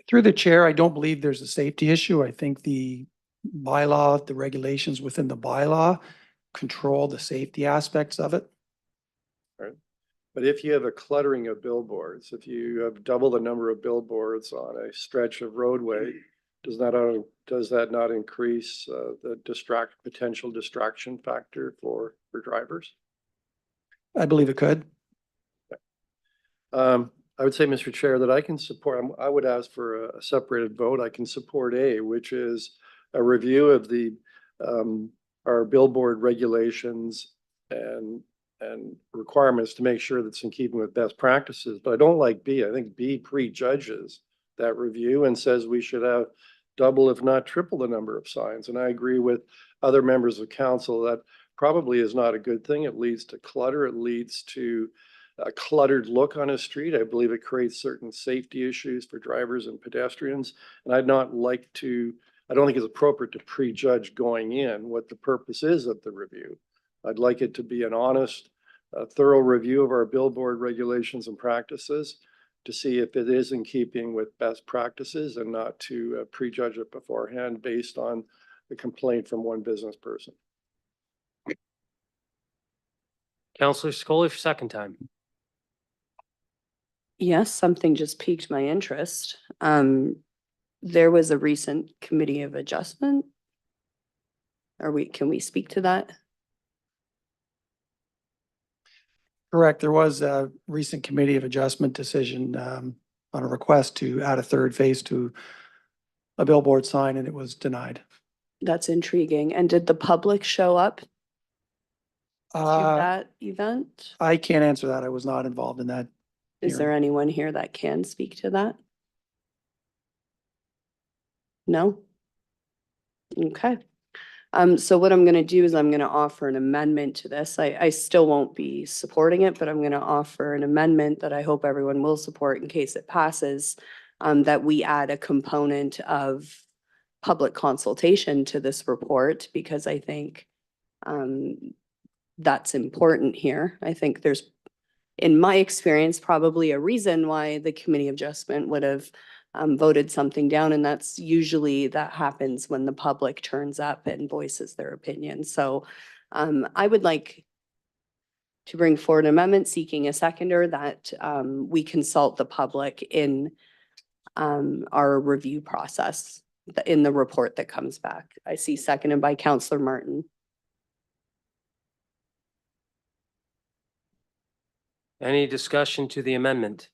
Through the chair, I don't believe there's a safety issue. I think the bylaw, the regulations within the bylaw control the safety aspects of it. Right. But if you have a cluttering of billboards, if you have double the number of billboards on a stretch of roadway, does that not increase the potential distraction factor for drivers? I believe it could. I would say, Mr. Chair, that I can support, I would ask for a separated vote. I can support A, which is a review of our billboard regulations and requirements to make sure that's in keeping with best practices. But I don't like B. I think B prejudges that review and says we should have double, if not triple, the number of signs. And I agree with other members of council that probably is not a good thing. It leads to clutter. It leads to a cluttered look on a street. I believe it creates certain safety issues for drivers and pedestrians. And I don't think it's appropriate to prejudge going in what the purpose is of the review. I'd like it to be an honest, thorough review of our billboard regulations and practices to see if it is in keeping with best practices and not to prejudge it beforehand based on the complaint from one business person. Councillor Scully for second time. Yes, something just piqued my interest. There was a recent committee of adjustment. Can we speak to that? Correct. There was a recent committee of adjustment decision on a request to add a third phase to a billboard sign, and it was denied. That's intriguing. And did the public show up to that event? I can't answer that. I was not involved in that. Is there anyone here that can speak to that? No? Okay. So what I'm going to do is I'm going to offer an amendment to this. I still won't be supporting it, but I'm going to offer an amendment that I hope everyone will support in case it passes, that we add a component of public consultation to this report, because I think that's important here. I think there's, in my experience, probably a reason why the committee of adjustment would have voted something down, and that's usually that happens when the public turns up and voices their opinion. So I would like to bring forward an amendment seeking a seconder that we consult the public in our review process in the report that comes back. I see seconded by Counselor Martin. Any discussion to the amendment?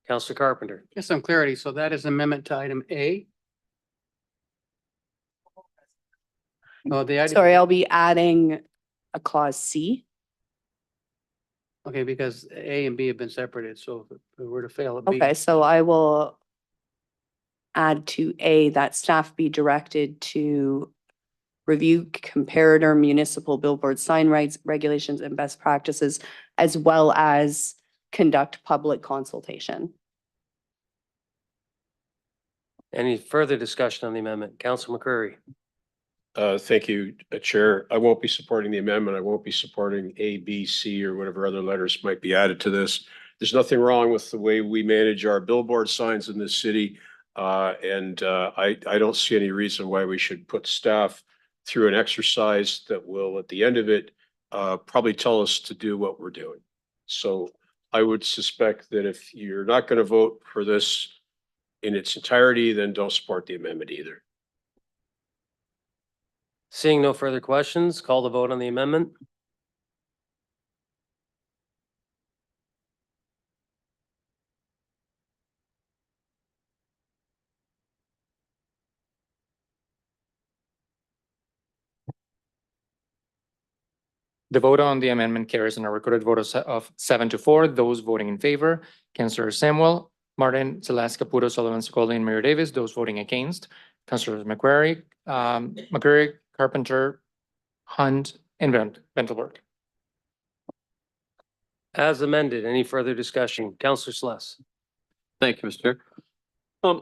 Counselor Carpenter. Just some clarity. So that is amendment to item A. Oh, the item, Sorry, I'll be adding a clause C. okay, because A and B have been separated, so if it were to fail at B. Okay, so I will add to A that staff be directed to review comparator municipal billboard sign rights, regulations, and best practices, as well as conduct public consultation. Any further discussion on the amendment? Counselor McCreary. Thank you, Chair. I won't be supporting the amendment. I won't be supporting A, B, C, or whatever other letters might be added to this. There's nothing wrong with the way we manage our billboard signs in this city. I don't see any reason why we should put staff through an exercise that will, at the end of it, probably tell us to do what we're doing. So I would suspect that if you're not going to vote for this in its entirety, then don't support the amendment either. Seeing no further questions, call the vote on the amendment. The vote on the amendment carries on a recorded vote of 7-4. Those voting in favor, Councillor Samuel, Martin, Celeste, Caputo, Sullivan, Sokoli, and Mayor Davis. Those voting against, Councillors McQuarrie, Carpenter, Hunt, and Ventelberg. As amended, any further discussion? Counselor Sluss. Thank you, Mr. Chair.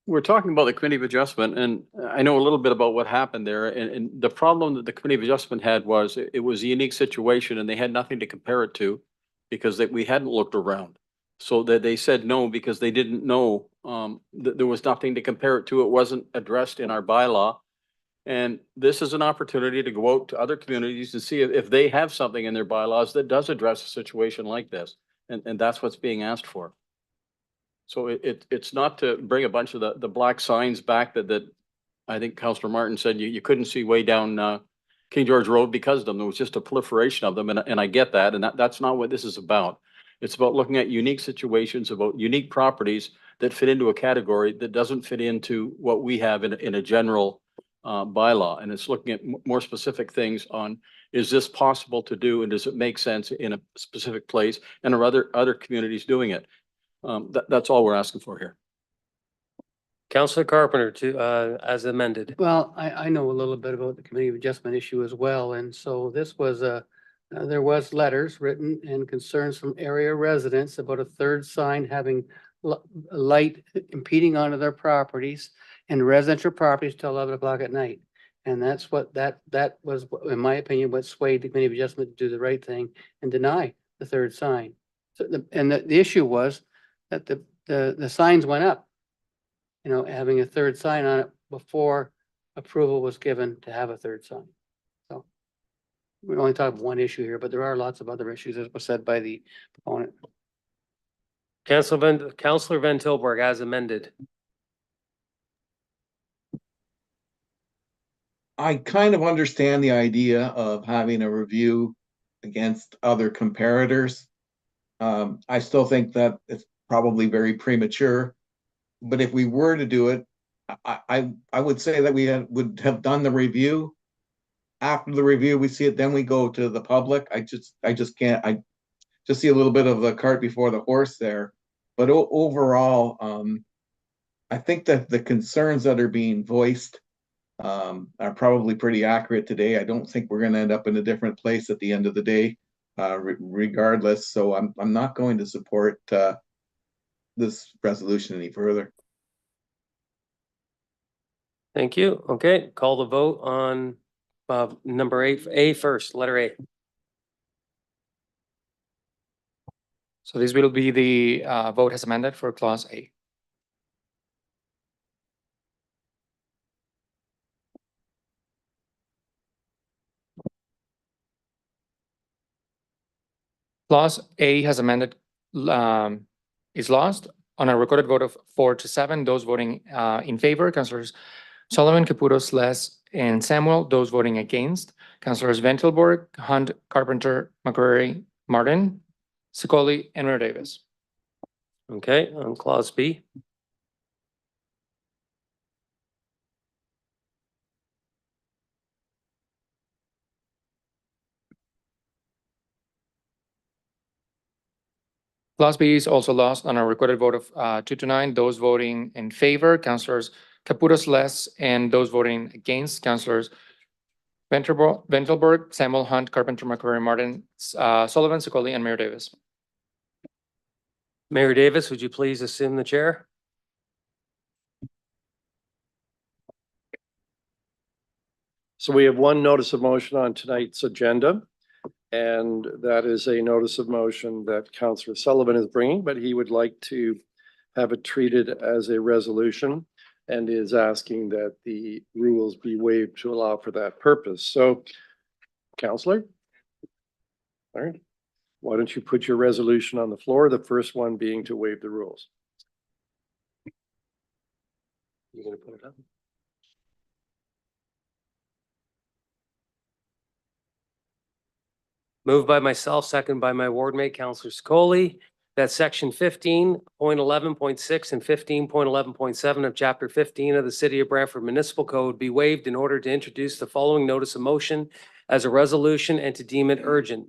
We're talking about the Committee of Adjustment, and I know a little bit about what happened there. And the problem that the Committee of Adjustment had was it was a unique situation and they had nothing to compare it to because we hadn't looked around. So that they said no because they didn't know that there was nothing to compare it to. It wasn't addressed in our bylaw. And this is an opportunity to go out to other communities and see if they have something in their bylaws that does address a situation like this. And that's what's being asked for. So it's not to bring a bunch of the black signs back that I think Councillor Martin said you couldn't see way down King George Road because of them. There was just a proliferation of them. And I get that. And that's not what this is about. It's about looking at unique situations, about unique properties that fit into a category that doesn't fit into what we have in a general bylaw. And it's looking at more specific things on, is this possible to do? And does it make sense in a specific place? And are other communities doing it? That's all we're asking for here. Counselor Carpenter to, as amended. Well, I know a little bit about the Committee of Adjustment issue as well, and so this was there was letters written and concerns from area residents about a third sign having light impeding onto their properties and residential properties till 11 o'clock at night. And that's what that was, in my opinion, what swayed the Committee of Adjustment to do the right thing and deny the third sign. So the issue was that the signs went up, you know, having a third sign on it before approval was given to have a third sign. So we're only talking one issue here, but there are lots of other issues, as was said by the proponent. Counselor Van Tilburg as amended. I kind of understand the idea of having a review against other comparators. I still think that it's probably very premature, but if we were to do it, I would say that we would have done the review. After the review, we see it, then we go to the public. I just can't, I just see a little bit of the cart before the horse there. But overall, I think that the concerns that are being voiced are probably pretty accurate today. I don't think we're going to end up in a different place at the end of the day, regardless. So I'm not going to support this resolution any further. Thank you. Okay, call the vote on number 8, A first, letter A. So this will be the vote as amended for clause A. Clause A has amended, is lost. on a recorded vote of 4-7, those voting in favor, Councilors Sullivan, Caputos, Les, and Samuel. Those voting against, Councilors Ventilborg, Hunt, Carpenter, McCreary, Martin, Secoli, and Mayor Davis. Okay, on clause B. Clause B is also lost on a recorded vote of 2-9. Those voting in favor, Councilors Caputos, Les, and those voting against, Councilors Ventilborg, Samuel, Hunt, Carpenter, McCreary, Martin, Sullivan, Secoli, and Mayor Davis. Mayor Davis, would you please assume the chair? So we have one notice of motion on tonight's agenda. And that is a notice of motion that Councillor Sullivan is bringing, but he would like to have it treated as a resolution and is asking that the rules be waived to allow for that purpose. So, Councillor? All right. Why don't you put your resolution on the floor, the first one being to waive the rules? You're gonna put it up? Moved by myself, second by my ward mate, Councillor Secoli, that section 15.11.6 and 15.11.7 of chapter 15 of the City of Brantford Municipal Code be waived in order to introduce the following notice of motion as a resolution and to deem it urgent.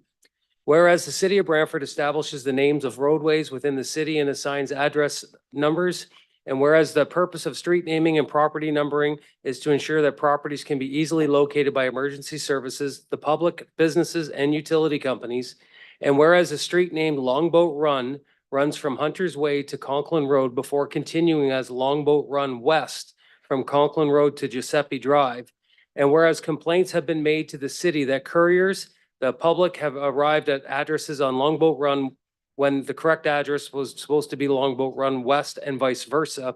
Whereas the City of Brantford establishes the names of roadways within the city and assigns address numbers, and whereas the purpose of street naming and property numbering is to ensure that properties can be easily located by emergency services, the public, businesses, and utility companies. And whereas a street named Longboat Run runs from Hunter's Way to Conklin Road before continuing as Longboat Run West from Conklin Road to Giuseppe Drive. And whereas complaints have been made to the city that couriers, the public, have arrived at addresses on Longboat Run when the correct address was supposed to be Longboat Run West and vice versa.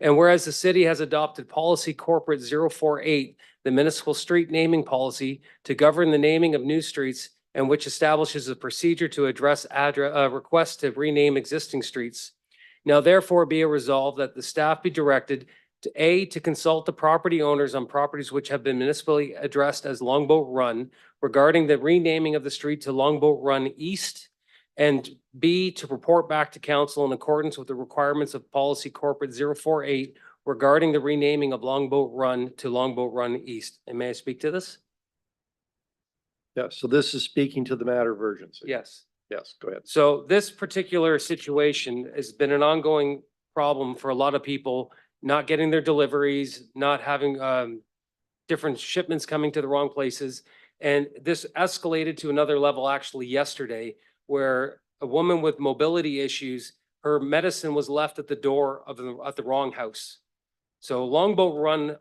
And whereas the city has adopted policy corporate 048, the municipal street naming policy, to govern the naming of new streets, and which establishes a procedure to address requests to rename existing streets. Now therefore be it resolved that the staff be directed to consult the property owners on properties which have been municipally addressed as Longboat Run regarding the renaming of the street to Longboat Run East, and B, to report back to council in accordance with the requirements of policy corporate 048 regarding the renaming of Longboat Run to Longboat Run East. And may I speak to this? Yeah, so this is speaking to the matter of urgency. Yes. Yes, go ahead. So this particular situation has been an ongoing problem for a lot of people, not getting their deliveries, not having different shipments coming to the wrong places. And this escalated to another level actually yesterday, where a woman with mobility issues, her medicine was left at the door of the wrong house. So Longboat Run,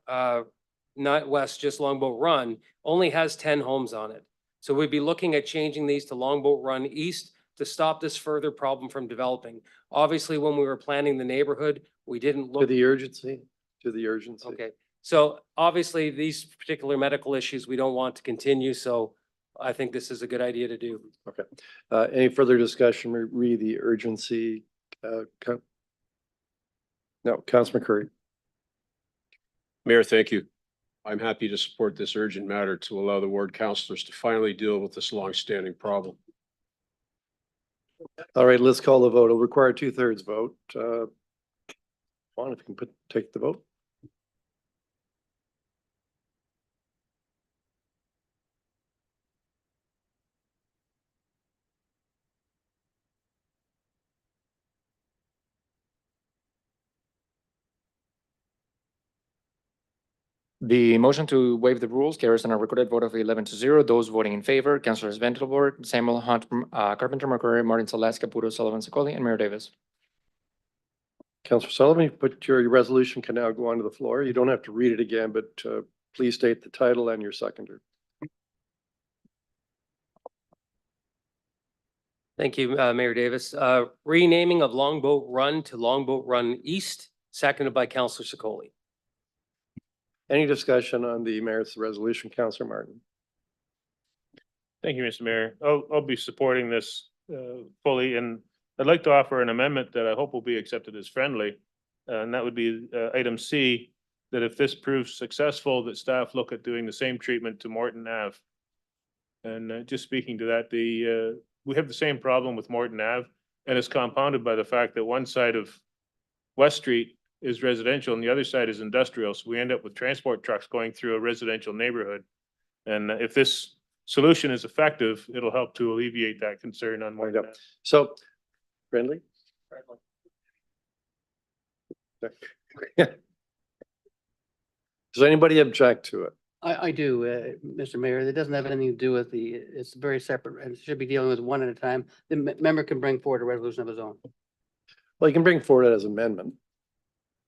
not West, just Longboat Run, only has 10 homes on it. So we'd be looking at changing these to Longboat Run East to stop this further problem from developing. Obviously, when we were planning the neighborhood, we didn't look. To the urgency, to the urgency. Okay, so obviously these particular medical issues, we don't want to continue, so I think this is a good idea to do. Okay. Any further discussion, re the urgency? No, Councilor McCurry. Mayor, thank you. I'm happy to support this urgent matter to allow the ward councillors to finally deal with this longstanding problem. All right, let's call the vote. It'll require 2/3 vote. Juan, if you can take the vote. The motion to waive the rules carries on a recorded vote of 11-0. Those voting in favor, Councilors Ventilborg, Samuel, Hunt, Carpenter, McCreary, Martin, Celeste, Caputo, Sullivan, Secoli, and Mayor Davis. Councilor Sullivan, you put your resolution can now go onto the floor. You don't have to read it again, but please state the title and your seconder. Thank you, Mayor Davis. Renaming of Longboat Run to Longboat Run East, seconded by Councilor Secoli. Any discussion on the merits of the resolution, Councilor Martin? Thank you, Mr. Mayor. I'll be supporting this fully, and I'd like to offer an amendment that I hope will be accepted as friendly. And that would be item C, that if this proves successful, that staff look at doing the same treatment to Morton Ave. And just speaking to that, we have the same problem with Morton Ave, and it's compounded by the fact that one side of West Street is residential and the other side is industrial. So we end up with transport trucks going through a residential neighborhood. And if this solution is effective, it'll help to alleviate that concern on Morton Ave. So friendly? Does anybody object to it? I do, Mr. Mayor. It doesn't have anything to do with it's very separate and it should be dealing with one at a time. The member can bring forward a resolution of his own. Well, you can bring forward it as amendment.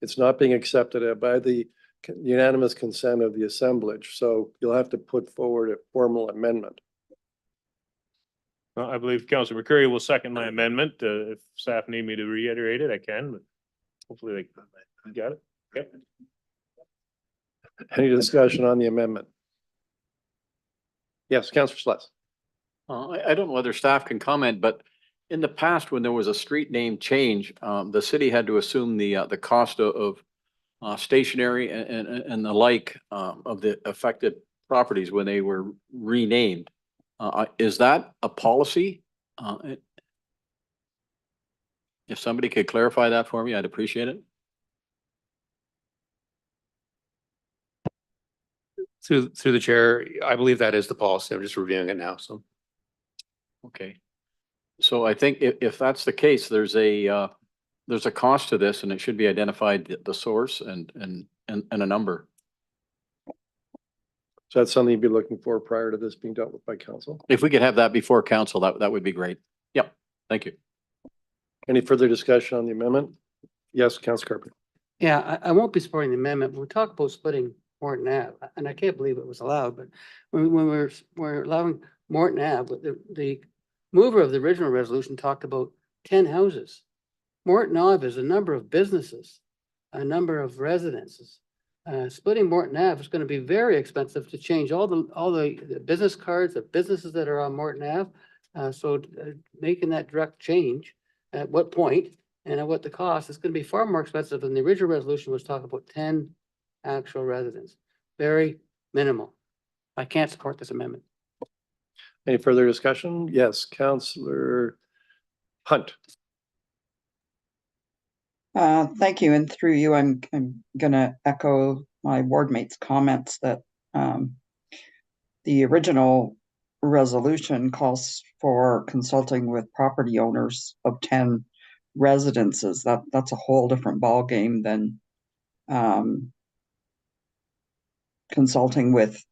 It's not being accepted by the unanimous consent of the assemblage, so you'll have to put forward a formal amendment. Well, I believe Councilor McCurry will second my amendment. If staff need me to reiterate it, I can, but hopefully they got it. Okay. Any discussion on the amendment? Yes, Councillor Sluts. I don't know whether staff can comment, but in the past, when there was a street name change, the city had to assume the cost of stationery and the like of the affected properties when they were renamed. Is that a policy? If somebody could clarify that for me, I'd appreciate it. Through the chair, I believe that is the policy. I'm just reviewing it now, so. Okay. So I think if that's the case, there's a cost to this and it should be identified, the source and a number. So that's something you'd be looking for prior to this being dealt with by council? If we could have that before council, that would be great. Yep. Thank you. Any further discussion on the amendment? Yes, Councilor Carpenter. Yeah, I won't be supporting the amendment. We talk about splitting Morton Ave, and I can't believe it was allowed, but when we're allowing Morton Ave, the mover of the original resolution talked about 10 houses. Morton Ave is a number of businesses, a number of residences. Splitting Morton Ave is going to be very expensive to change all the business cards of businesses that are on Morton Ave. So making that direct change at what point and at what the cost is going to be far more expensive than the original resolution was talking about 10 actual residents. Very minimal. I can't support this amendment. Any further discussion? Yes, Councillor Hunt. Thank you. And through you, I'm gonna echo my ward mate's comments that the original resolution calls for consulting with property owners of 10 residences. That's a whole different ballgame than consulting with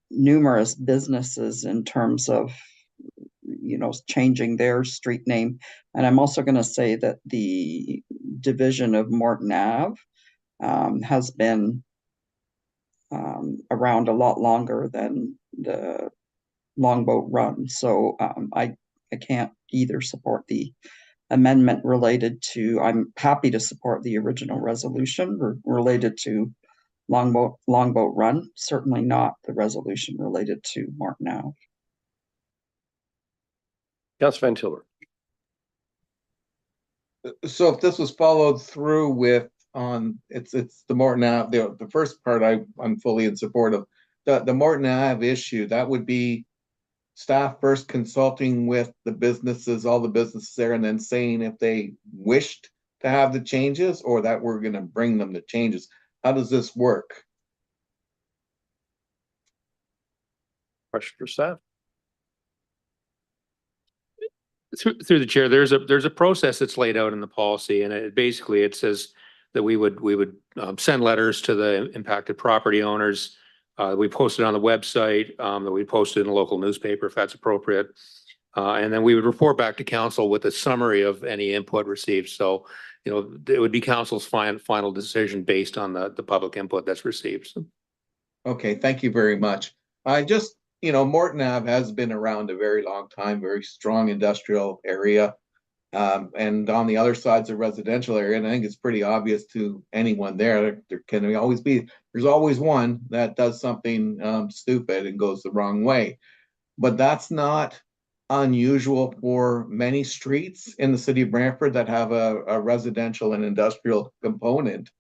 numerous businesses in terms of, you know, changing their street name. And I'm also going to say that the division of Morton Ave has been around a lot longer than the Longboat Run. So I can't either support the amendment related to, I'm happy to support the original resolution related to Longboat Run, certainly not the resolution related to Morton Ave. Councillor Van Tilburg. So if this was followed through with it's the Morton Ave, the first part I'm fully in support of. The Morton Ave issue, that would be staff first consulting with the businesses, all the businesses there, and then saying if they wished to have the changes or that we're going to bring them the changes. How does this work? Question for staff. Through the chair, there's a process that's laid out in the policy, and it says that we would send letters to the impacted property owners. We post it on the website, that we posted in a local newspaper if that's appropriate. And then we would report back to council with a summary of any input received. So, you know, it would be council's final decision based on the public input that's received. So. Okay, thank you very much. I just, you know, Morton Ave has been around a very long time, very strong industrial area. And on the other side's a residential area, and I think it's pretty obvious to anyone there can always be, there's always one that does something stupid and goes the wrong way. But that's not unusual for many streets in the city of Brantford that have a residential and industrial component.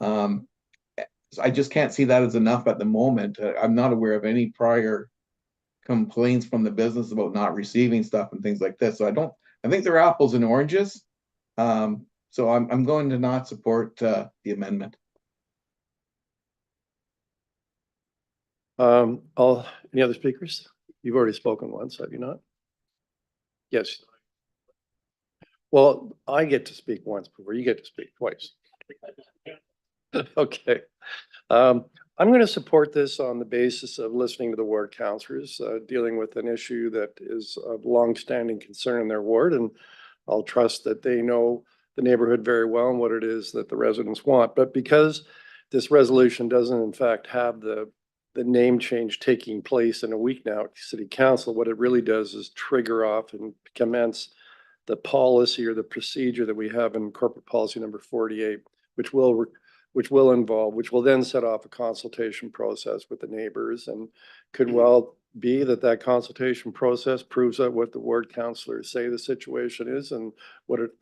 I just can't see that as enough at the moment. I'm not aware of any prior complaints from the business about not receiving stuff and things like this. So I think they're apples and oranges. So I'm going to not support the amendment. Any other speakers? You've already spoken once, have you not? Yes. Well, I get to speak once before you get to speak twice. Okay. I'm going to support this on the basis of listening to the ward councillors, dealing with an issue that is of longstanding concern in their ward, and I'll trust that they know the neighborhood very well and what it is that the residents want. But because this resolution doesn't in fact have the name change taking place in a week now at City Council, what it really does is trigger off and commence the policy or the procedure that we have in corporate policy number 48, which will then set off a consultation process with the neighbors, and could well be that consultation process proves out what the ward councillors say the situation is and what it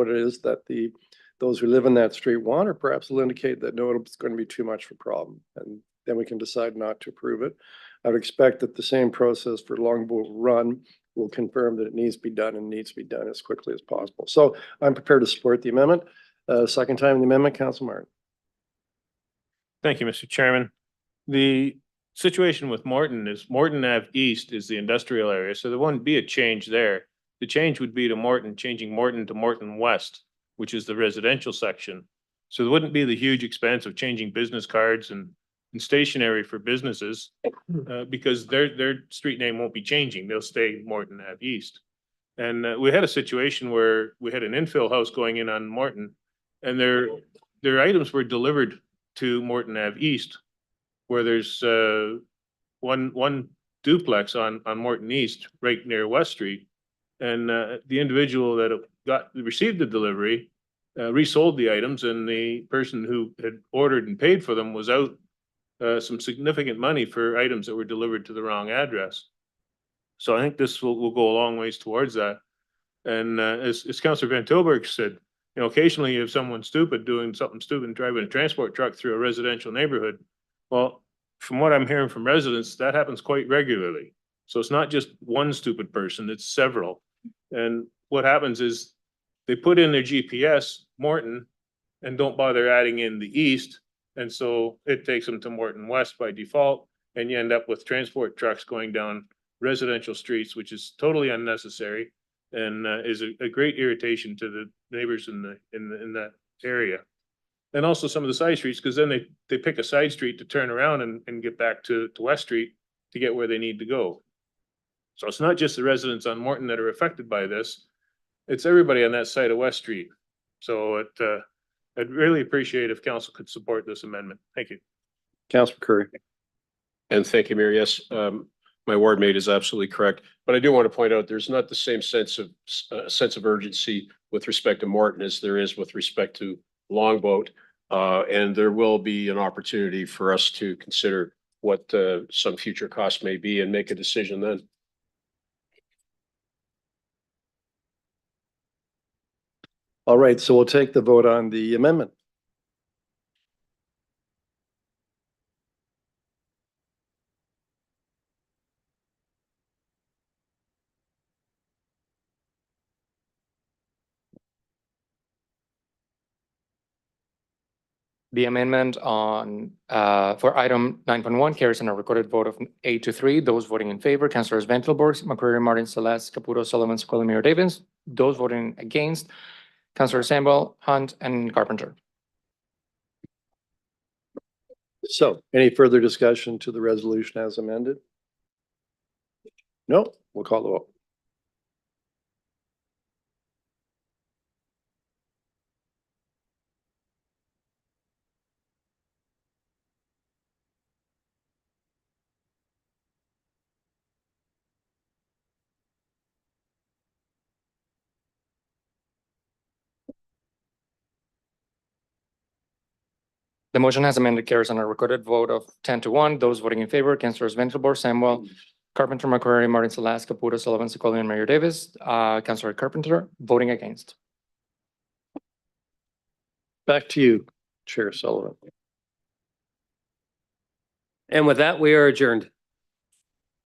is that those who live in that street want, or perhaps will indicate that no, it's going to be too much of a problem, and then we can decide not to approve it. I would expect that the same process for Longboat Run will confirm that it needs to be done and needs to be done as quickly as possible. So I'm prepared to support the amendment. Second time in the amendment, Councillor Martin. Thank you, Mr. Chairman. The situation with Morton is Morton Ave East is the industrial area, so there wouldn't be a change there. The change would be to Morton, changing Morton to Morton West, which is the residential section. So there wouldn't be the huge expense of changing business cards and stationery for businesses, because their street name won't be changing. They'll stay Morton Ave East. And we had a situation where we had an infill house going in on Morton, and their items were delivered to Morton Ave East, where there's one duplex on Morton East, right near West Street. And the individual that received the delivery resold the items, and the person who had ordered and paid for them was out some significant money for items that were delivered to the wrong address. So I think this will go a long ways towards that. And as Councillor Van Tilburg said, you know, occasionally you have someone stupid doing something stupid and driving a transport truck through a residential neighborhood. Well, from what I'm hearing from residents, that happens quite regularly. So it's not just one stupid person, it's several. And what happens is they put in their GPS, Morton, and don't bother adding in the east. And so it takes them to Morton West by default, and you end up with transport trucks going down residential streets, which is totally unnecessary and is a great irritation to the neighbors in that area. And also some of the side streets, because then they pick a side street to turn around and get back to West Street to get where they need to go. So it's not just the residents on Morton that are affected by this, it's everybody on that side of West Street. So I'd really appreciate if council could support this amendment. Thank you. Councillor Curry. And thank you, Mayor. Yes, my ward mate is absolutely correct. But I do want to point out there's not the same sense of urgency with respect to Morton as there is with respect to Longboat. And there will be an opportunity for us to consider what some future costs may be and make a decision then. All right, so we'll take the vote on the amendment. The amendment on for item 9.1 carries on a recorded vote of 8-3. Those voting in favor, Councilors Ventilborg, McCreary, Martin, Celeste, Caputo, Sullivan, Sequoia, Mayor Davis. Those voting against, Councilor Samuel, Hunt, and Carpenter. So any further discussion to the resolution as amended? No, we'll call the vote. The motion has amended carries on a recorded vote of 10-1. Those voting in favor, Councilors Ventilborg, Samuel, Carpenter, McCrory, Martin Salas, Caputo, Sullivan, Secolian, Mayor Davis, Councilor Carpenter voting against. Back to you, Chair Sullivan. And with that, we are adjourned.